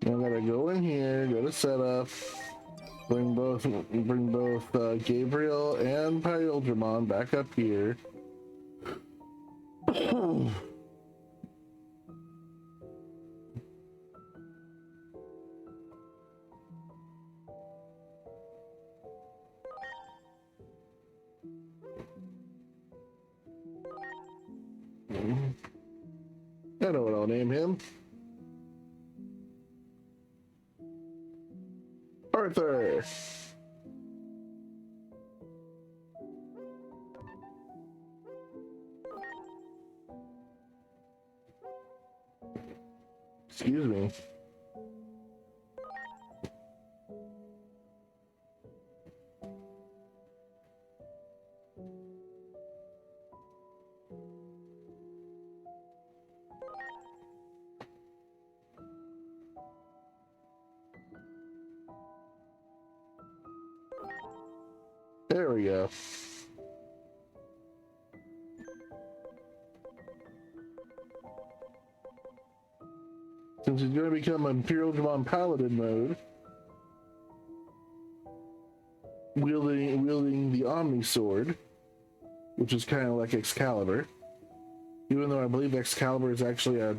A: I gotta go in here, go to setup, bring both Gabriel and Pyldramon back up here. I know what I'll name him. Arthur. Excuse me. There we go. Since he's going to become Imperial Dramon Paladin mode, wielding the Omni Sword, which is kind of like Excalibur. Even though I believe Excalibur is actually a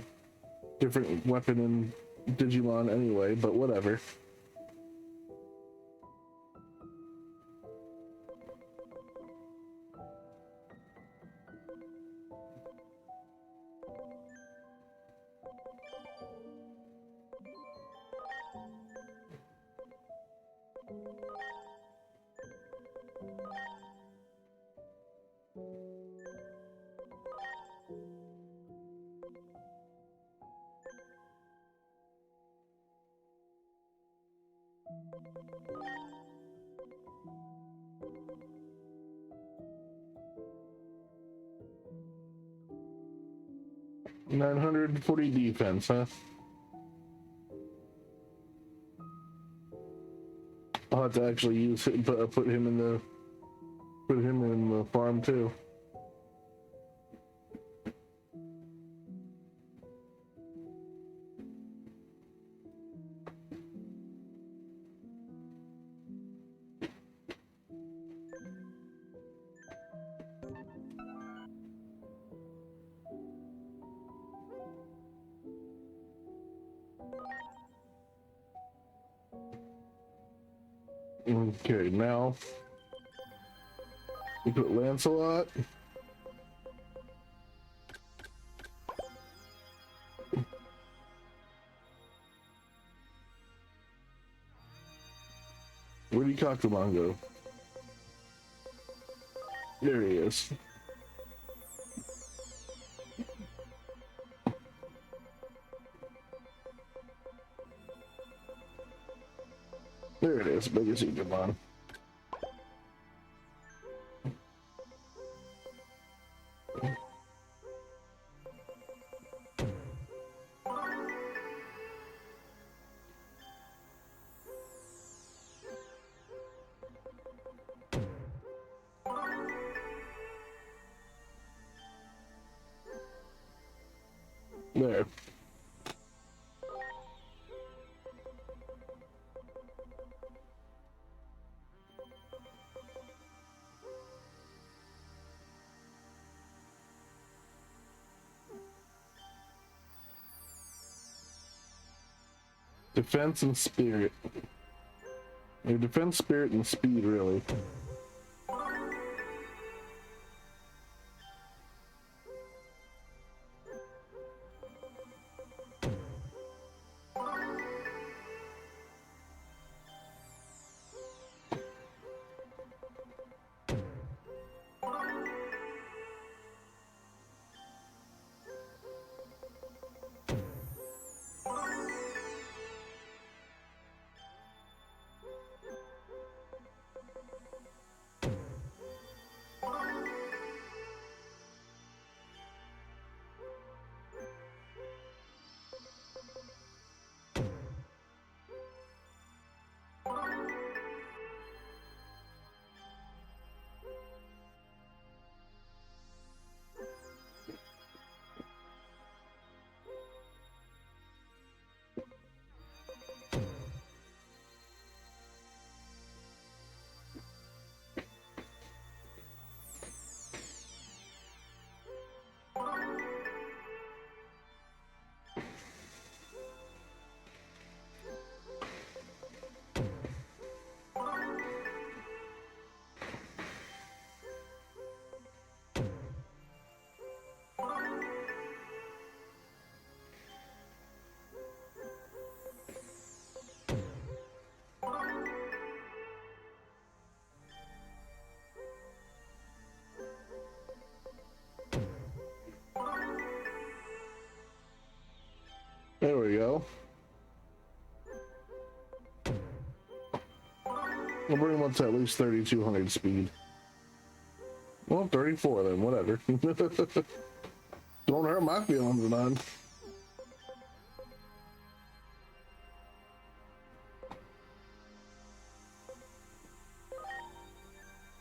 A: different weapon in Digimon anyway, but whatever. $940 defense, huh? I'll have to actually use it, but put him in the farm too. Okay, now we put Lancelot. Where did Kakumon go? There he is. There it is, biggest Digimon. There. Defense and spirit. Your defense, spirit, and speed, really. There we go. We'll bring him up to at least 3,200 speed. Well, 34 then, whatever. Don't hurt my feelings, man.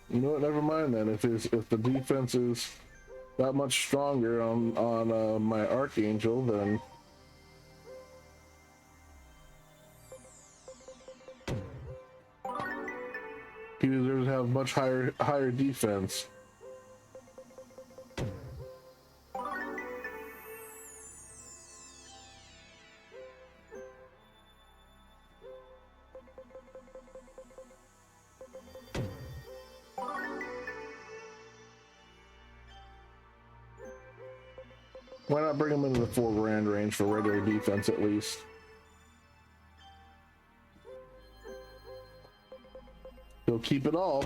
A: You know what? Never mind then. If the defense is that much stronger on my Archangel, then he deserves have much higher defense. Why not bring them into the 4 grand range for regular defense at least? He'll keep it all.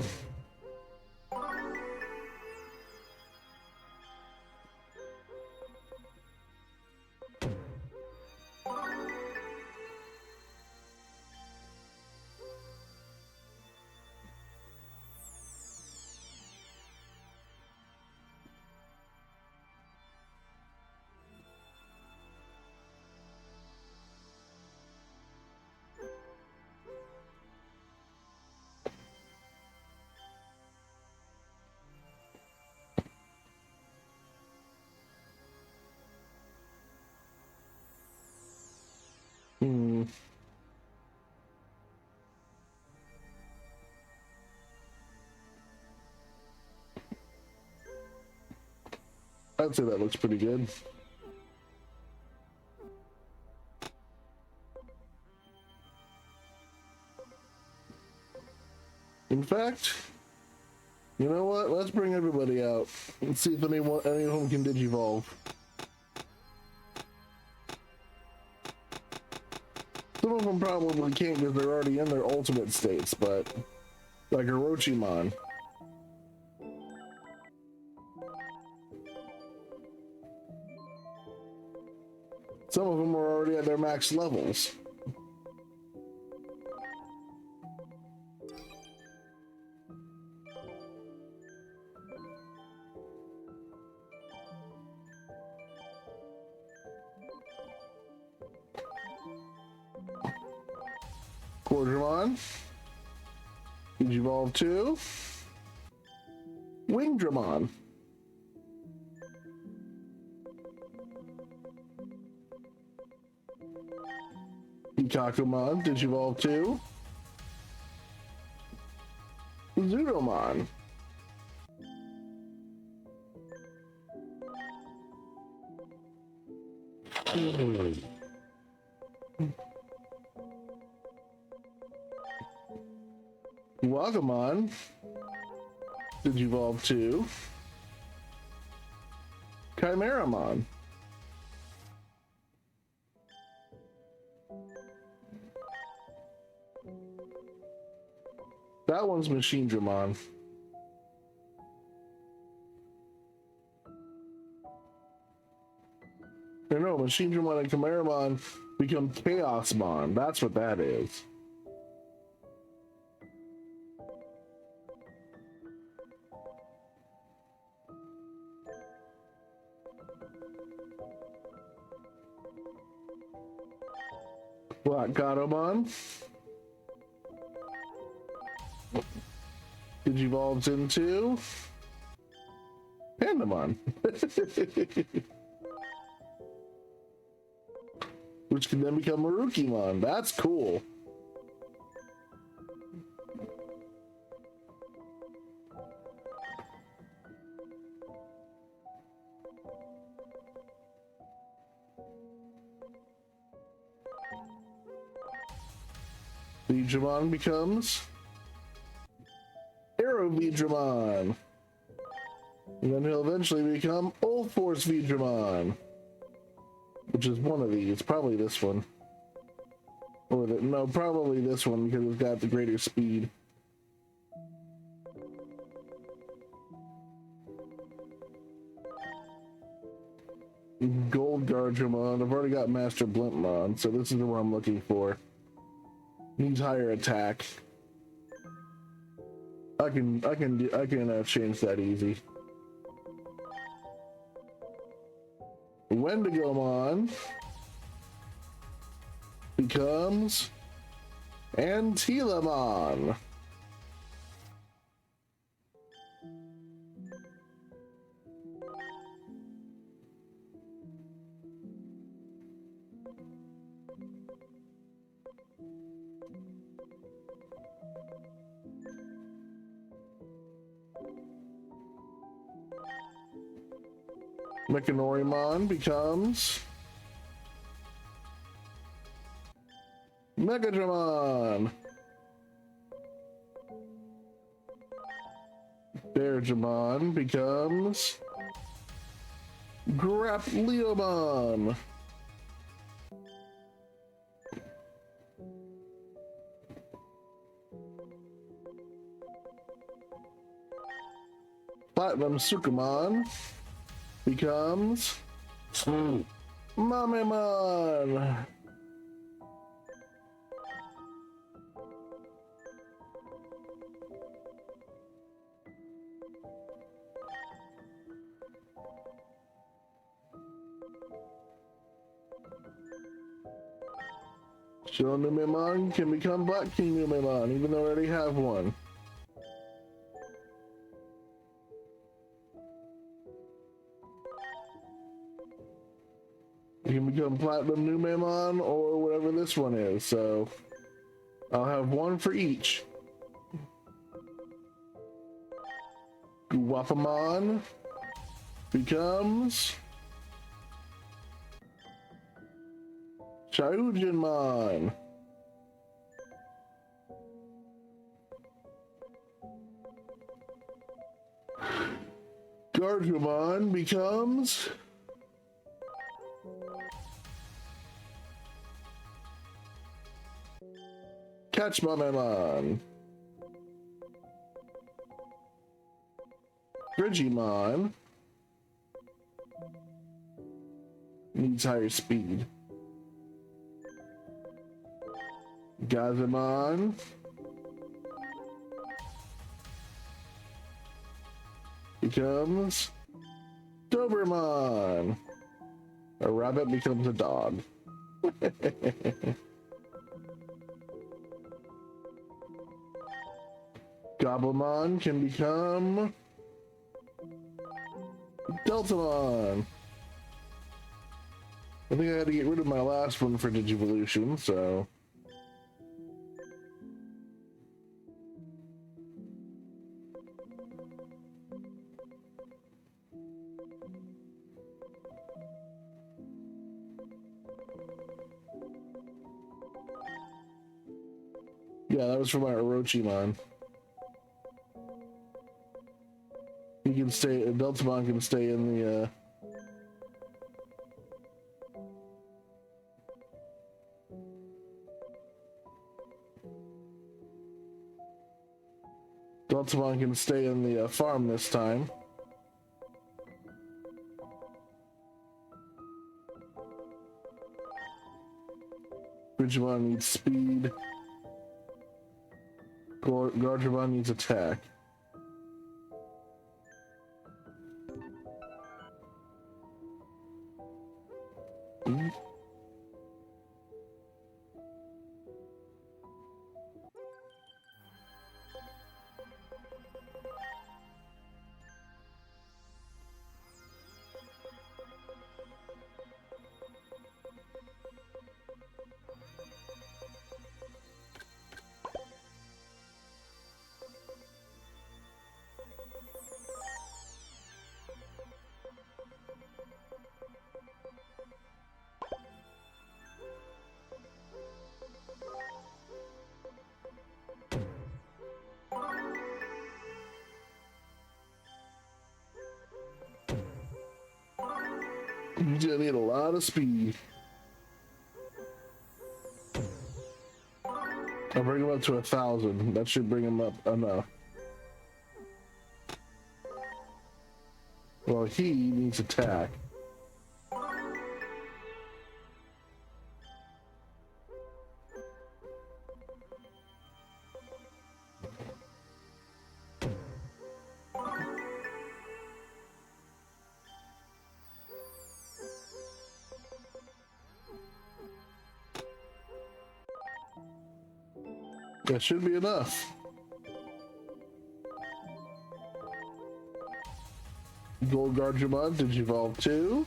A: I'd say that looks pretty good. In fact, you know what? Let's bring everybody out and see if any of them can digivolve. Some of them probably can't because they're already in their ultimate states, but like Orochimaru. Some of them are already at their max levels. Quadramon. Digivolve 2. Wingdramon. Ikakumon, Digivolve 2. Zudomon. Wagamon, Digivolve 2. Chimeramon. That one's Machine Dramon. No, Machine Dramon and Chimeramon become Chaosmon. That's what that is. Black Gatomon. Digivolves into Pandamon. Which can then become Marukimon. That's cool. Vidramon becomes Aerovidramon. And then he'll eventually become Old Force Vidramon. Which is one of these, probably this one. Or no, probably this one because it's got the greater speed. Gold Guardramon. I've already got Master Blimpmon, so this is what I'm looking for. Needs higher attack. I can change that easy. Wendigomon becomes Antilamon. Mechanorimon becomes Megadramon. Bearjamon becomes Grapleomon. Platinum Sukamon becomes Mamemon. Shonumemon can become Black King Numemon, even though I already have one. You can become Platinum Numemon or whatever this one is, so I'll have one for each. Guapamon becomes Shayujinmon. Gargumon becomes Catchmamemon. Frigimon needs higher speed. Gazamon becomes Doberman. A rabbit becomes a dog. Gobblemon can become Deltamon. I think I had to get rid of my last one for Digivolution, so yeah, that was for my Orochimon. He can stay, Deltamon can stay in the, Deltamon can stay in the farm this time. Frigimon needs speed. Gargimon needs attack. You just need a lot of speed. I'll bring him up to 1,000. That should bring him up enough. Well, he needs attack. That should be enough. Gold Gargimon, did you evolve too?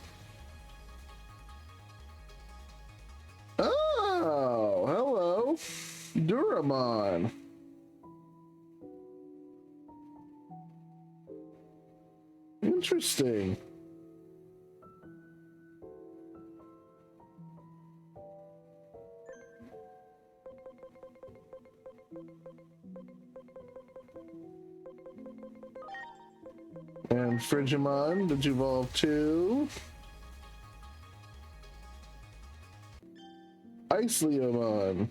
A: Oh, hello. Duramon. Interesting. And Frigimon, did you evolve too? Ice Leomon.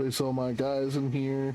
A: Place all my guys in here.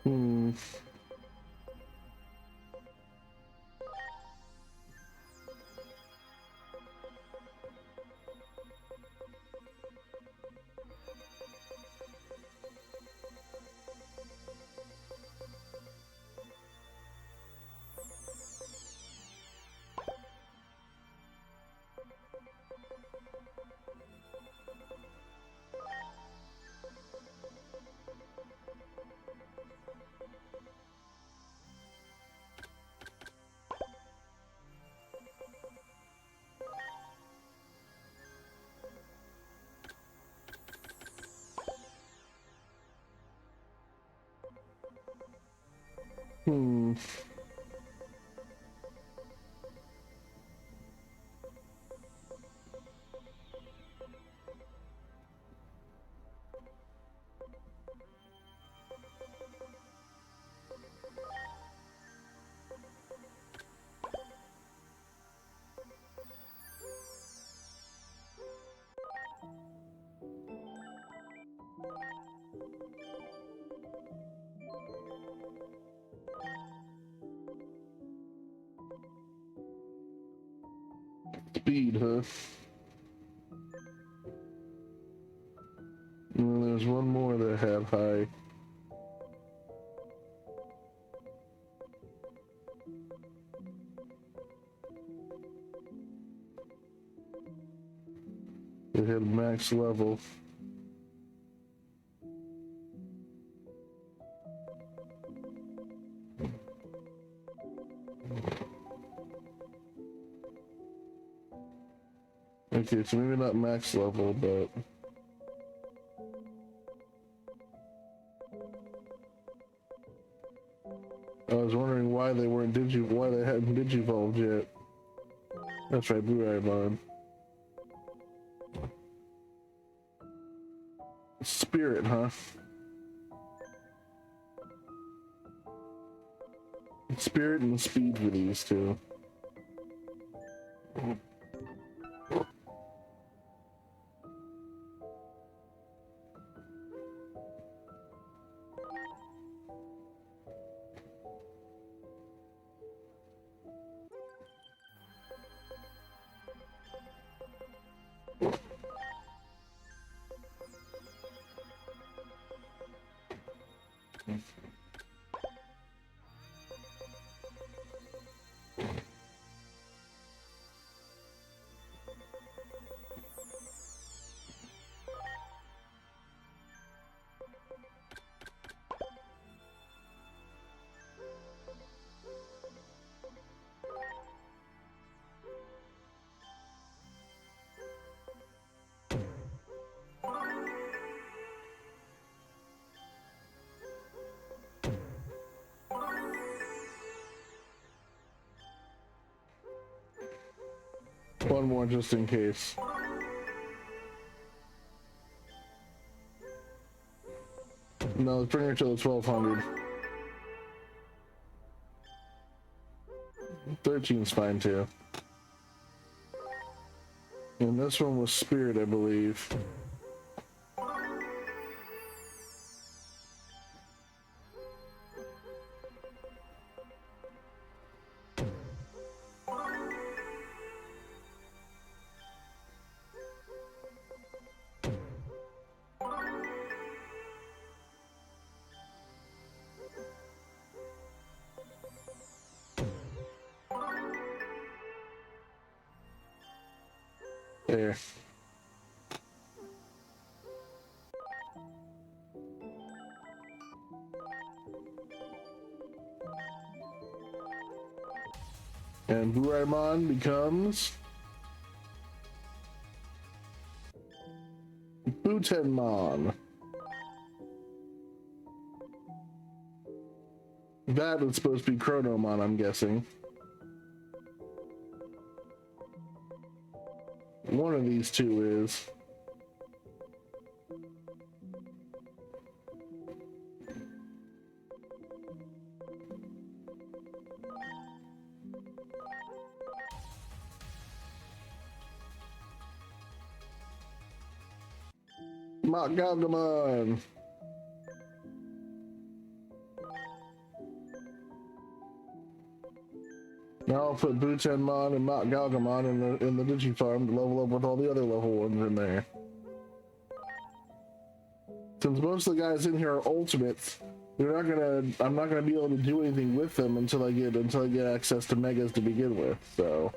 A: Hmm. Hmm. Speed, huh? And there's one more that had high. It had max level. Okay, so maybe not max level, but I was wondering why they weren't why they hadn't digivolved yet. That's right, Blue-Eye Bond. Spirit, huh? Spirit and speed for these two. One more just in case. No, let's bring her to the 1200. 13's fine too. And this one was Spirit, I believe. There. And Buraimon becomes Butenmon. That is supposed to be Chronomon, I'm guessing. One of these two is. Mach Galgamon. Now I'll put Butenmon and Mach Galgamon in the Digifarm to level up with all the other level ones in there. Since most of the guys in here are ultimates, I'm not gonna be able to do anything with them until I get access to megas to begin with, so.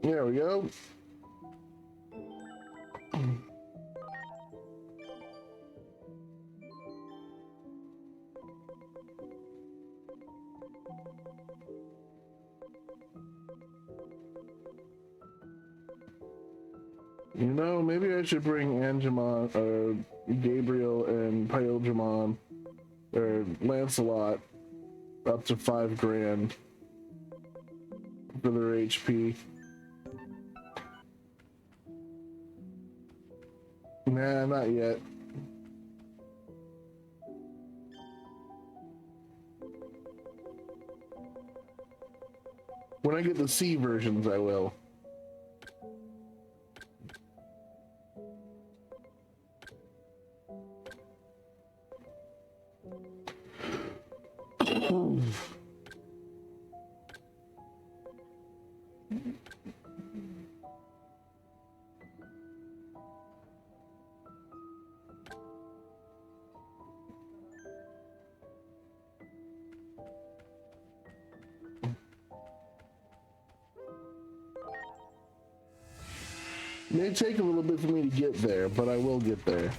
A: There we go. You know, maybe I should bring Angemon, or Gabriel and Pyodramon, or Lancelot up to 5 grand for their HP. Nah, not yet. When I get the C versions, I will. May take a little bit for me to get there, but I will get there.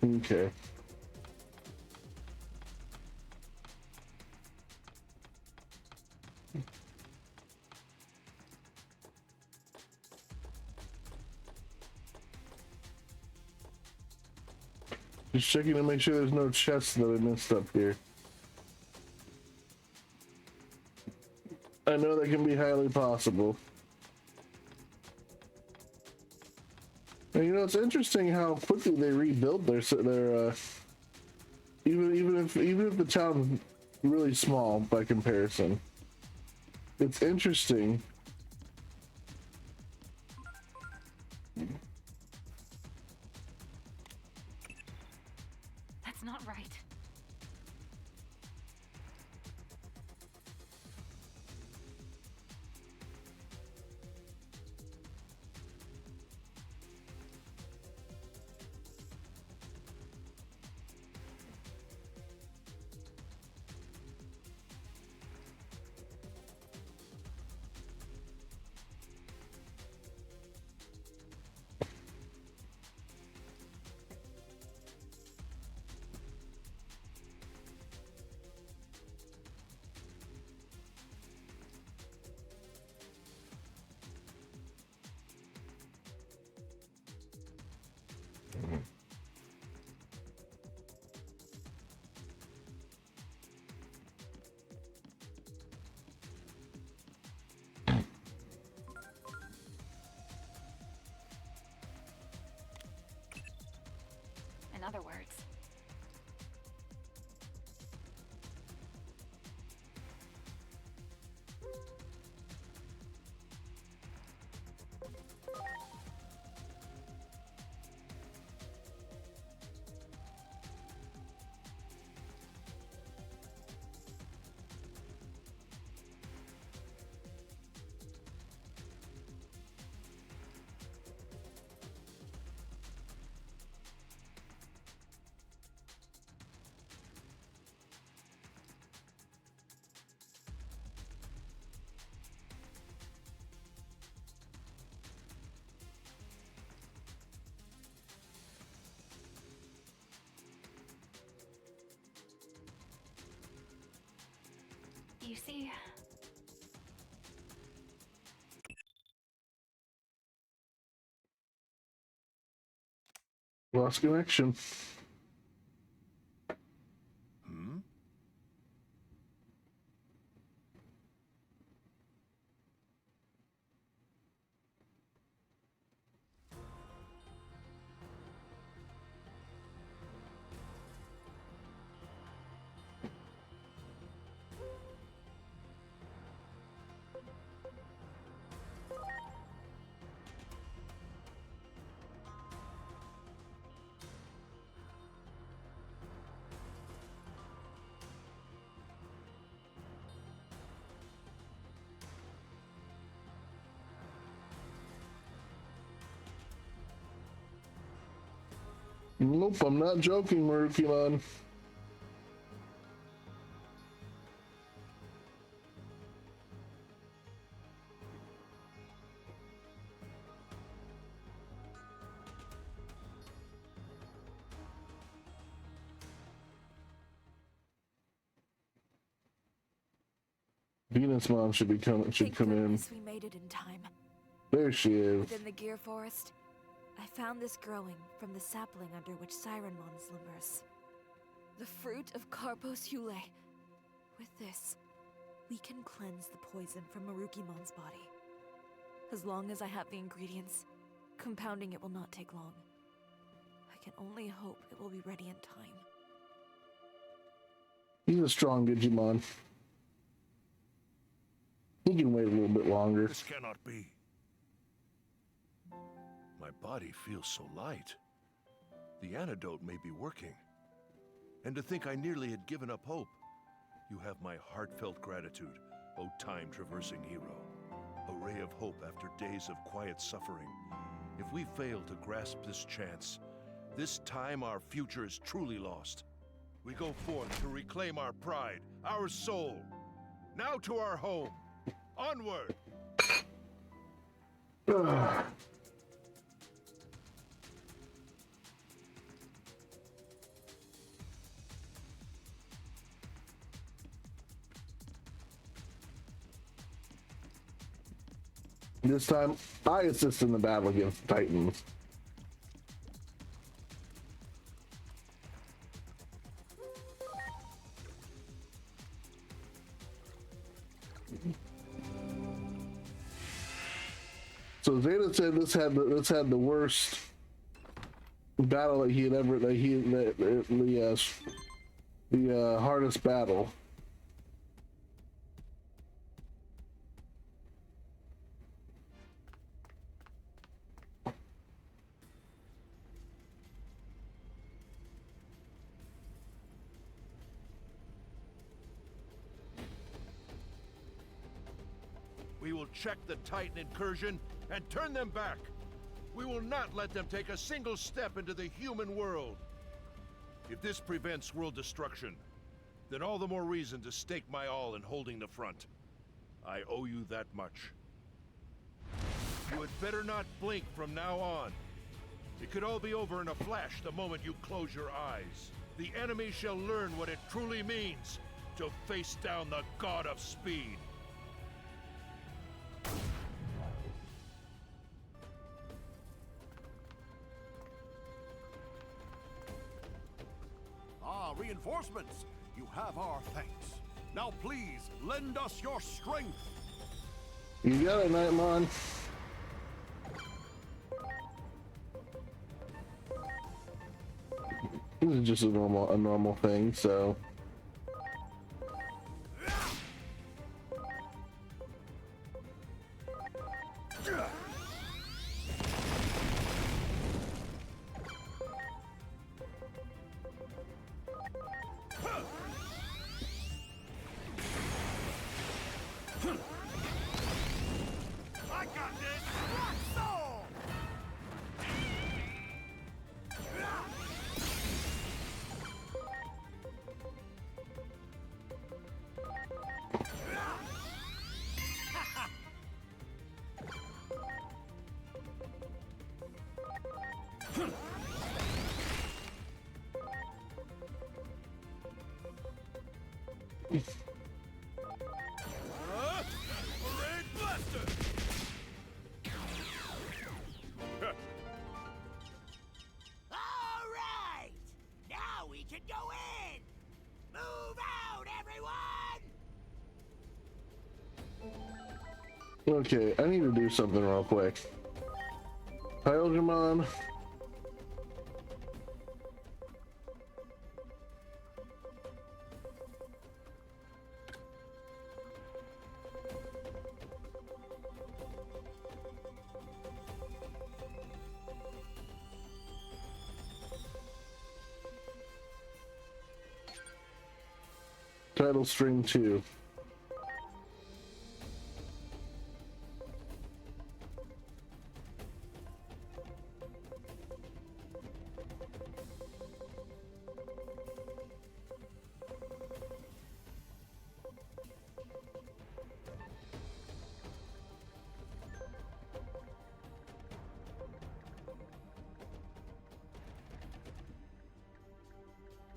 A: Okay. Just checking to make sure there's no chests that I missed up here. I know that can be highly possible. And you know, it's interesting how quickly they rebuild their even if the town's really small by comparison. It's interesting.
I: That's not right. In other words, you see,
A: Lost connection. Nope, I'm not joking, Marukimon. Venus Mom should come
I: Thank
A: in.
I: goodness we made it in time.
A: There she is.
I: Within the Gear Forest, I found this growing from the sapling under which Sirenmon slumbers. The fruit of Karpos Hule. With this, we can cleanse the poison from Marukimon's body. As long as I have the ingredients, compounding it will not take long. I can only hope it will be ready in time.
A: He's a strong Digimon. He can wait a little bit longer.
E: This cannot be. My body feels so light. The antidote may be working. And to think I nearly had given up hope. You have my heartfelt gratitude, O time-traversing hero. A ray of hope after days of quiet suffering. If we fail to grasp this chance, this time our future is truly lost. We go forth to reclaim our pride, our soul. Now to our home. Onward!
A: This time, I assist in the battle against the Titans. So Zeta said this had the worst battle that he had ever the hardest battle.
E: We will check the Titan incursion and turn them back. We will not let them take a single step into the human world. If this prevents world destruction, then all the more reason to stake my all in holding the front. I owe you that much. You had better not blink from now on. It could all be over in a flash the moment you close your eyes. The enemy shall learn what it truly means to face down the god of speed.
F: Reinforcements! You have our thanks. Now please, lend us your strength!
A: You got it, Nightmon. This is just a normal thing, so... Okay, I need to do something real quick. Pylgemon. Title string 2.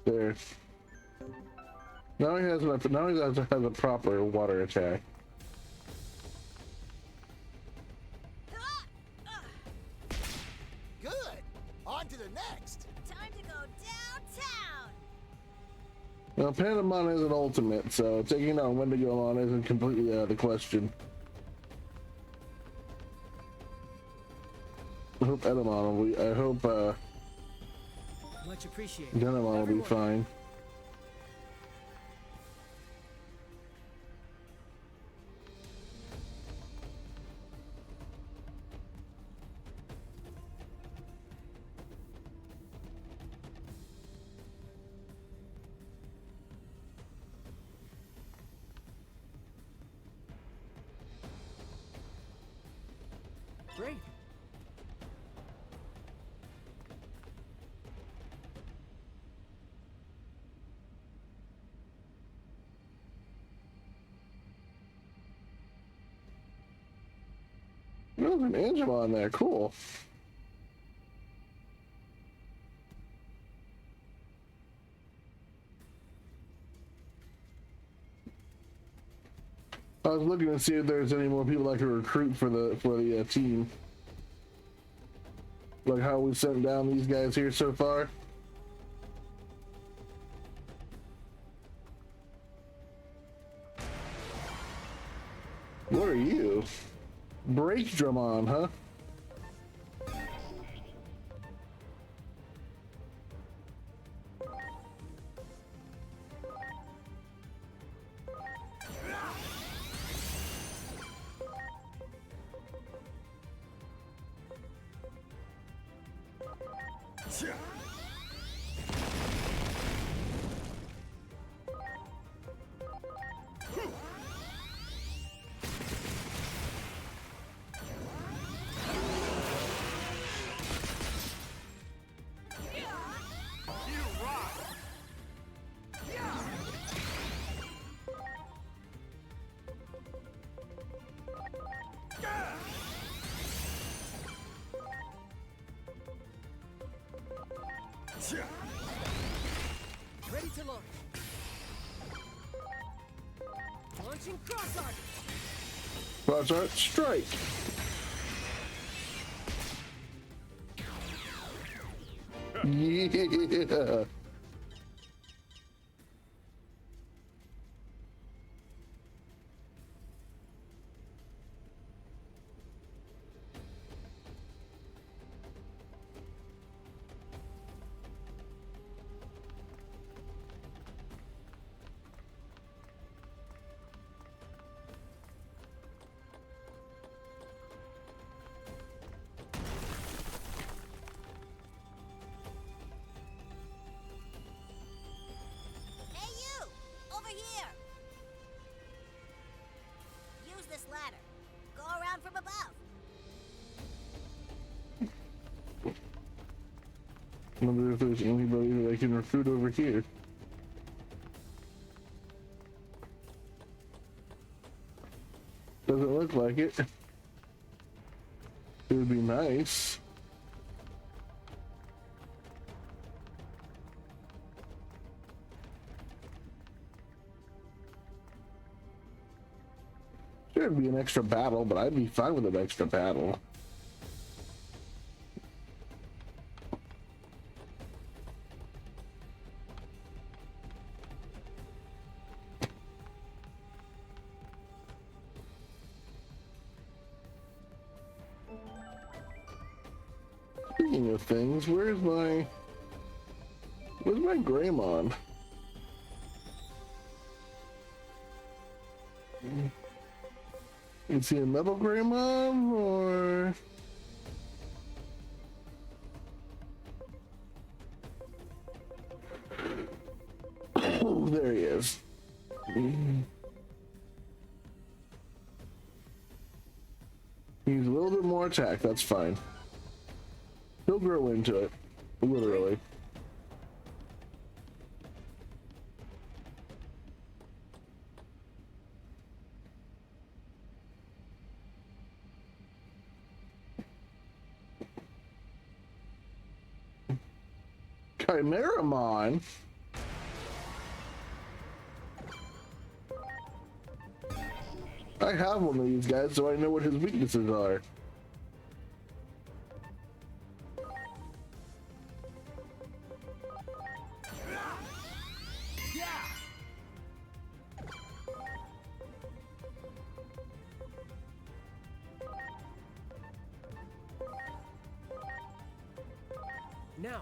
A: There. Now he has a proper water attack.
E: Good. On to the next.
M: Time to go downtown.
A: Now, Panamon is an ultimate, so taking out Wendigo on isn't completely out of the question. I hope Edamon will be, I hope
D: Much appreciated.
A: Denamon will be fine.
D: Great.
A: There's an Angemon there, cool. I was looking to see if there's any more people I could recruit for the team. Like how we sent down these guys here so far. What are you? Brake Dramon, huh?
D: Ready to launch. Launching cross arc.
A: Cross art strike. Yeah.
M: Hey you! Over here! Use this ladder. Go around from above.
A: I wonder if there's anybody that I can recruit over here. Doesn't look like it. It would be nice. Sure, it'd be an extra battle, but I'd be fine with an extra battle. Speaking of things, where's my Greymon? Is he a metal Greymon or? Oh, there he is. He's a little bit more attack, that's fine. He'll grow into it, literally. Chimeramon? I have one of these guys, so I know what his weaknesses are.
D: Now.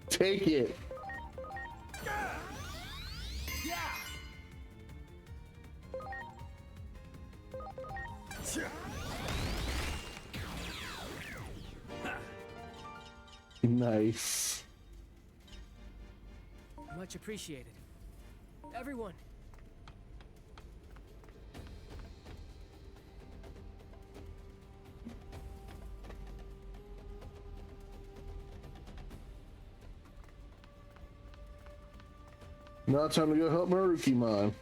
A: Take it. Nice.
D: Much appreciated. Everyone.
A: Now time to go help Marukimon.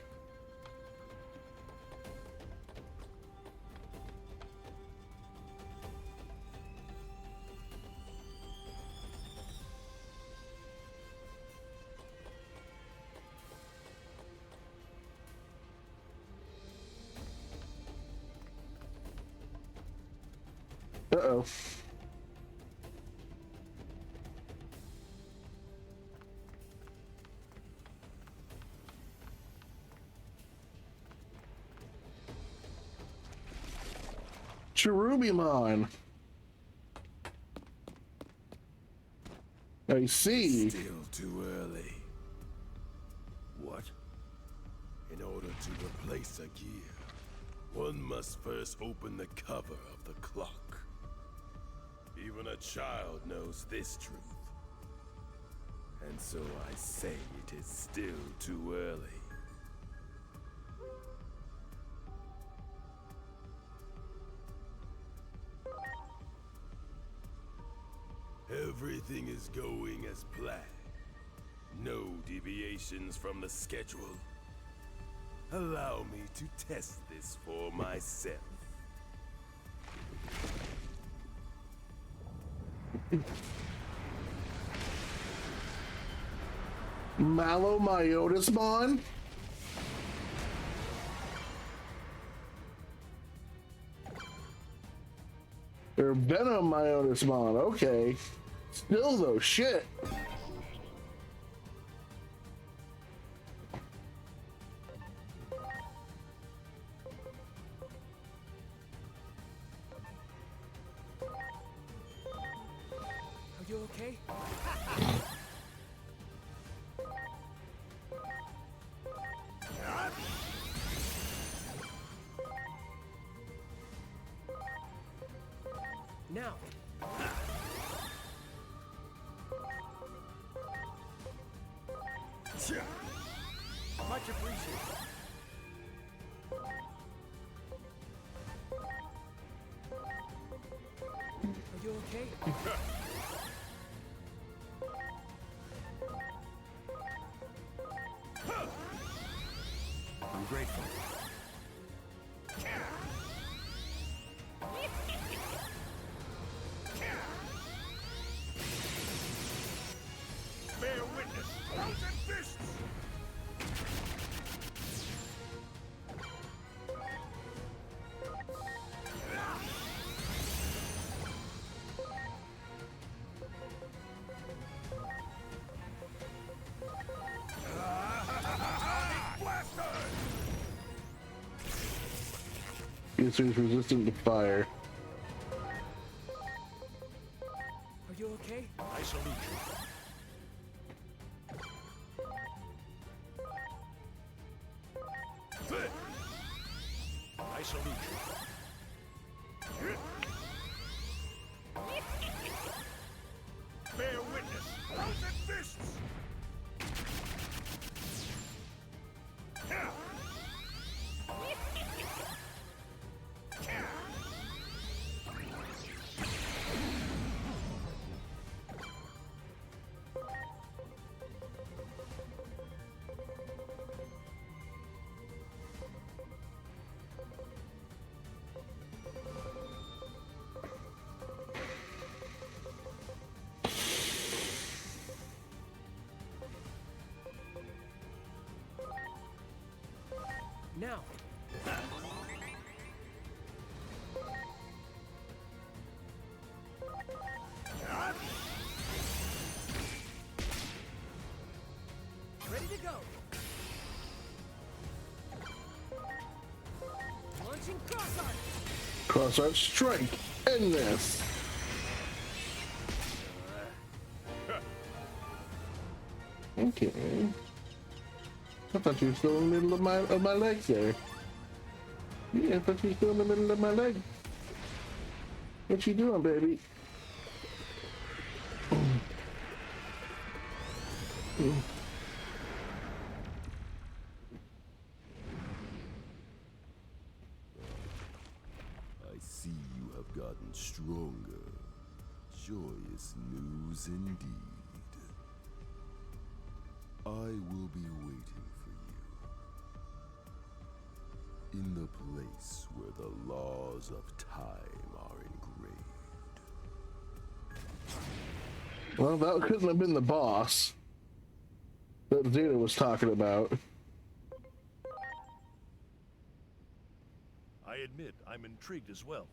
A: Uh-oh. Cherubimon. I see.
F: Still too early. What? In order to replace a gear, one must first open the cover of the clock. Even a child knows this truth. And so I say it is still too early. Everything is going as planned. No deviations from the schedule. Allow me to test this for myself.
A: Malomyotismon? Or Venomyotismon, okay. Still though, shit.
D: Are you okay? Now. Much appreciated. Are you okay?
K: I'm grateful.
E: Bear witness, frozen fists!
A: User is resistant to fire.
D: Are you okay?
E: I salute you. I salute you. Bear witness, frozen fists!
D: Now! Ready to go! Launching cross arc!
A: Cross arch strike! End this! Okay. I thought you were still in the middle of my legs there. Yeah, I thought you were still in the middle of my leg. What you doing, baby?
F: I see you have gotten stronger. Joyous news indeed. I will be waiting for you in the place where the laws of time are engraved.
A: Well, that couldn't have been the boss that Zeta was talking about.
E: I admit I'm intrigued as well.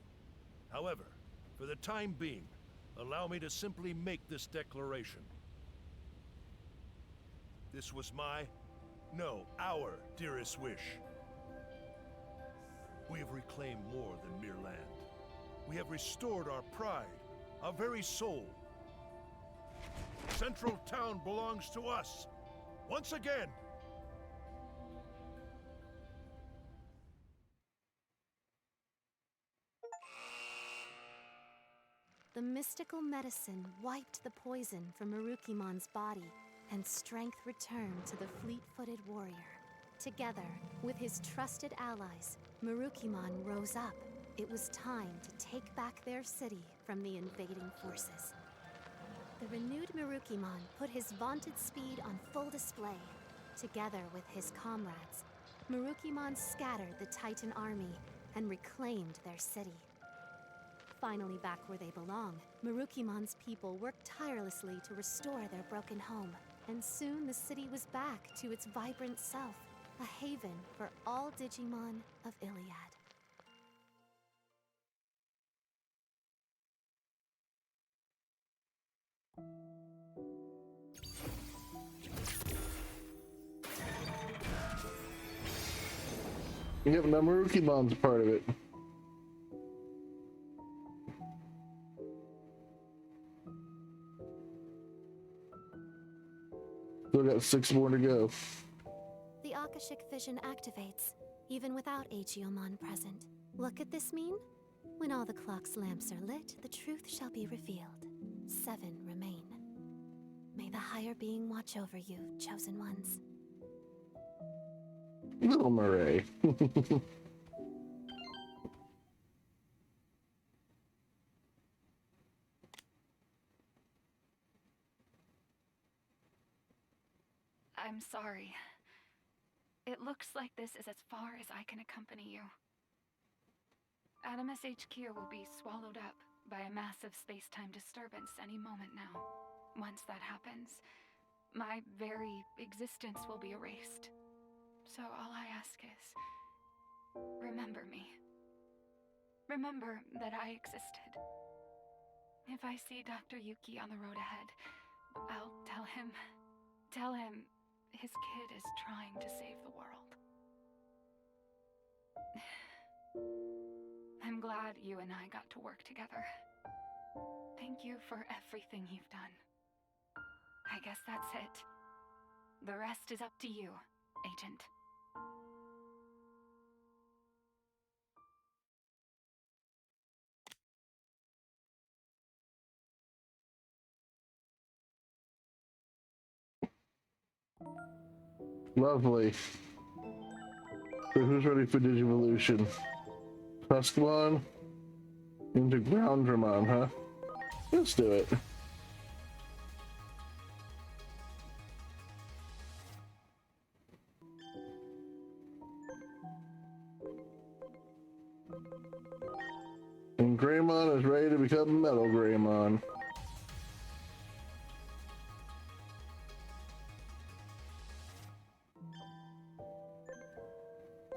E: However, for the time being, allow me to simply make this declaration. This was our dearest wish. We have reclaimed more than mere land. We have restored our pride, our very soul. Central Town belongs to us, once again.
C: The mystical medicine wiped the poison from Marukimon's body, and strength returned to the fleet-footed warrior. Together, with his trusted allies, Marukimon rose up. It was time to take back their city from the invading forces. The renewed Marukimon put his vaunted speed on full display. Together with his comrades, Marukimon scattered the Titan army and reclaimed their city. Finally back where they belong, Marukimon's people worked tirelessly to restore their broken home. And soon the city was back to its vibrant self, a haven for all Digimon of Illiad.
A: Yep, now Marukimon's a part of it. Still got 6 more to go.
C: The Akashic vision activates, even without Aegiomon present. What could this mean? When all the clock's lamps are lit, the truth shall be revealed. 7 remain. May the higher being watch over you, chosen ones.
A: Little Murray.
I: I'm sorry. It looks like this is as far as I can accompany you. Adamus HQ will be swallowed up by a massive space-time disturbance any moment now. Once that happens, my very existence will be erased. So all I ask is, remember me. Remember that I existed. If I see Dr. Yuki on the road ahead, I'll tell him his kid is trying to save the world. I'm glad you and I got to work together. Thank you for everything you've done. I guess that's it. The rest is up to you, Agent.
A: Lovely. So who's ready for Digivolution? Tuskamon into Groundramon, huh? Let's do it. And Greymon is ready to become Metal Greymon.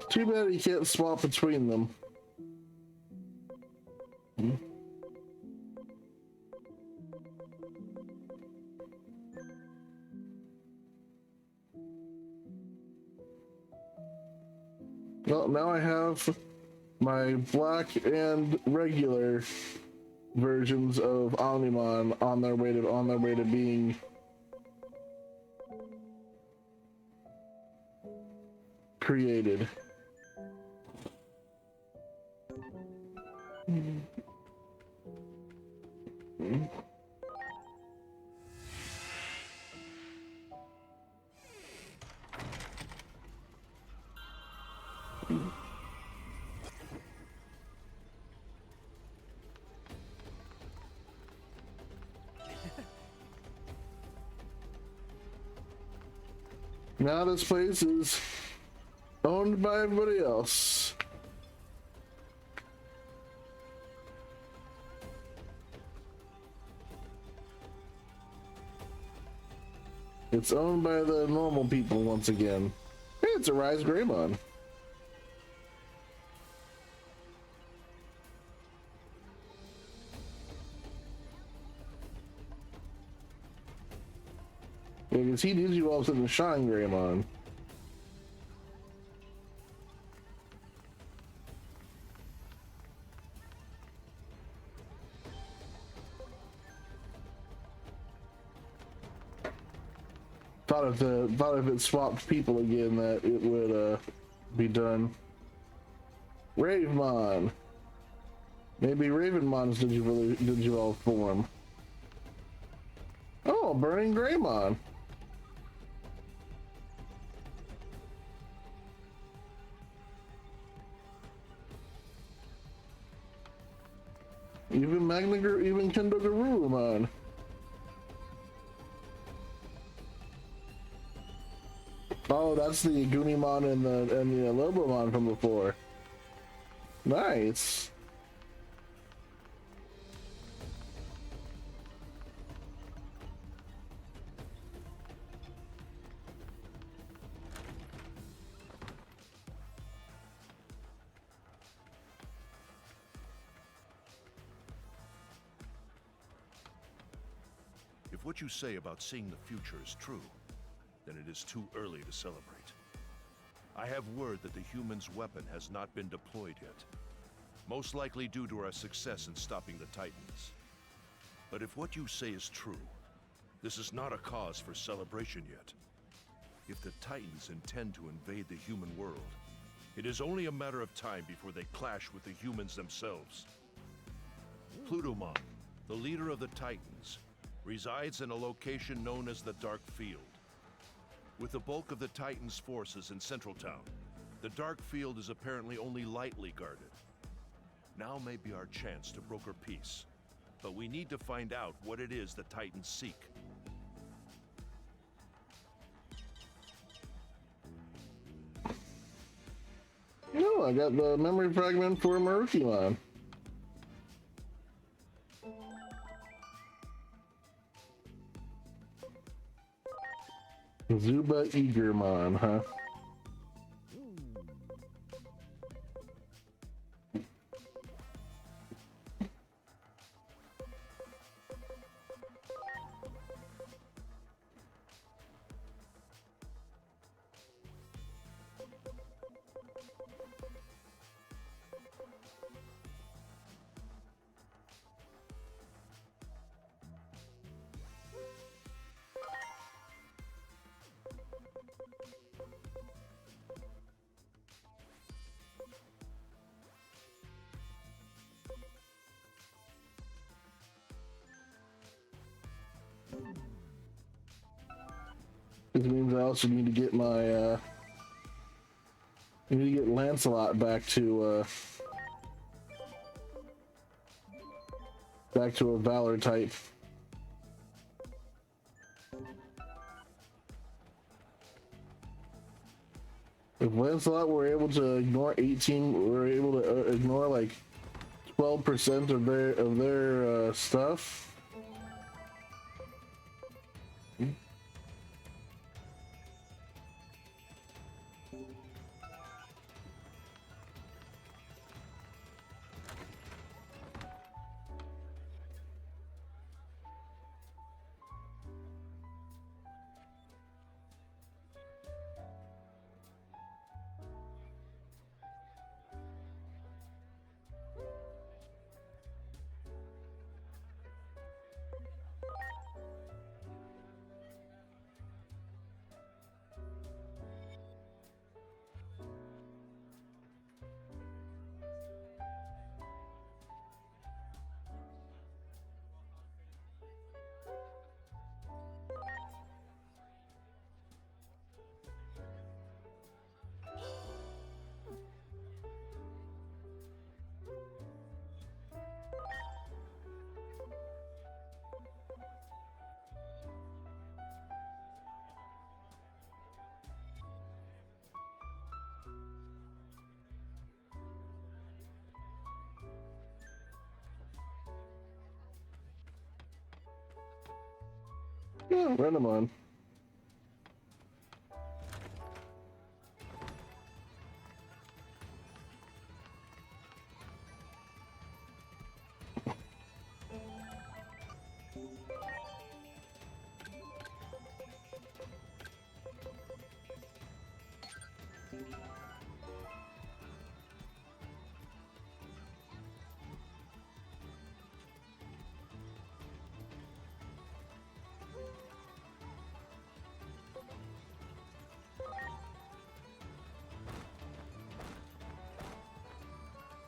A: Too bad you can't swap between them. Well, now I have my black and regular versions of Omnimon on their way to being created. Now this place is owned by everybody else. It's owned by the normal people once again. Hey, it's a Rise Greymon. Yeah, because he needs you all to the Shine Greymon. Thought if it swapped people again that it would be done. Ravemon. Maybe Ravenmon's did you all form? Oh, Burning Greymon. Even Kendo Garurumon. Oh, that's the Goonimon and the Lobomon from before. Nice.
E: If what you say about seeing the future is true, then it is too early to celebrate. I have word that the humans' weapon has not been deployed yet, most likely due to our success in stopping the Titans. But if what you say is true, this is not a cause for celebration yet. If the Titans intend to invade the human world, it is only a matter of time before they clash with the humans themselves. Plutomon, the leader of the Titans, resides in a location known as the Dark Field. With the bulk of the Titans' forces in Central Town, the Dark Field is apparently only lightly guarded. Now may be our chance to broker peace, but we need to find out what it is the Titans seek.
A: No, I got the memory fragment for Marukimon. Zuba Eagermon, huh? This means I also need to get my I need to get Lancelot back to a Valor type. If Lancelot were able to ignore 18, we're able to ignore like 12% of their stuff. Oh, Renamon.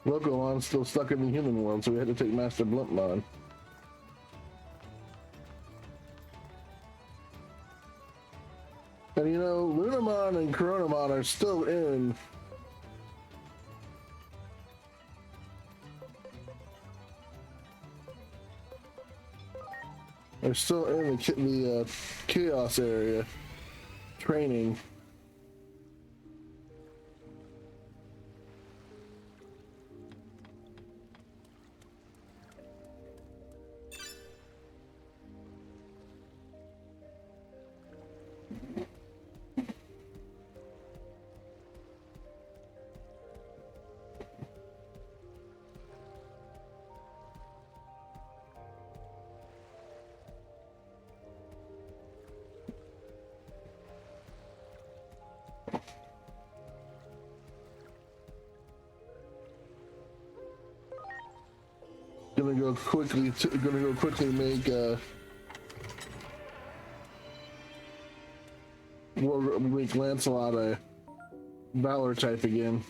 A: Locomon's still stuck in the human world, so we had to take Master Bluntmon. And you know, Lunamon and Coronamon are still in. They're still in the Chaos area training. Gonna go quickly make we'll make Lancelot a Valor type again.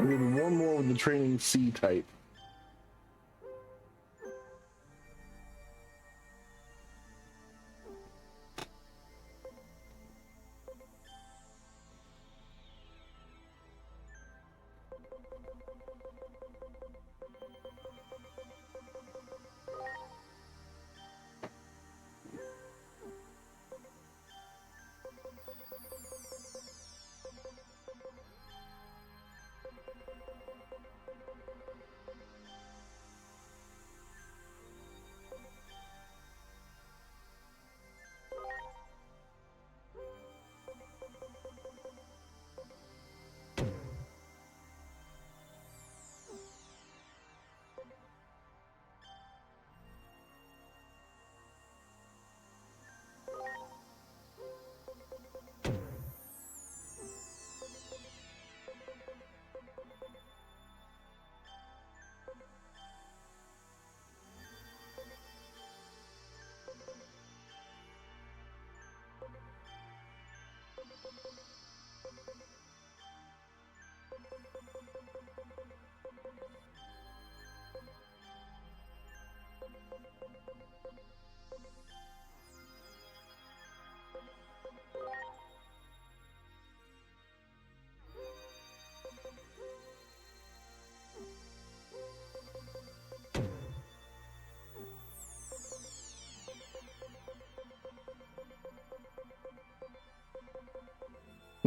A: I need one more with the training C type.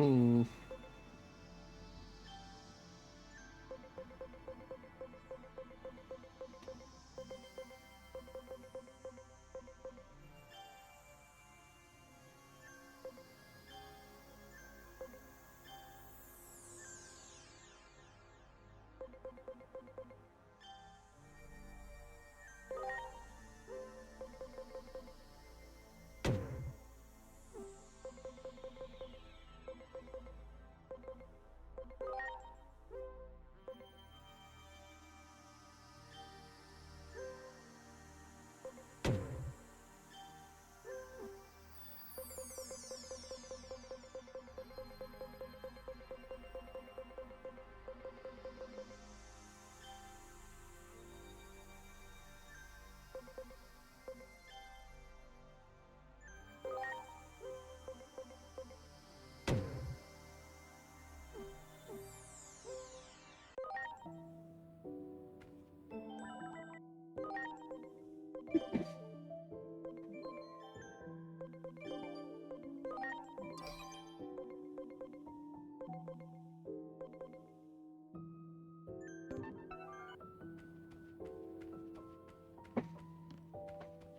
A: Hmm.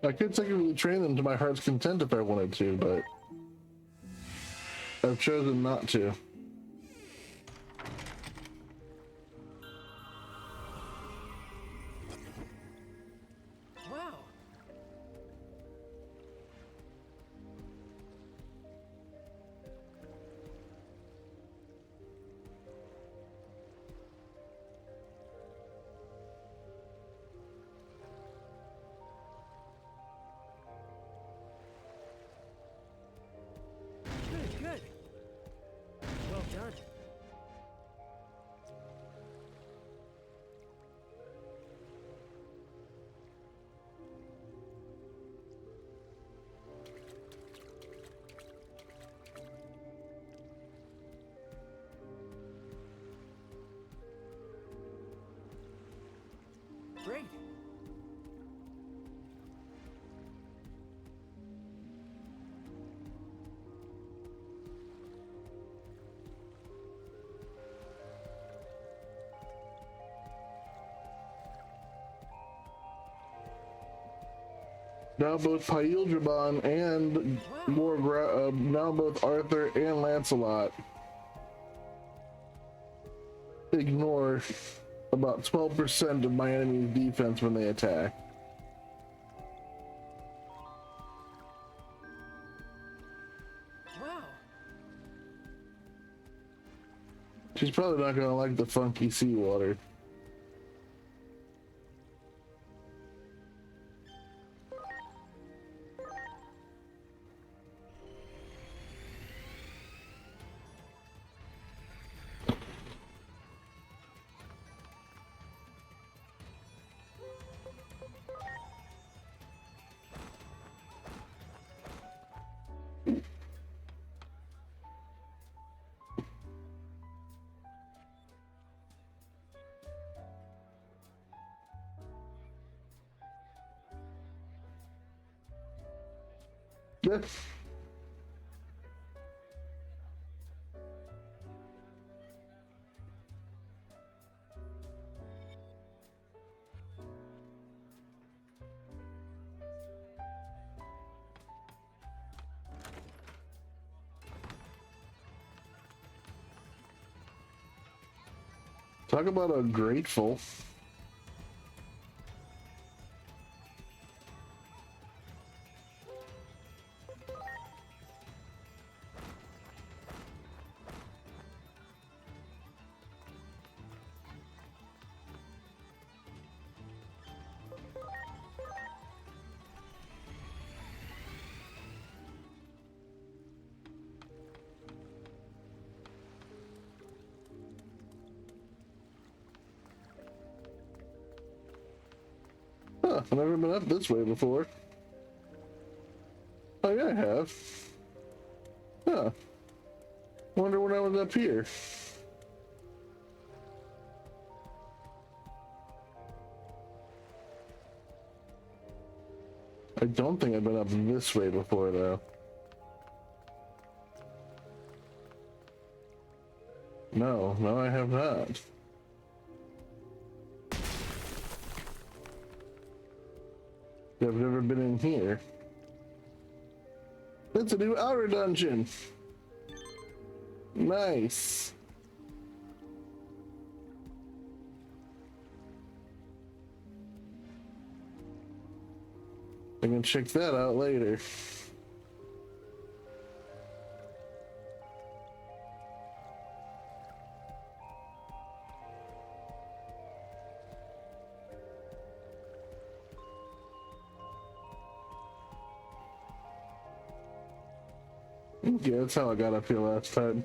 A: I could technically train them to my heart's content if I wanted to, but I've chosen not to.
D: Wow. Good, good. Well done. Great.
A: Now both Paildribon and now both Arthur and Lancelot ignore about 12% of my enemy's defense when they attack.
D: Wow.
A: She's probably not gonna like the funky seawater. Yes. Talk about ungrateful. I've never been up this way before. Oh yeah, I have. Huh. Wonder when I was up here. I don't think I've been up this way before though. No, I have not. I've never been in here. It's a new outer dungeon. Nice. I can check that out later. Yeah, that's how I got up here last time.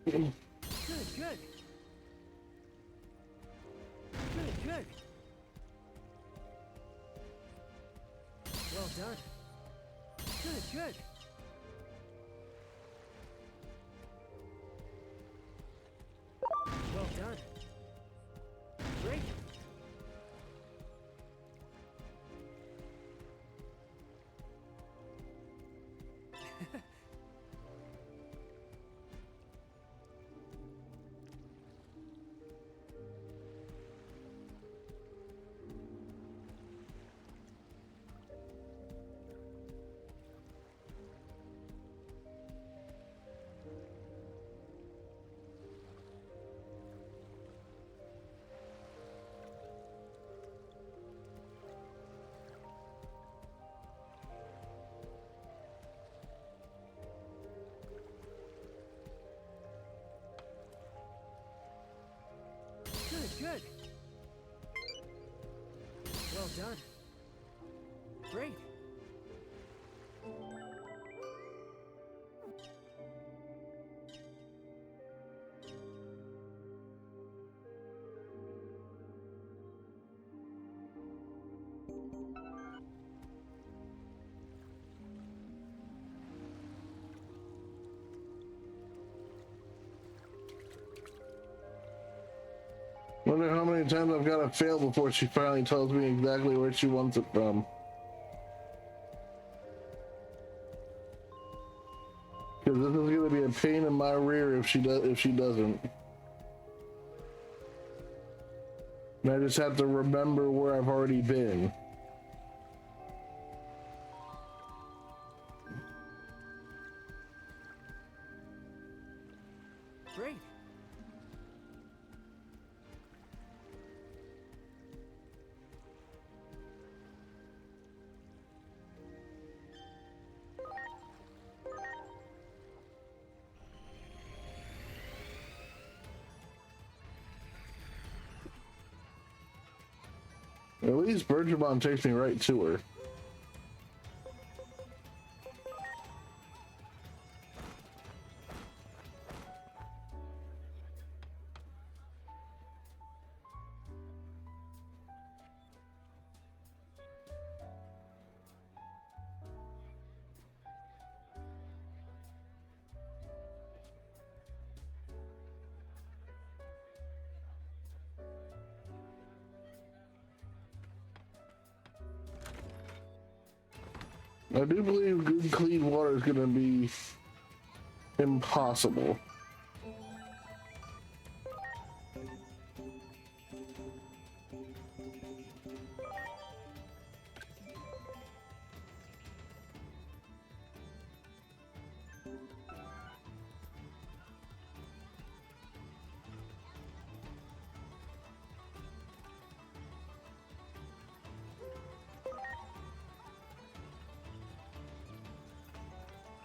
D: Good. Well done. Good. Well done. Great. Good. Well done. Great.
A: Wonder how many times I've got to fail before she finally tells me exactly where she wants it from. Because this is going to be a pain in my rear if she doesn't. And I just have to remember where I've already been.
D: Great.
A: At least Bergamon takes me right to her. I do believe good clean water is going to be impossible.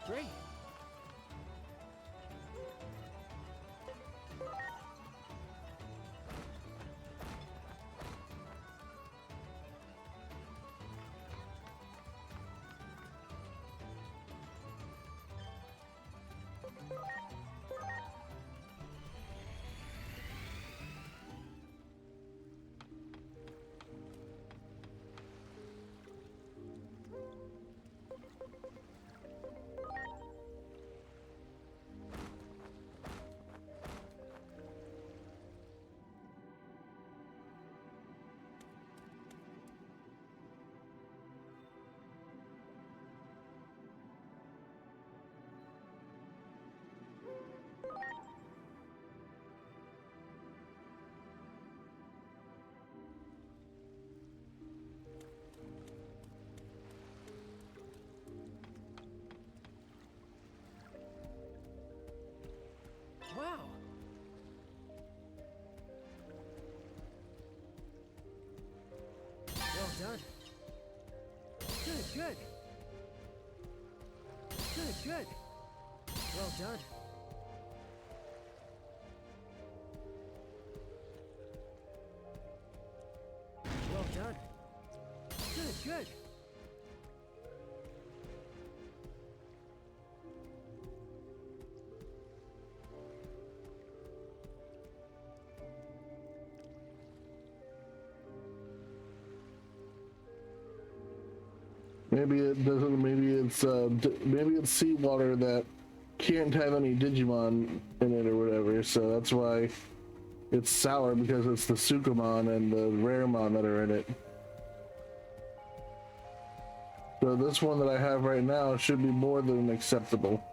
D: Great. done. Good, good. Good, good. Well done. Well done. Good, good.
A: Maybe it doesn't. Maybe it's seawater that can't have any Digimon in it or whatever. So that's why it's sour, because it's the Sukamon and the Raremon that are in it. So this one that I have right now should be more than acceptable.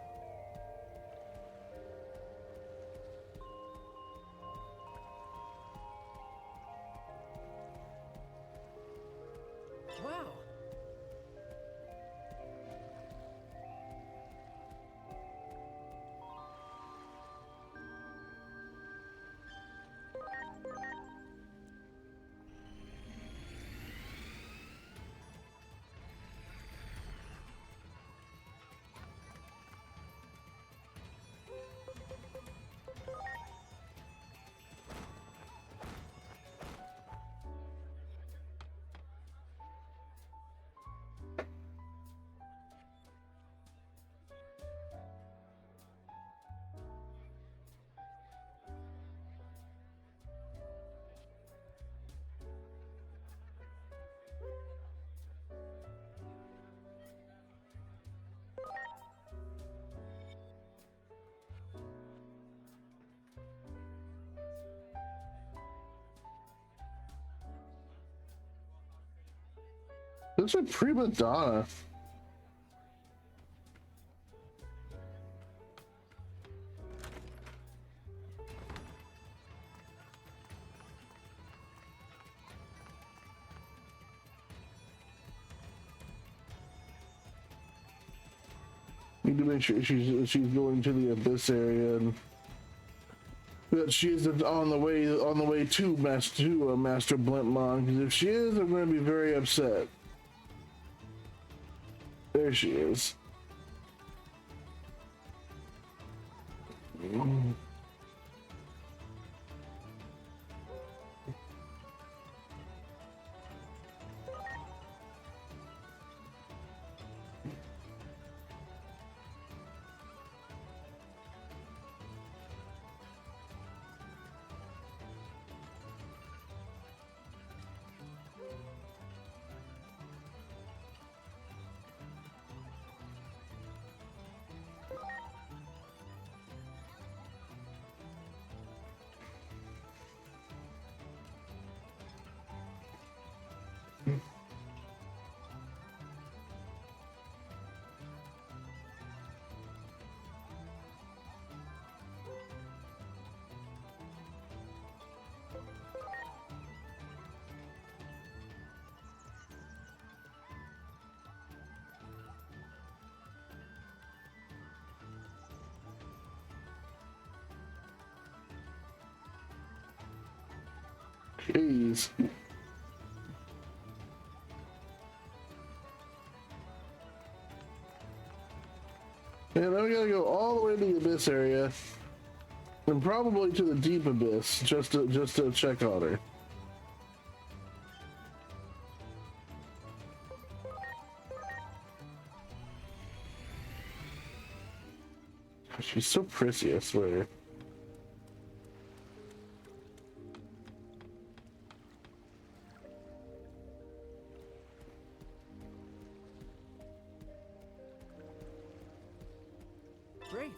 D: Wow.
A: This is a prima donna. Need to make sure she's going to the abyss area, and that she isn't on the way to Master Blintmon. Because if she is, I'm going to be very upset. There she is. Jeez. And then we gotta go all the way to the abyss area, and probably to the deep abyss, just to check on her. She's so prissy, I swear.
D: Great.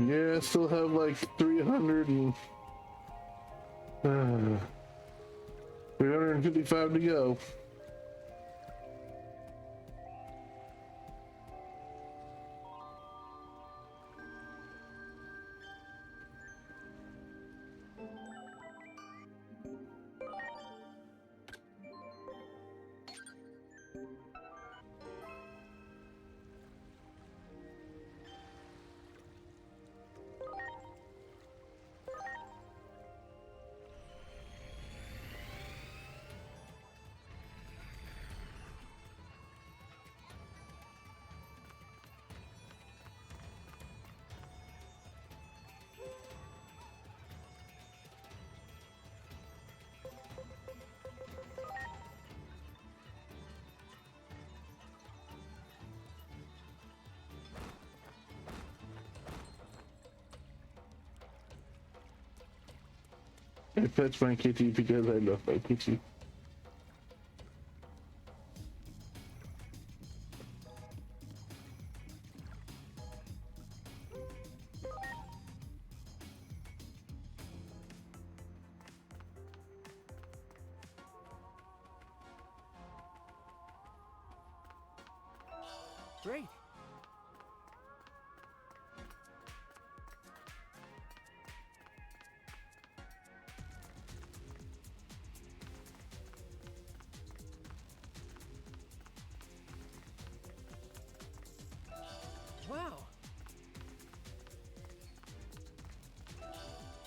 A: Yeah, I still have like 355 to go. I fetch my kitty because I love my kitty.
D: Great. Wow.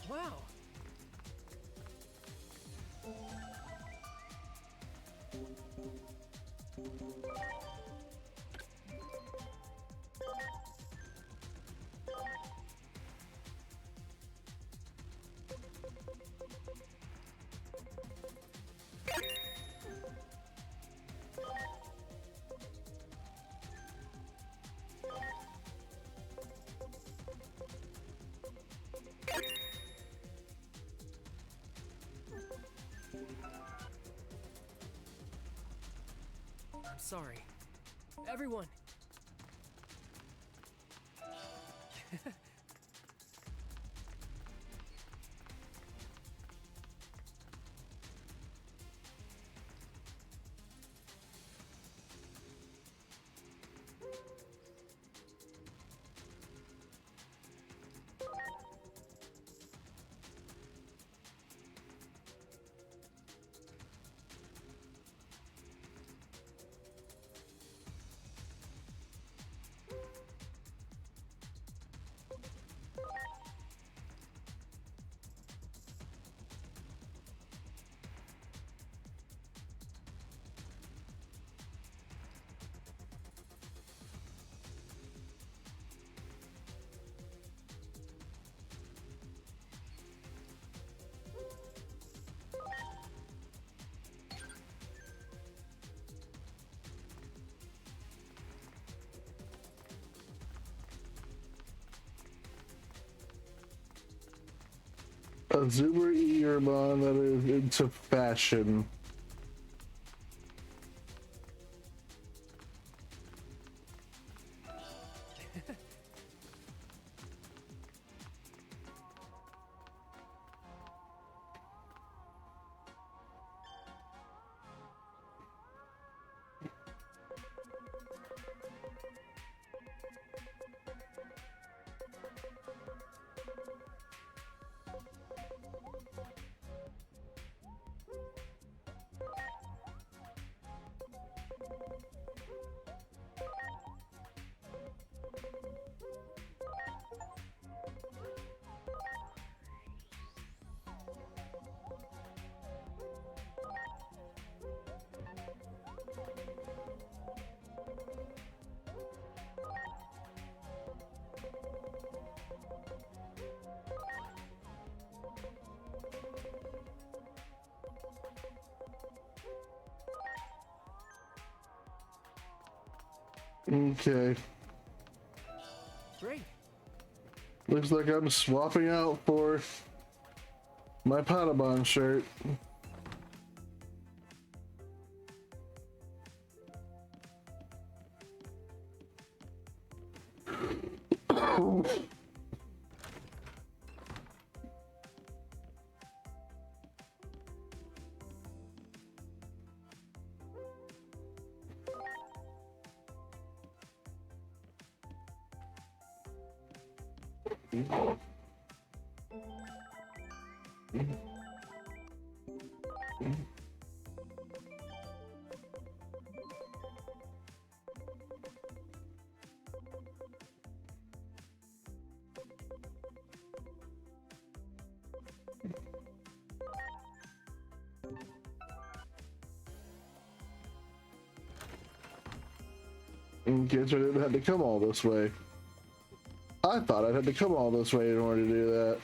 D: Wow. I'm sorry. Everyone.
A: A Zuber Earmon that is into fashion. Okay.
D: Great.
A: Looks like I'm swapping out for my Patamon shirt. Guess I didn't have to come all this way. I thought I'd have to come all this way in order to do that.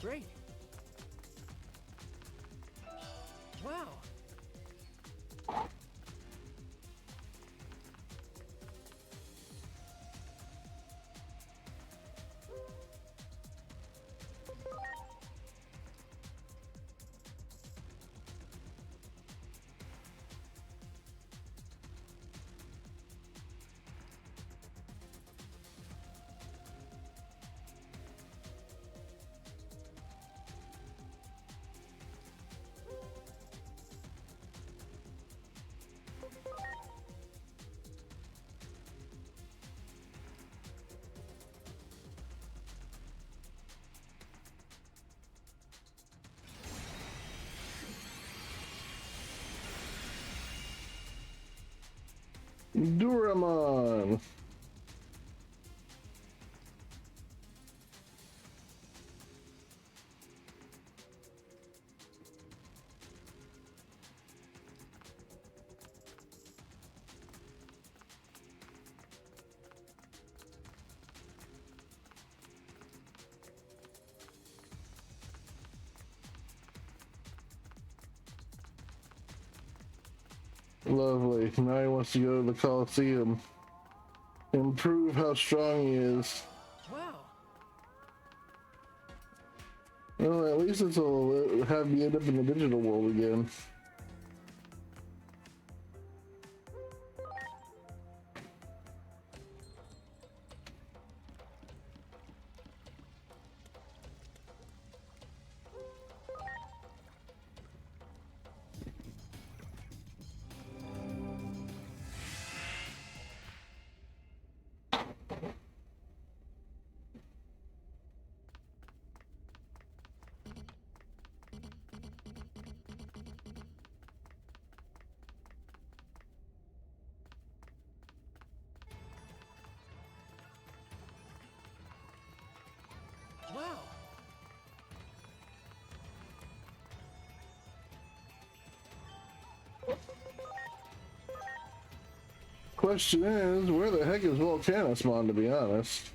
D: Great. Wow.
A: Duramon. Lovely. Now he wants to go to the Coliseum and prove how strong he is.
D: Wow.
A: Well, at least it'll have me end up in the digital world again.
D: Wow.
A: Question is, where the heck is Volcanismon, to be honest?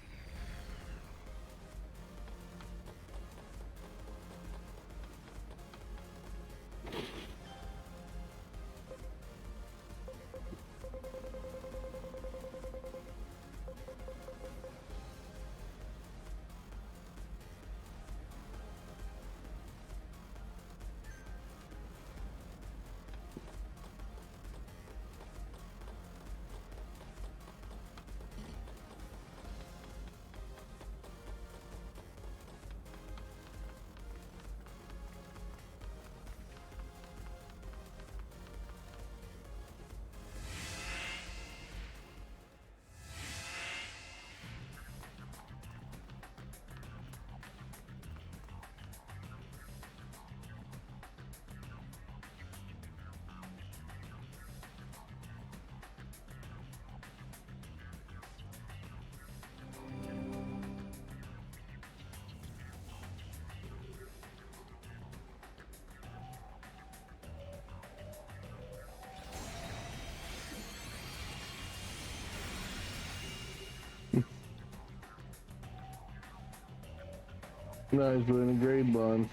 A: No, he's doing a grade bond.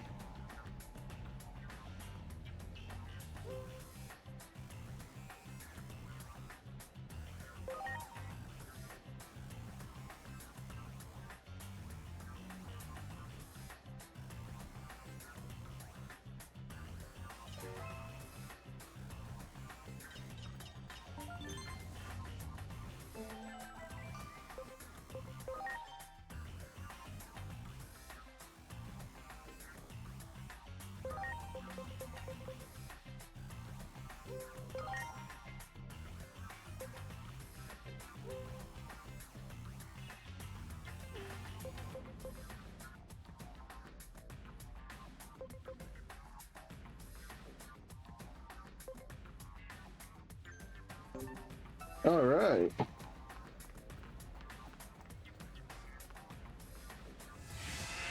A: All right.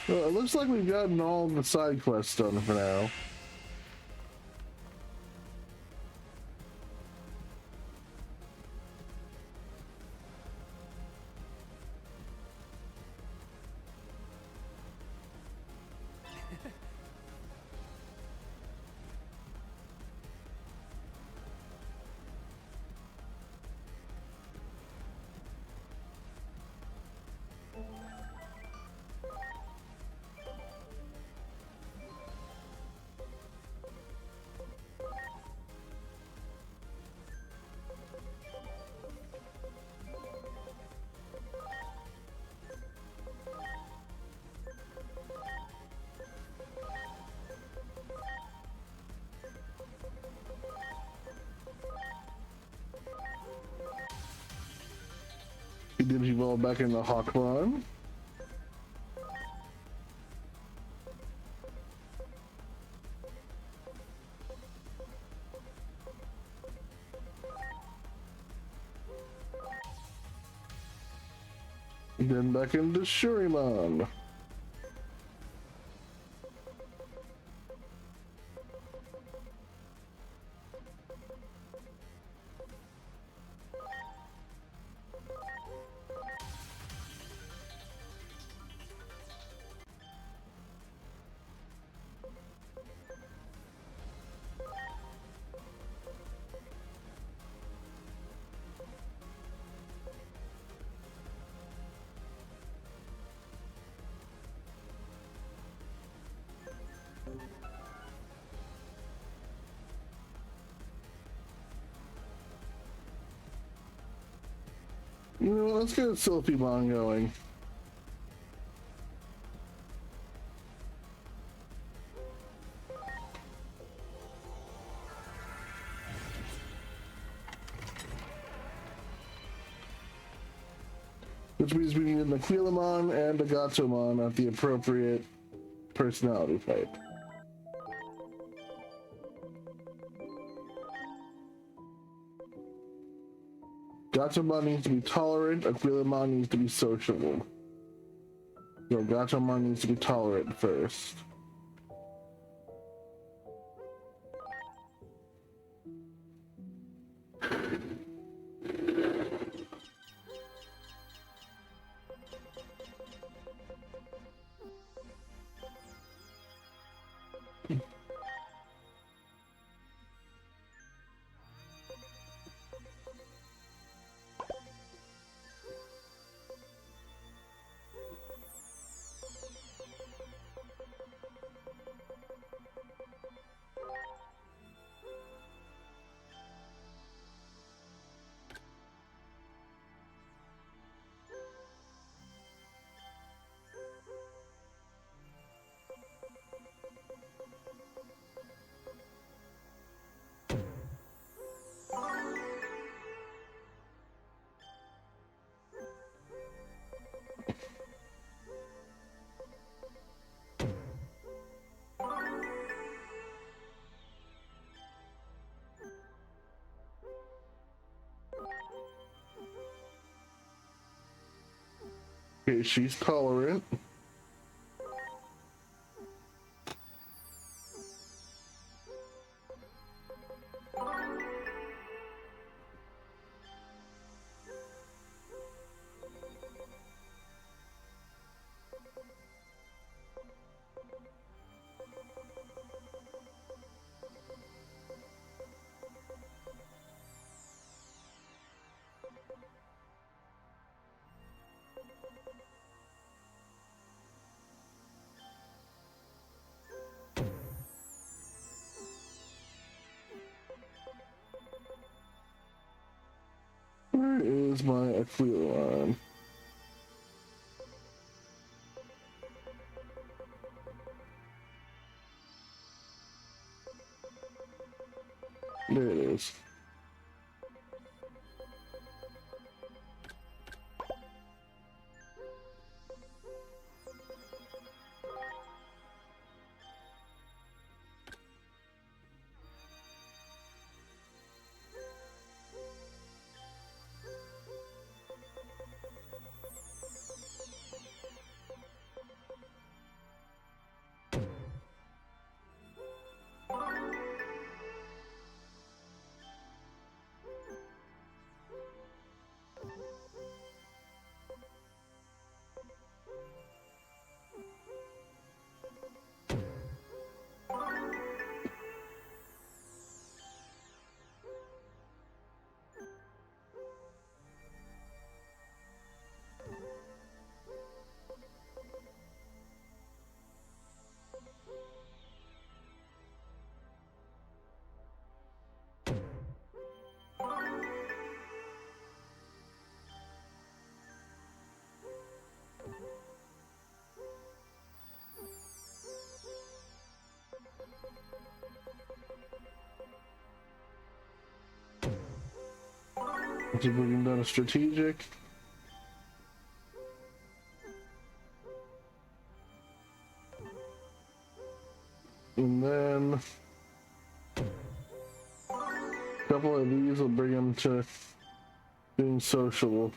A: Well, it looks like we've gotten all the side quests done for now. He did evolve back into Hawkmon. Then back into Shurimon. You know, let's get Sylphimon going. Which means we need an Aquilamon and a Gatomon at the appropriate personality type. Gatomon needs to be tolerant, Aquilamon needs to be sociable. So Gatomon needs to be tolerant first. Okay, she's tolerant. Where is my Aquilamon? There it is. Let's see if we can do a strategic. And then a couple of these will bring them to being sociable.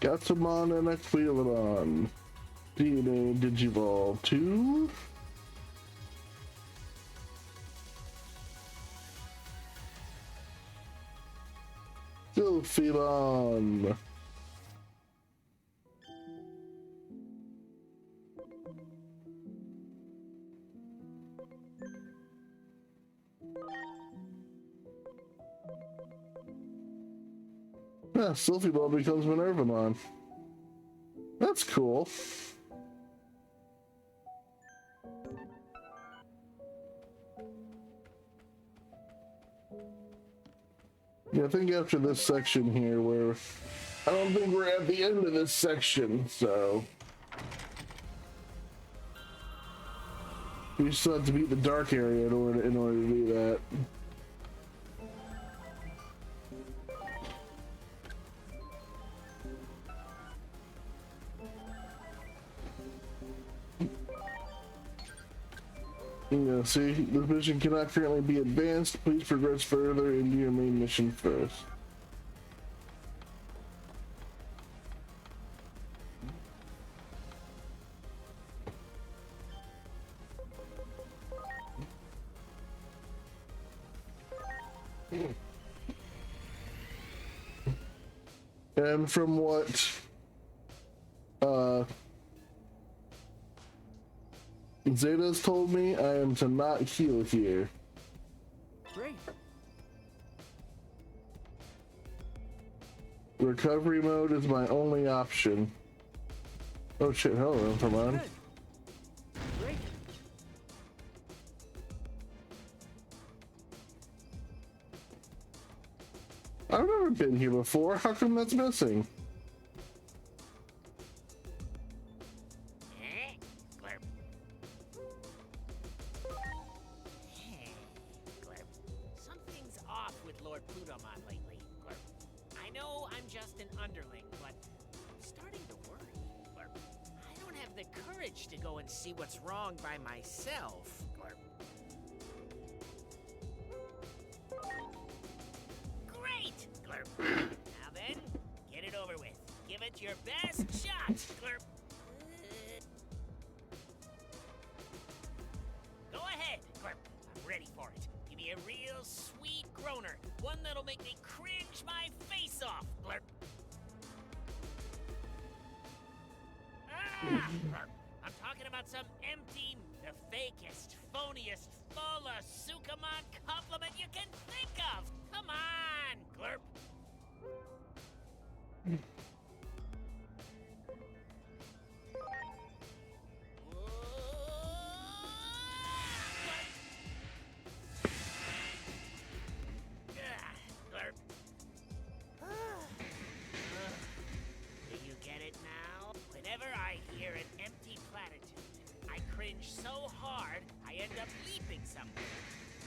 A: Gatsumon and Equilodon. DNA Digivolve 2. Sylphion. Yeah, Sylphion becomes Minervamon. That's cool. Yeah, I think after this section here, I don't think we're at the end of this section, so we still have to beat the dark area in order to do that. Yeah, see, this mission cannot currently be advanced. Please progress further into your main mission first. And from what Zeta's told me, I am to not heal here.
D: Great.
A: Recovery mode is my only option. Oh shit, hello, come on.
D: Good. Great.
A: I've never been here before. How come that's missing?
N: Something's off with Lord Plutomon lately, Glurp. I know I'm just an underling, but I'm starting to worry, Glurp. I don't have the courage to go and see what's wrong by myself, Glurp. Great, Glurp. Now then, get it over with. Give it your best shot, Glurp. Go ahead, Glurp. I'm ready for it. Give me a real sweet groaner. One that'll make me cringe my face off, Glurp. Ah, Glurp. I'm talking about some empty, the fakest, phoniest, Sukamon compliment you can think of. Come on, Glurp. Glurp. Do you get it now? Whenever I hear an empty platitude, I cringe so hard I end up leaping somewhere.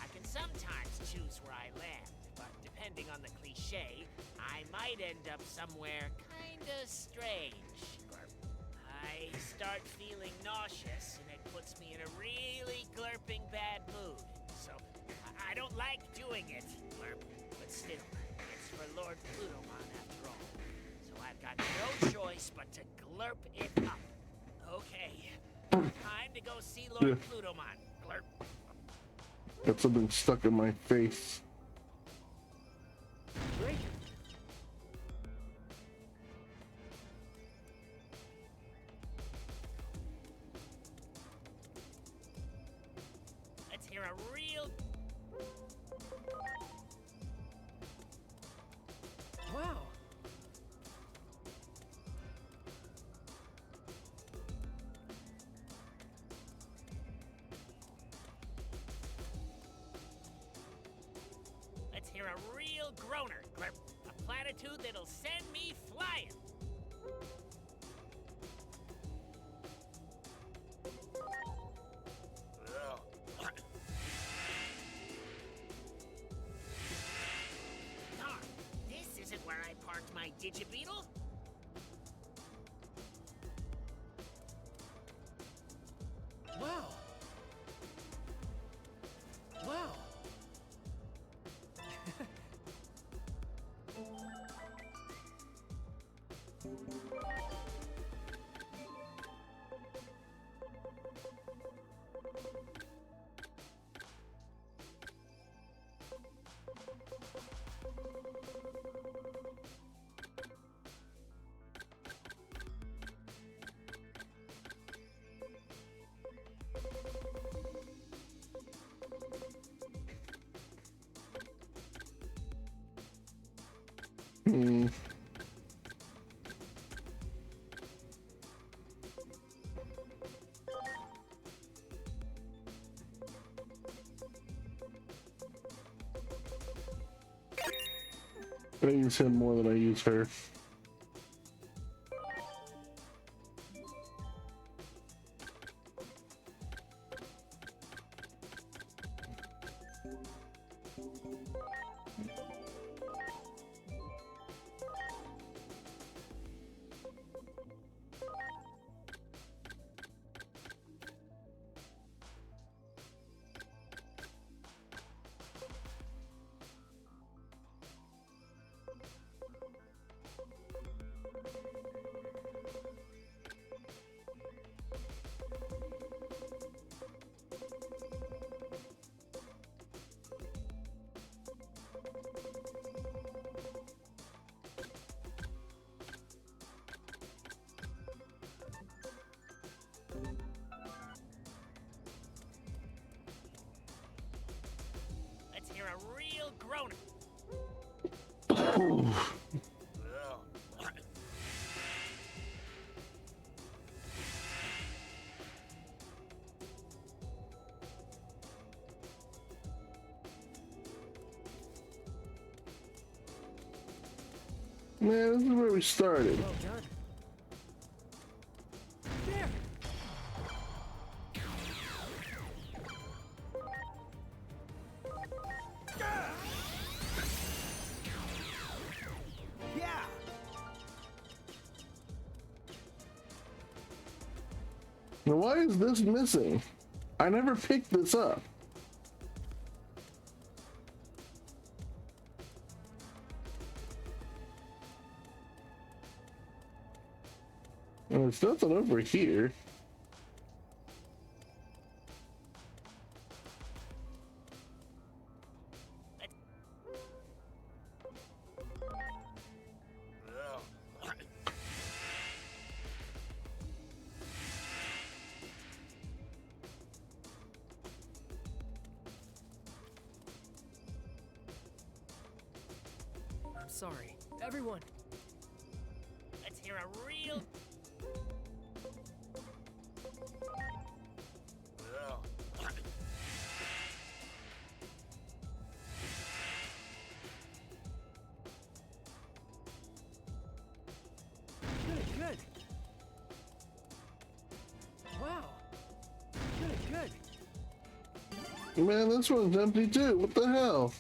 N: I can sometimes choose where I land, but depending on the cliche, I might end up somewhere kinda strange. Glurp. I start feeling nauseous, and it puts me in a really glurping bad mood. So, I don't like doing it, Glurp. But still, it's for Lord Plutomon after all. So I've got no choice but to glurp it up. Okay, time to go see Lord Plutomon, Glurp.
A: Got something stuck in my face.
D: Great.
N: a real...
D: Wow.
N: Let's hear a real groaner, Glurp. A platitude that'll send me flying. Darn, this isn't where I parked my Digibeetle.
D: Wow. Wow.
A: Hmm. I use him more than I use her.
N: Let's hear a real groaner.
A: Man, this is where we started.
D: Well done. There.
F: Yeah!
A: Now, why is this missing? I never picked this up. Well, there's nothing over here.
D: I'm sorry. Everyone.
N: Let's hear a real...
D: Good, good. Wow. Good, good.
A: Man, this one's empty too. What the hell?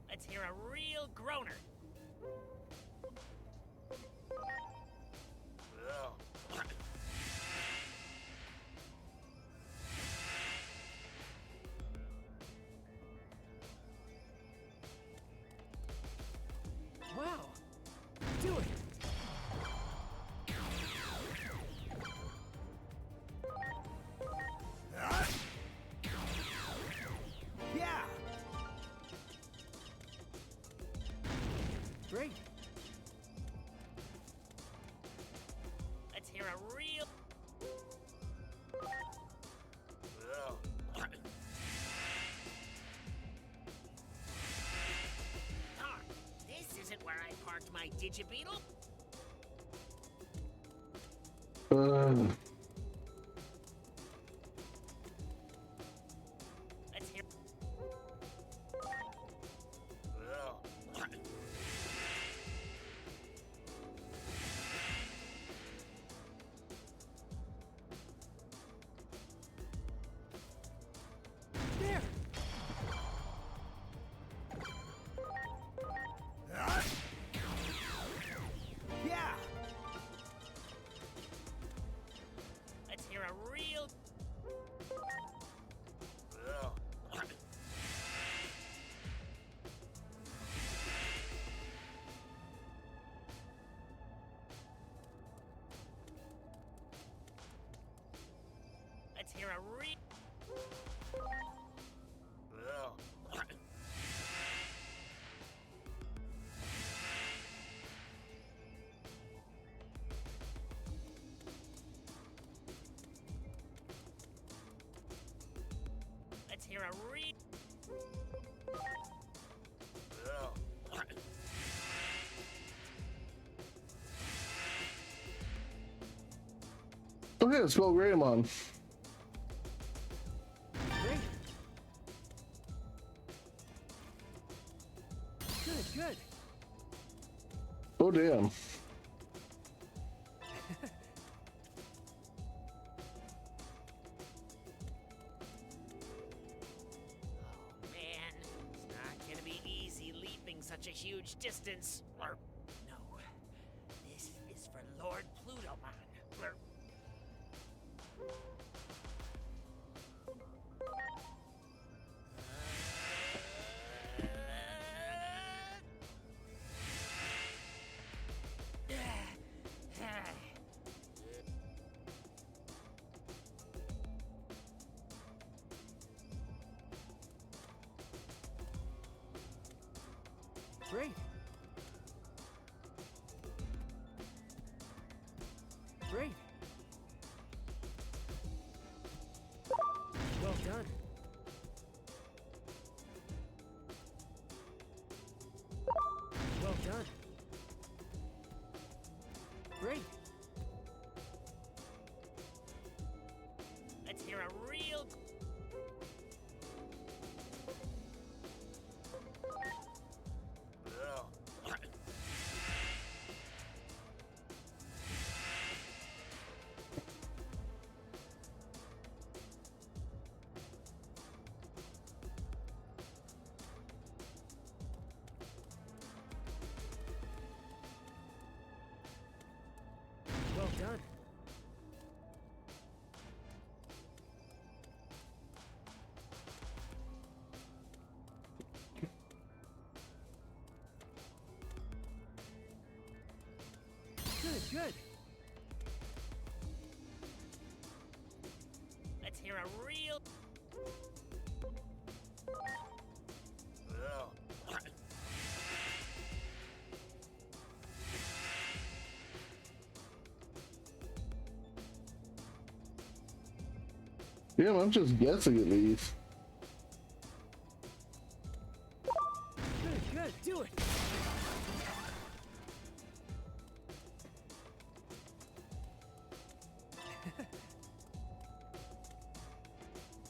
N: Let's hear a real groaner.
D: Wow. Do it.
F: Yeah!
D: Great.
N: Let's hear a real... Digibeetle? Let's hear.
D: There!
F: Yeah!
N: Let's hear a real. Let's hear a real. Let's hear a real.
A: Okay, let's go Greymon.
D: Great. Good, good.
A: Oh damn.
N: Man, it's not gonna be easy leaping such a huge distance. Or, no. This is for Lord Plutomon. Or,
D: Great. Great. Well done. Well done. Great.
N: let's hear a real.
D: Well done. Good, good.
N: Let's hear a real.
A: Yeah, I'm just guessing at these.
D: Good, good. Do it.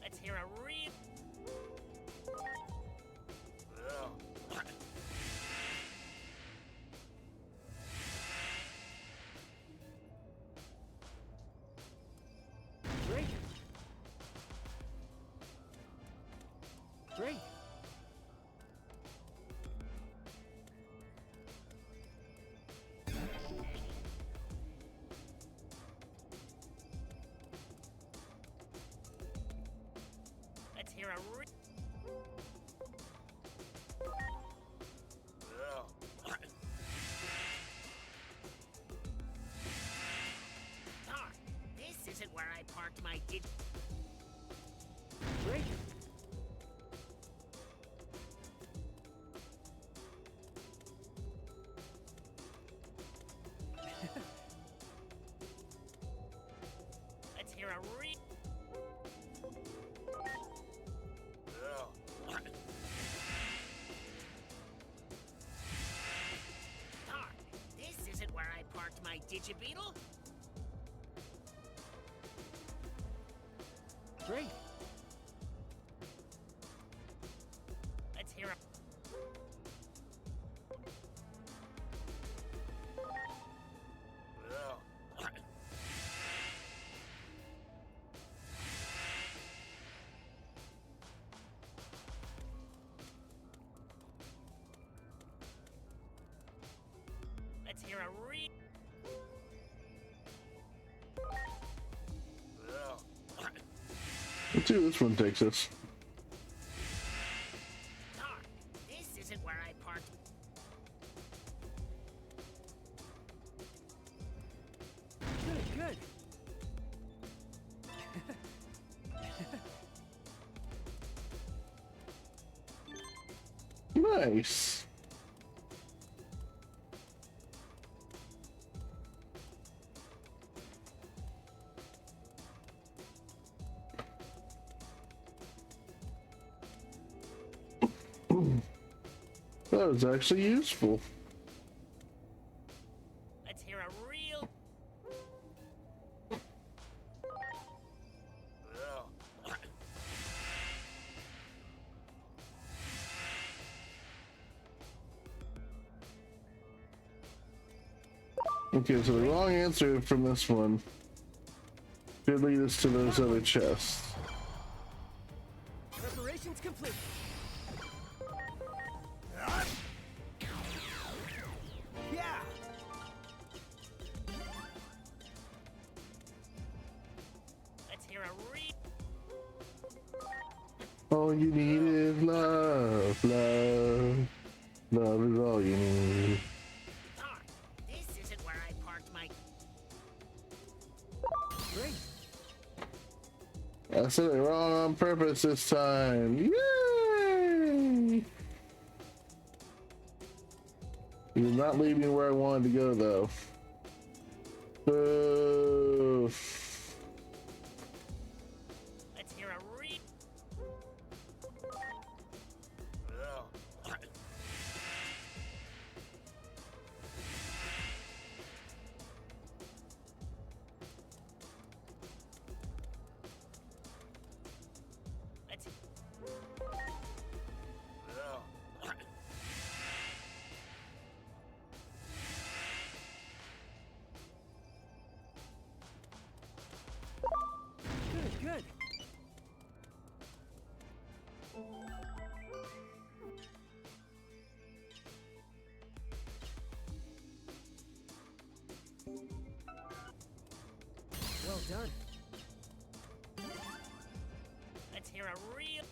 N: Let's hear a real.
D: Great. Great.
N: Let's hear a real. Darn, this isn't where I parked my dig.
D: Great.
N: Let's hear a real. Darn, my Digibeetle?
D: Great.
N: Let's hear it. Let's hear a re.
A: Let's see where this one takes us.
N: Darn, this isn't where I parked.
D: Good, good.
A: Nice. That was actually useful.
N: Let's hear a real.
A: Okay, so the wrong answer from this one should lead us to those other chests.
D: Preparations complete.
F: Yeah!
N: Let's hear a re.
A: All you need is love, love. Love is all you need.
N: Darn, this isn't where I parked my.
D: Great.
A: I said it wrong on purpose this time. Yay! You did not lead me where I wanted to go, though. Boo.
N: Let's hear a re. Let's.
D: Good, good. Well done.
N: Let's hear a real.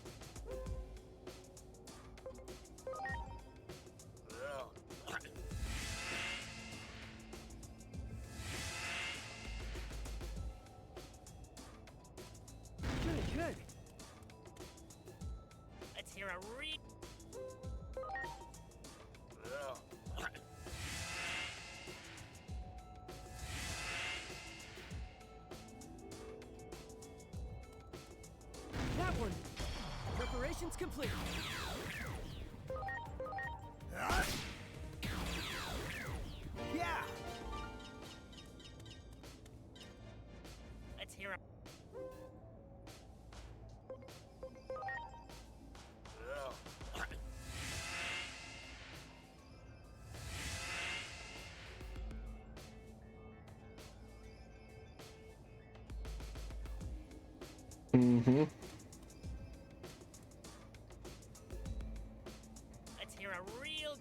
D: Good, good.
N: Let's hear a re.
D: That one. Preparations complete.
F: Yeah!
N: Let's hear a.
A: Mm-hmm.
N: Let's hear a real.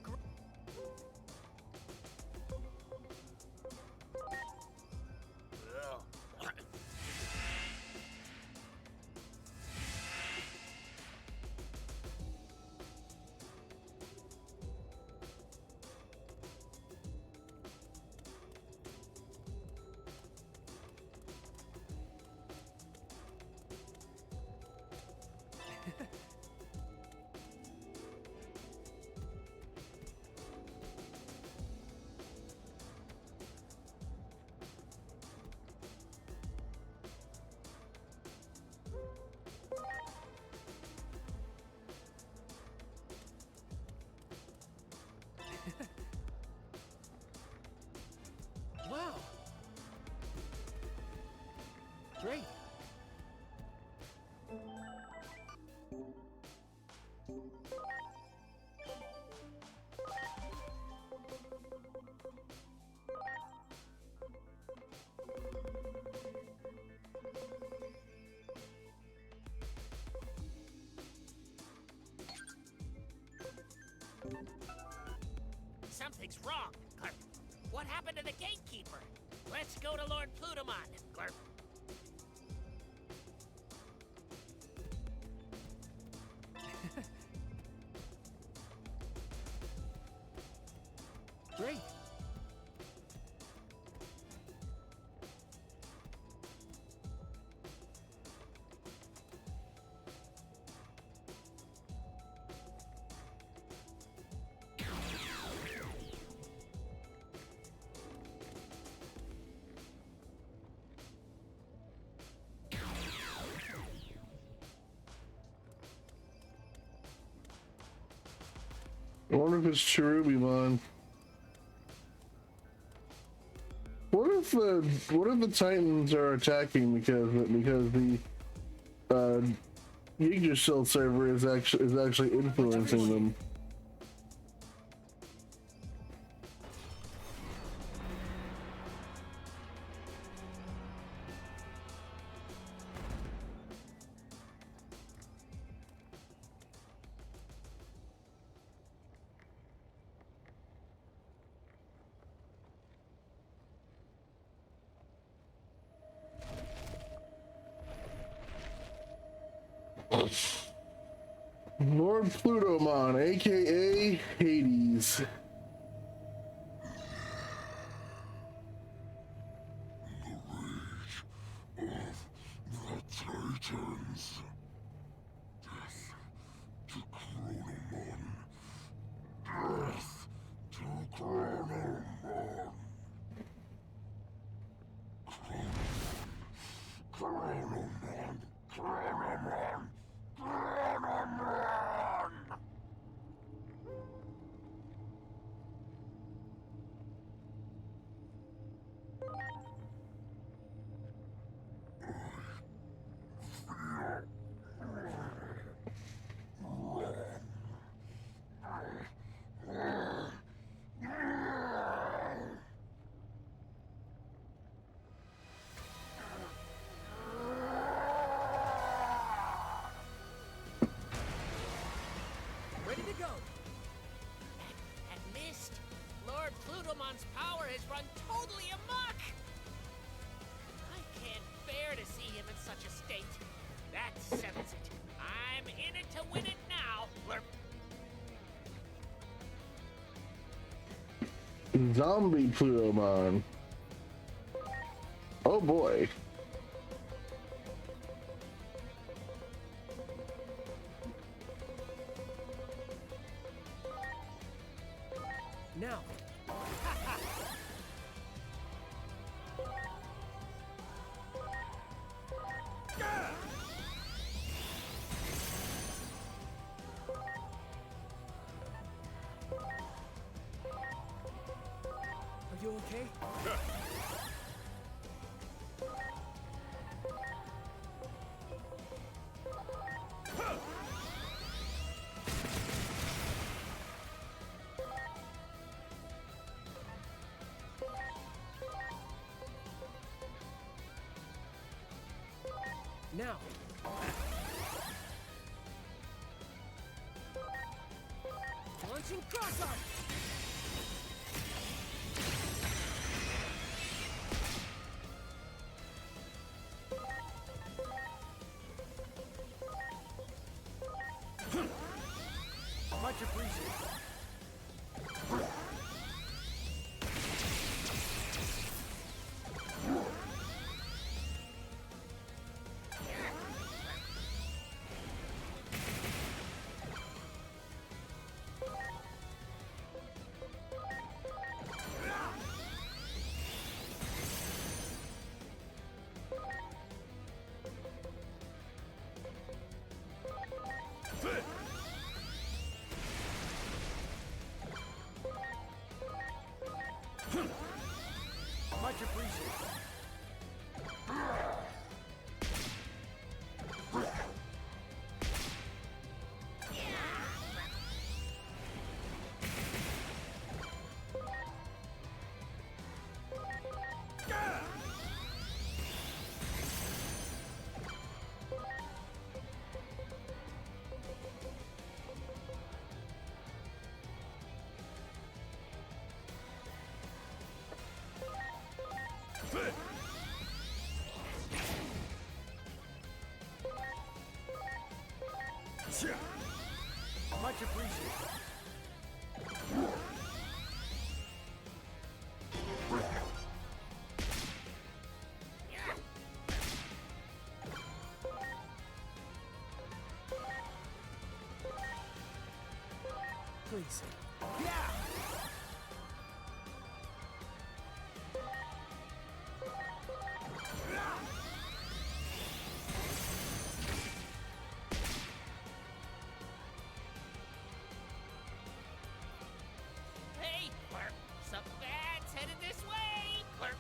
D: Great.
N: Something's wrong, Glurp. What happened to the gatekeeper? Let's go to Lord Plutomon, Glurp.
D: Great.
A: I wonder if it's Cherubimon. What if the Titans are attacking because the Illiad server is actually influencing them? Lord Plutomon, aka Hades.
E: Titans. Death to Chronomon. Death to Chronomon. Chronomon. Chronomon. Chronomon.
D: Ready to go.
N: That mist! Lord Plutomon's power has run totally amok! I can't bear to see him in such a state. That settles it. I'm in it to win it now, Glurp.
A: Zombie Plutomon. Oh boy.
D: Now. Are you okay? Now. Launching crossarm. Much appreciated. Much appreciated. Much appreciated. Please. Yeah!
N: Hey, Clerk! Something bad's headed this way! Clerk!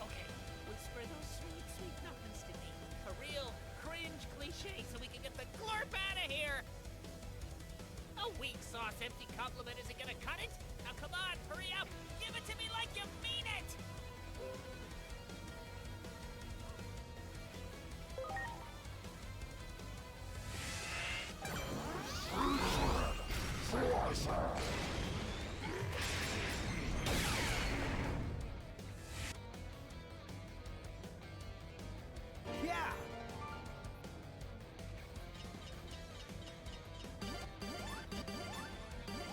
N: Okay, whisper those sweet, sweet nothings to me. A real cringe cliche so we can get the glurp out of here! A weak sauce empty compliment isn't gonna cut it! Now come on, hurry up! Give it to me like you mean it!
D: Yeah!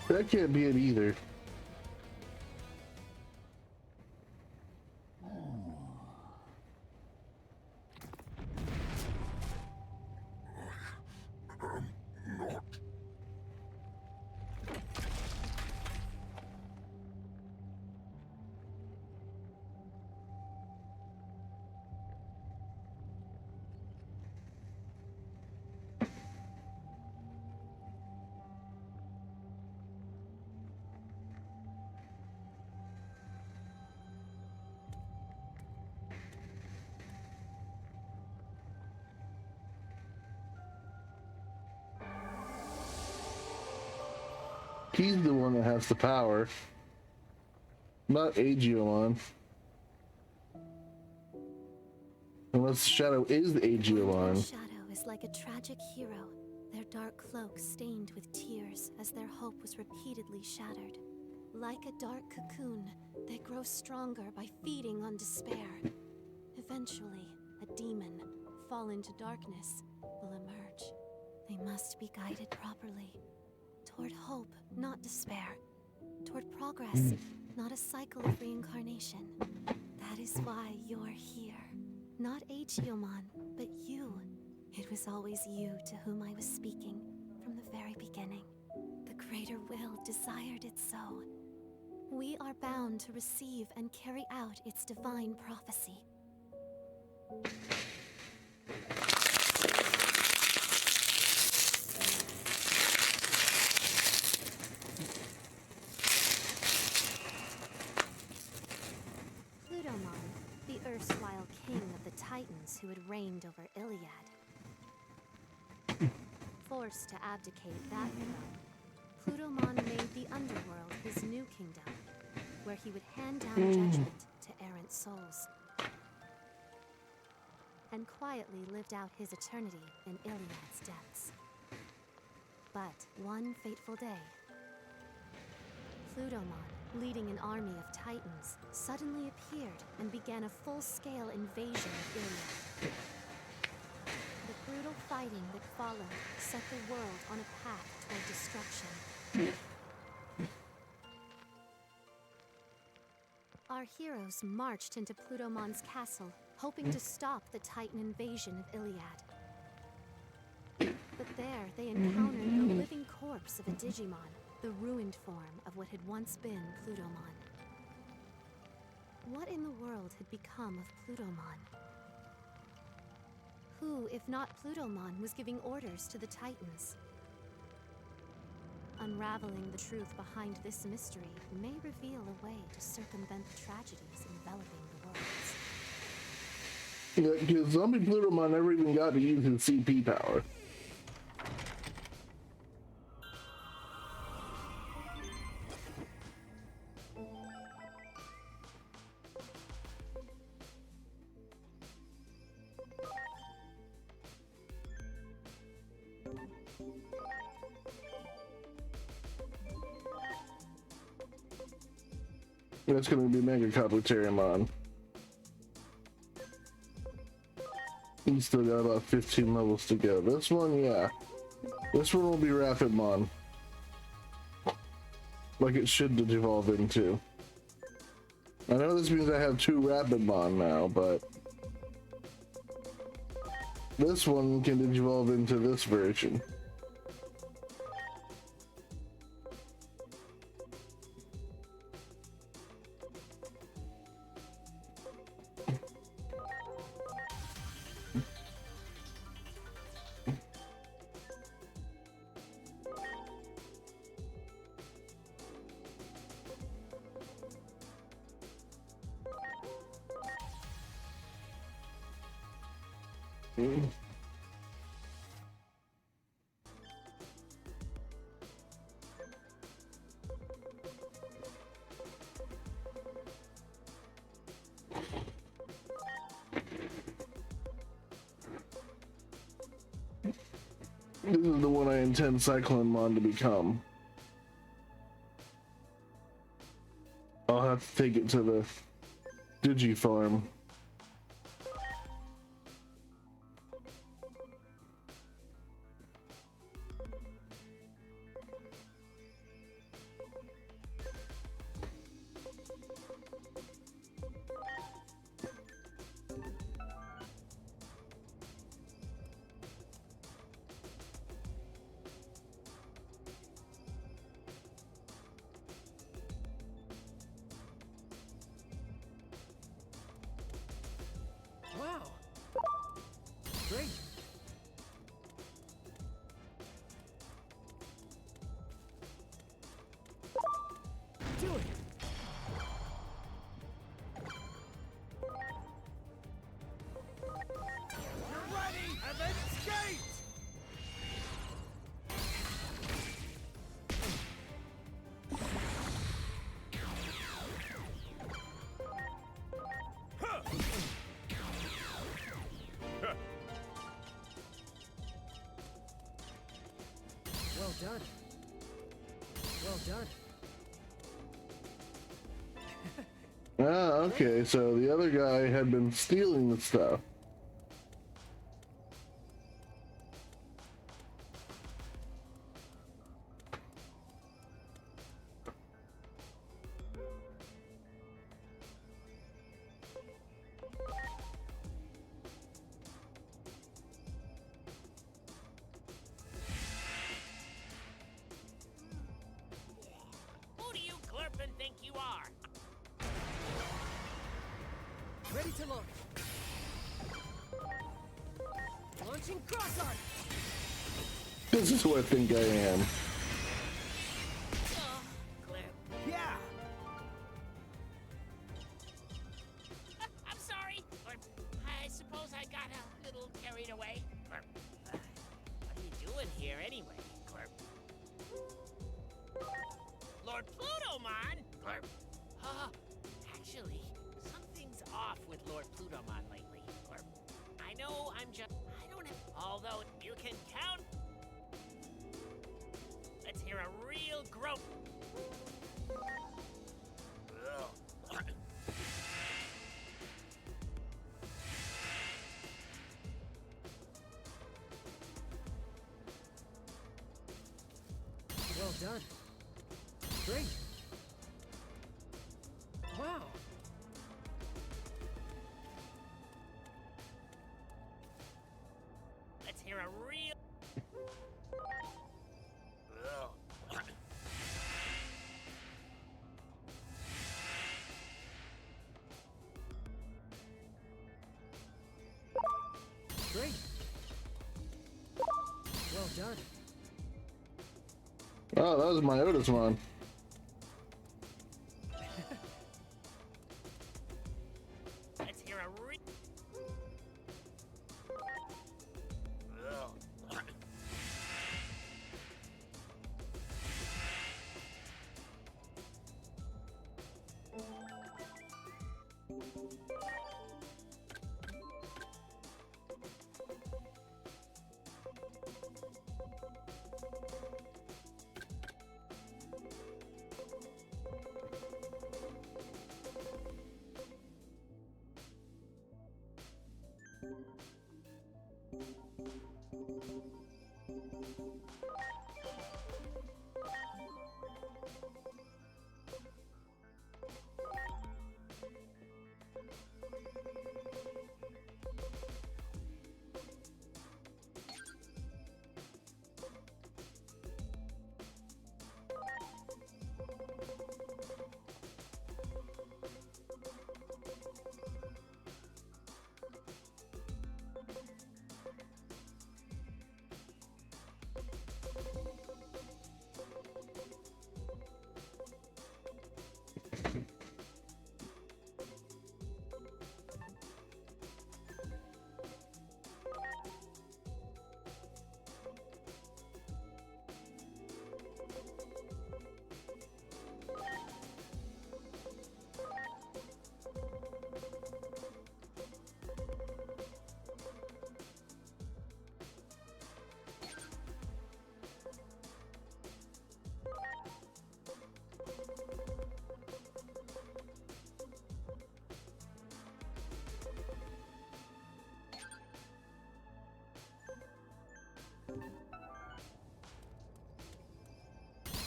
A: That can't be it either. He's the one that has the power, not Aegeomon. Unless Shadow is the Aegeomon.
C: Shadow is like a tragic hero, their dark cloak stained with tears as their hope was repeatedly shattered. Like a dark cocoon, they grow stronger by feeding on despair. Eventually, a demon, fall into darkness, will emerge. They must be guided properly. Toward hope, not despair. Toward progress, not a cycle of reincarnation. That is why you're here. Not Aegeomon, but you. It was always you to whom I was speaking from the very beginning. The greater will desired it so. We are bound to receive and carry out its divine prophecy. Plutomon, the erstwhile king of the Titans who had reigned over Illiad. Forced to abdicate that throne, Plutomon made the underworld his new kingdom, where he would hand down judgment to errant souls. And quietly lived out his eternity in Iliad's depths. But one fateful day, Plutomon, leading an army of Titans, suddenly appeared and began a full-scale invasion of Illiad. The brutal fighting that followed set the world on a path toward destruction. Our heroes marched into Plutomon's castle, hoping to stop the Titan invasion of Illiad. But there they encountered the living corpse of a Digimon, the ruined form of what had once been Plutomon. What in the world had become of Plutomon? Who, if not Plutomon, was giving orders to the Titans? Unraveling the truth behind this mystery may reveal a way to circumvent the tragedies enveloping the worlds.
A: Yeah, because Zombie Plutomon never even got to use his CP power. That's gonna be Mega Kabuterimon. He's still got about 15 levels to go. This one, yeah. This one will be Rapidmon. Like it should evolve into. I know this means I have 2 Rapidmon now, but this one can evolve into this version. This is the one I intend Cyclonemon to become. I'll have to take it to the Digi Farm.
D: Wow. Great. Do it.
F: You're ready, and then skate!
D: Well done. Well done.
A: Ah, okay, so the other guy had been stealing the stuff.
N: Who do you Glurpin think you are?
D: Ready to launch. Launching cross arc.
A: This is who I think I am.
N: Oh, Glurp.
F: Yeah!
N: I'm sorry. Glurp. I suppose I got a little carried away. Glurp. What are you doing here anyway, Glurp? Lord Plutomon? Glurp. Actually, something's off with Lord Plutomon lately, Glurp. I know I'm just... I don't have... Although you can count... Let's hear a real grope.
D: Well done. Great. Wow.
N: Let's hear a real...
D: Great. Well done.
A: Oh, that was my Otismon.
N: Let's hear a real...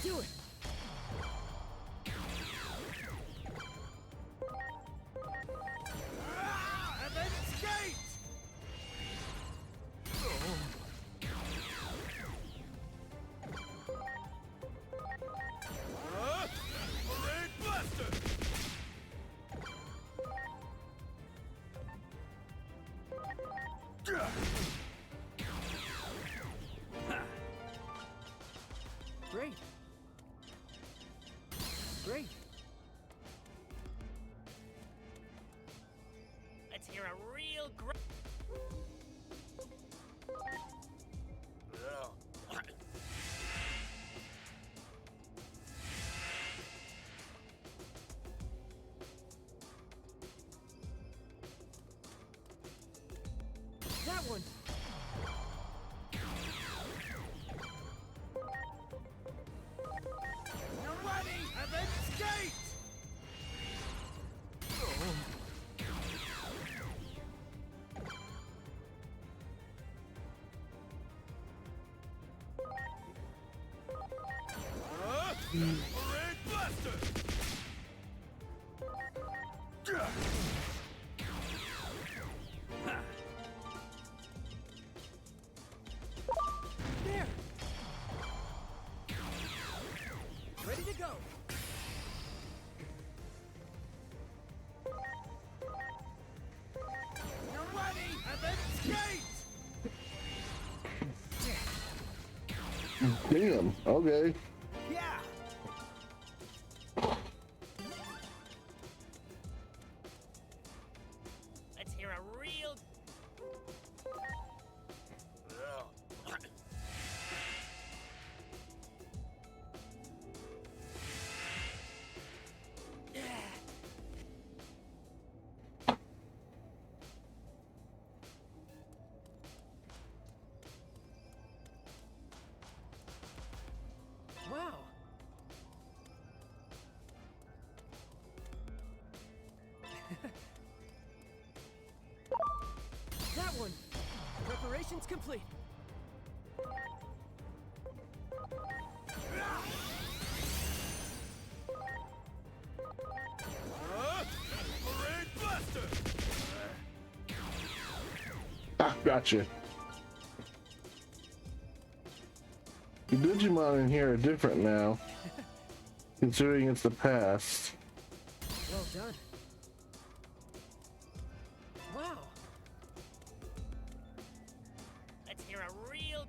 D: Do it!
F: Heaven's Gate! Parade Blaster!
D: Great. Great.
N: Let's hear a real great.
D: That one!
F: You're ready! Heaven's Gate! Parade Blaster!
D: There! Ready to go!
F: You're ready! Heaven's Gate!
A: Damn. Okay.
F: Yeah!
N: Let's hear a real.
D: Wow! That one! Preparations complete.
F: Parade Blaster!
A: Ah, gotcha. The Digimon in here are different now, considering it's the past.
D: Well done. Wow!
N: Let's hear a real.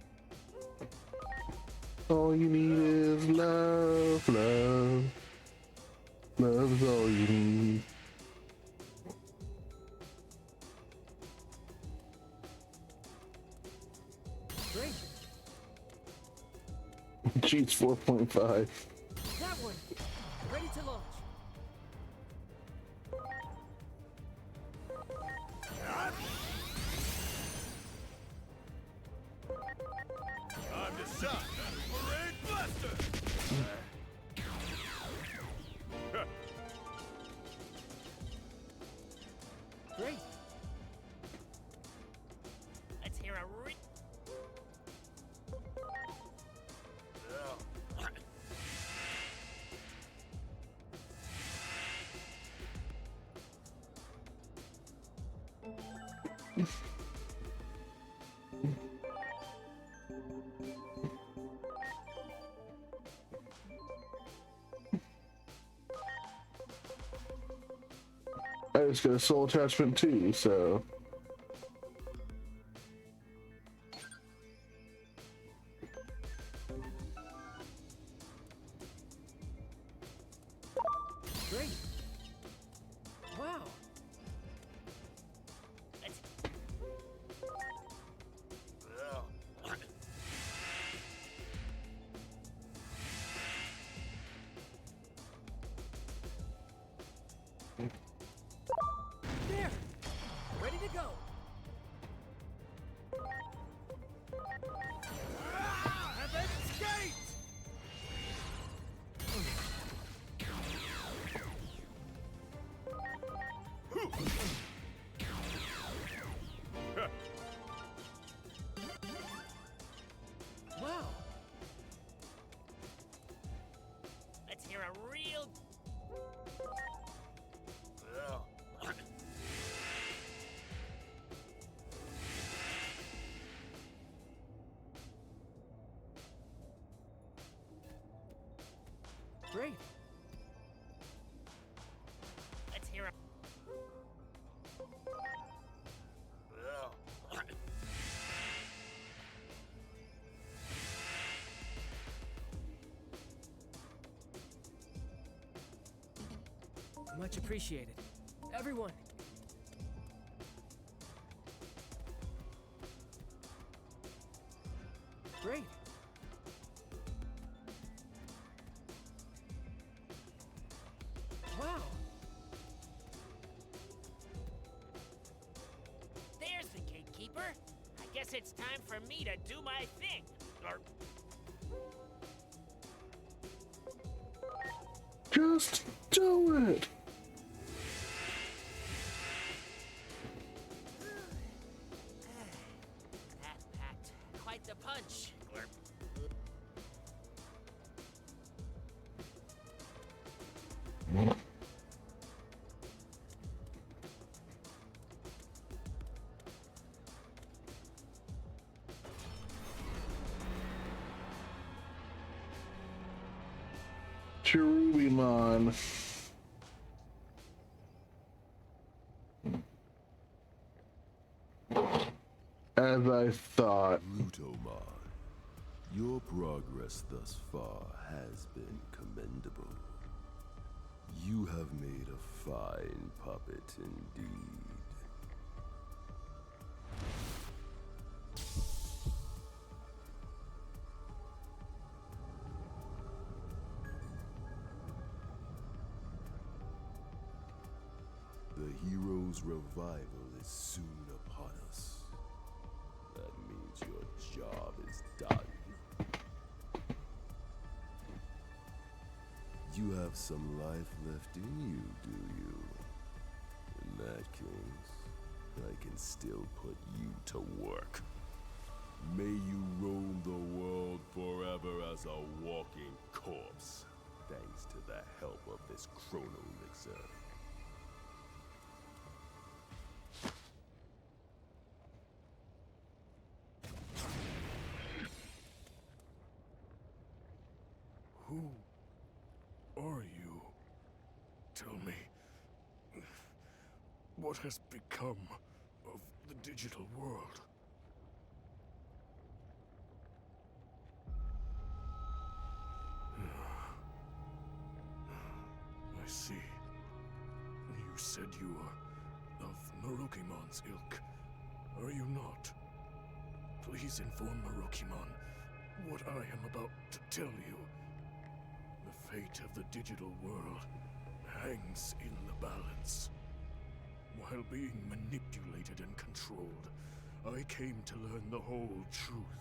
A: All you need is love, love. Love's all you need.
D: Great!
A: Cheats 4.5.
D: That one! Ready to launch.
F: Time to shine! Parade Blaster!
D: Great!
N: Let's hear a
A: I just got a soul attachment too, so.
D: Great. Wow. There. Ready to go.
F: Heaven's Gate!
D: Wow.
N: Let's hear a real.
D: Great.
N: Let's hear a.
D: Much appreciated. Everyone. Great. Wow.
N: There's the gatekeeper. I guess it's time for me to do my thing. Or
A: Just do it.
N: that packed quite the punch.
A: Cherubimon. As I thought.
O: Rutomon, your progress thus far has been commendable. You have made a fine puppet indeed. The hero's revival is soon upon us. That means your job is done. You have some life left in you, do you? In that case, I can still put you to work. May you roam the world forever as a walking corpse, thanks to the help of this chrono elixir.
F: Who are you? Tell me, what has become of the digital world? I see. You said you are of Marukimon's ilk. Are you not? Please inform Marukimon what I am about to tell you. The fate of the digital world hangs in the balance. While being manipulated and controlled, I came to learn the whole truth.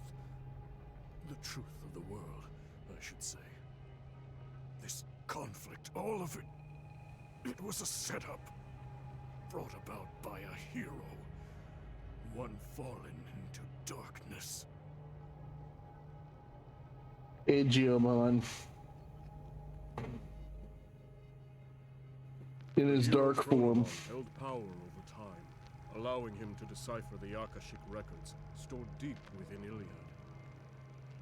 F: The truth of the world, I should say. This conflict, all of it, it was a setup. Brought about by a hero. One fallen into darkness.
A: Aegeomon. In his dark form.
F: Held power over time,
P: allowing him to decipher the Akashic records stored deep within Illiad.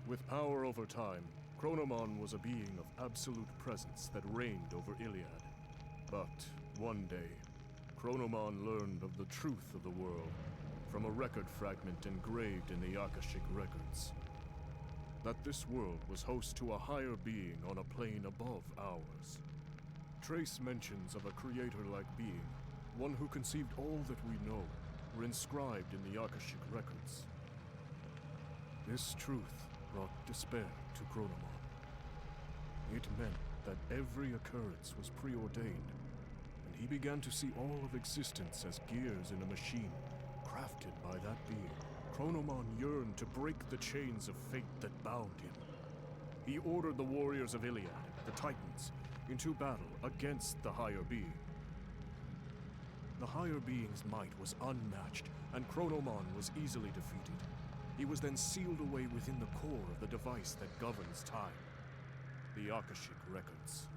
P: With power over time, Chronomon was a being of absolute presence that reigned over Illiad. But one day, Chronomon learned of the truth of the world from a record fragment engraved in the Akashic records. That this world was host to a higher being on a plane above ours. Trace mentions of a creator-like being, one who conceived all that we know, were inscribed in the Akashic records. This truth brought despair to Chronomon. It meant that every occurrence was preordained, and he began to see all of existence as gears in a machine, crafted by that being. Chronomon yearned to break the chains of fate that bound him. He ordered the warriors of Illiad, the Titans, into battle against the higher being. The higher being's might was unmatched, and Chronomon was easily defeated. He was then sealed away within the core of the device that governs time, the Akashic records.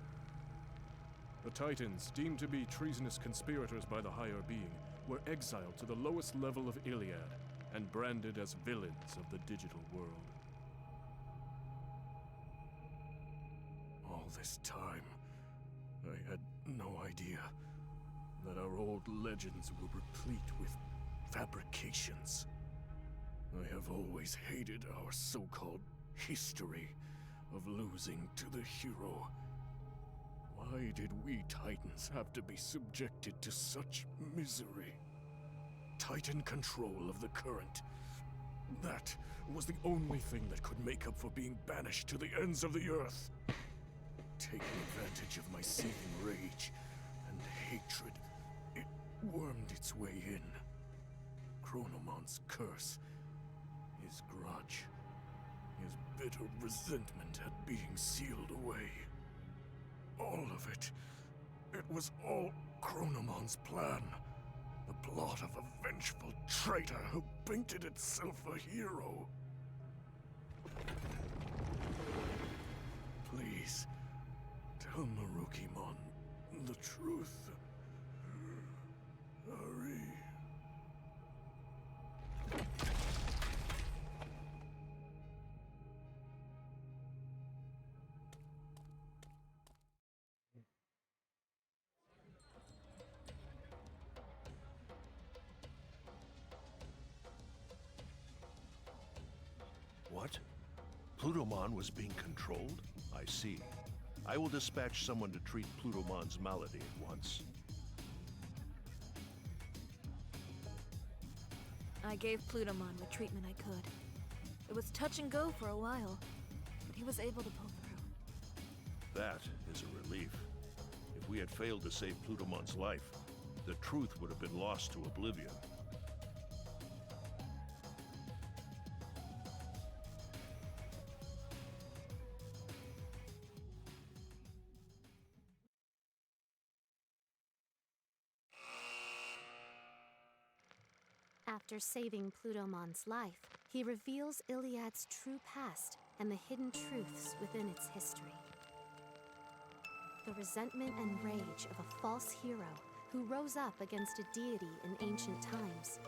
P: The Titans, deemed to be treasonous conspirators by the higher being, were exiled to the lowest level of Illiad and branded as villains of the digital world. All this time, I had no idea that our old legends were replete with fabrications. I have always hated our so-called history of losing to the hero. Why did we Titans have to be subjected to such misery? Titan control of the current. That was the only thing that could make up for being banished to the ends of the earth. Taking advantage of my seething rage and hatred, it wormed its way in. Chronomon's curse, his grudge, his bitter resentment at being sealed away. All of it. It was all Chronomon's plan. The plot of a vengeful traitor who painted itself a hero. Please, tell Marukimon the truth. Hurry.
E: What? Plutomon was being controlled? I see. I will dispatch someone to treat Plutomon's malady at once.
H: I gave Plutomon the treatment I could. It was touch and go for a while, but he was able to pull through.
E: That is a relief. If we had failed to save Plutomon's life, the truth would have been lost to oblivion.
C: After saving Plutomon's life, he reveals Illiad's true past and the hidden truths within its history. The resentment and rage of a false hero who rose up against a deity in ancient times.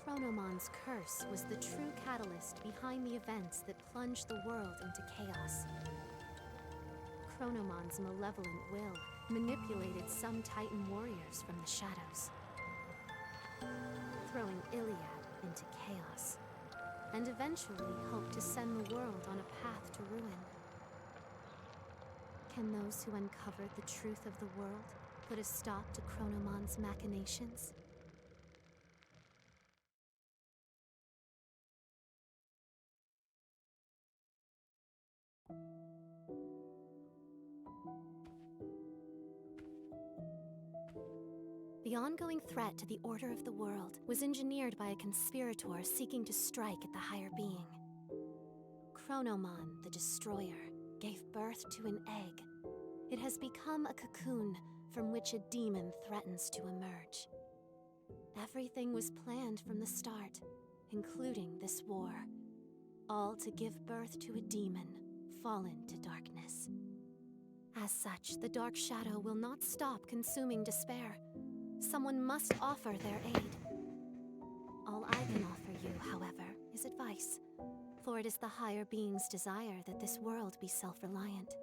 C: Chronomon's curse was the true catalyst behind the events that plunged the world into chaos. Chronomon's malevolent will manipulated some Titan warriors from the shadows, throwing Illiad into chaos, and eventually hoped to send the world on a path to ruin. Can those who uncovered the truth of the world put a stop to Chronomon's machinations? The ongoing threat to the order of the world was engineered by a conspirator seeking to strike at the higher being. Chronomon, the Destroyer, gave birth to an egg. It has become a cocoon from which a demon threatens to emerge. Everything was planned from the start, including this war, all to give birth to a demon fallen to darkness. As such, the Dark Shadow will not stop consuming despair, Someone must offer their aid. All I can offer you, however, is advice. For it is the higher being's desire that this world be self-reliant.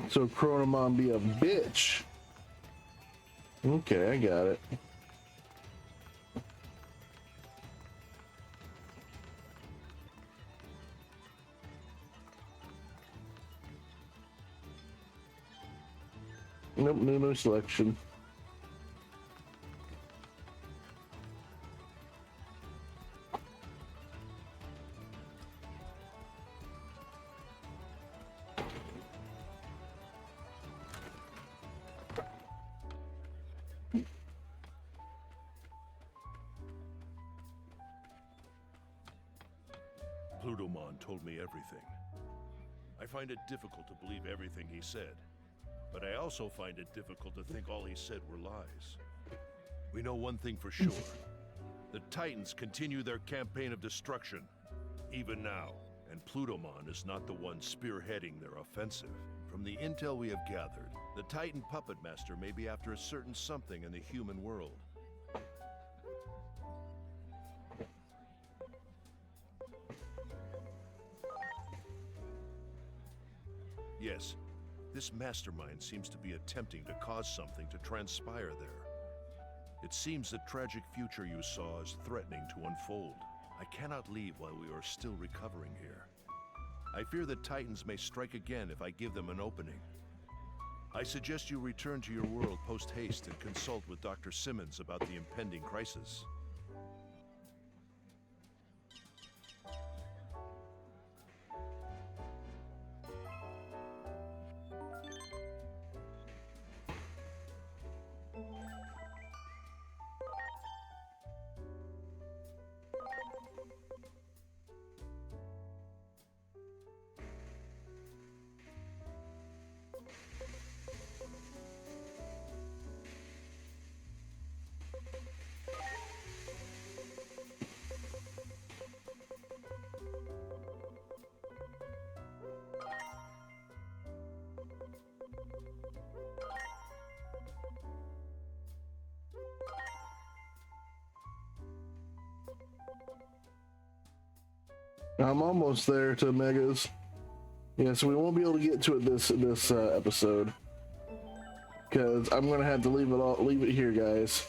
A: So Chronomon be a bitch. Okay, I got it. Nope, no selection.
E: Plutomon told me everything. I find it difficult to believe everything he said, but I also find it difficult to think all he said were lies. We know one thing for sure. The Titans continue their campaign of destruction, even now, and Plutomon is not the one spearheading their offensive. From the intel we have gathered, the Titan Puppet Master may be after a certain something in the human world. Yes, this mastermind seems to be attempting to cause something to transpire there. It seems the tragic future you saw is threatening to unfold. I cannot leave while we are still recovering here. I fear the Titans may strike again if I give them an opening. I suggest you return to your world post-haste and consult with Dr. Simmons about the impending crisis.
A: I'm almost there to Megas. Yeah, so we won't be able to get to it this episode because I'm gonna have to leave it here, guys.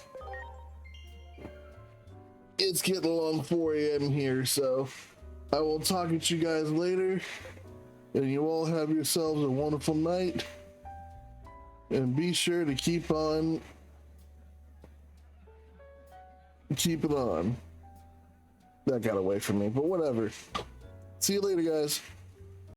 A: It's getting along 4 a.m. here, so I will talk to you guys later, and you all have yourselves a wonderful night. And be sure to keep it on. That got away from me, but whatever. See you later, guys.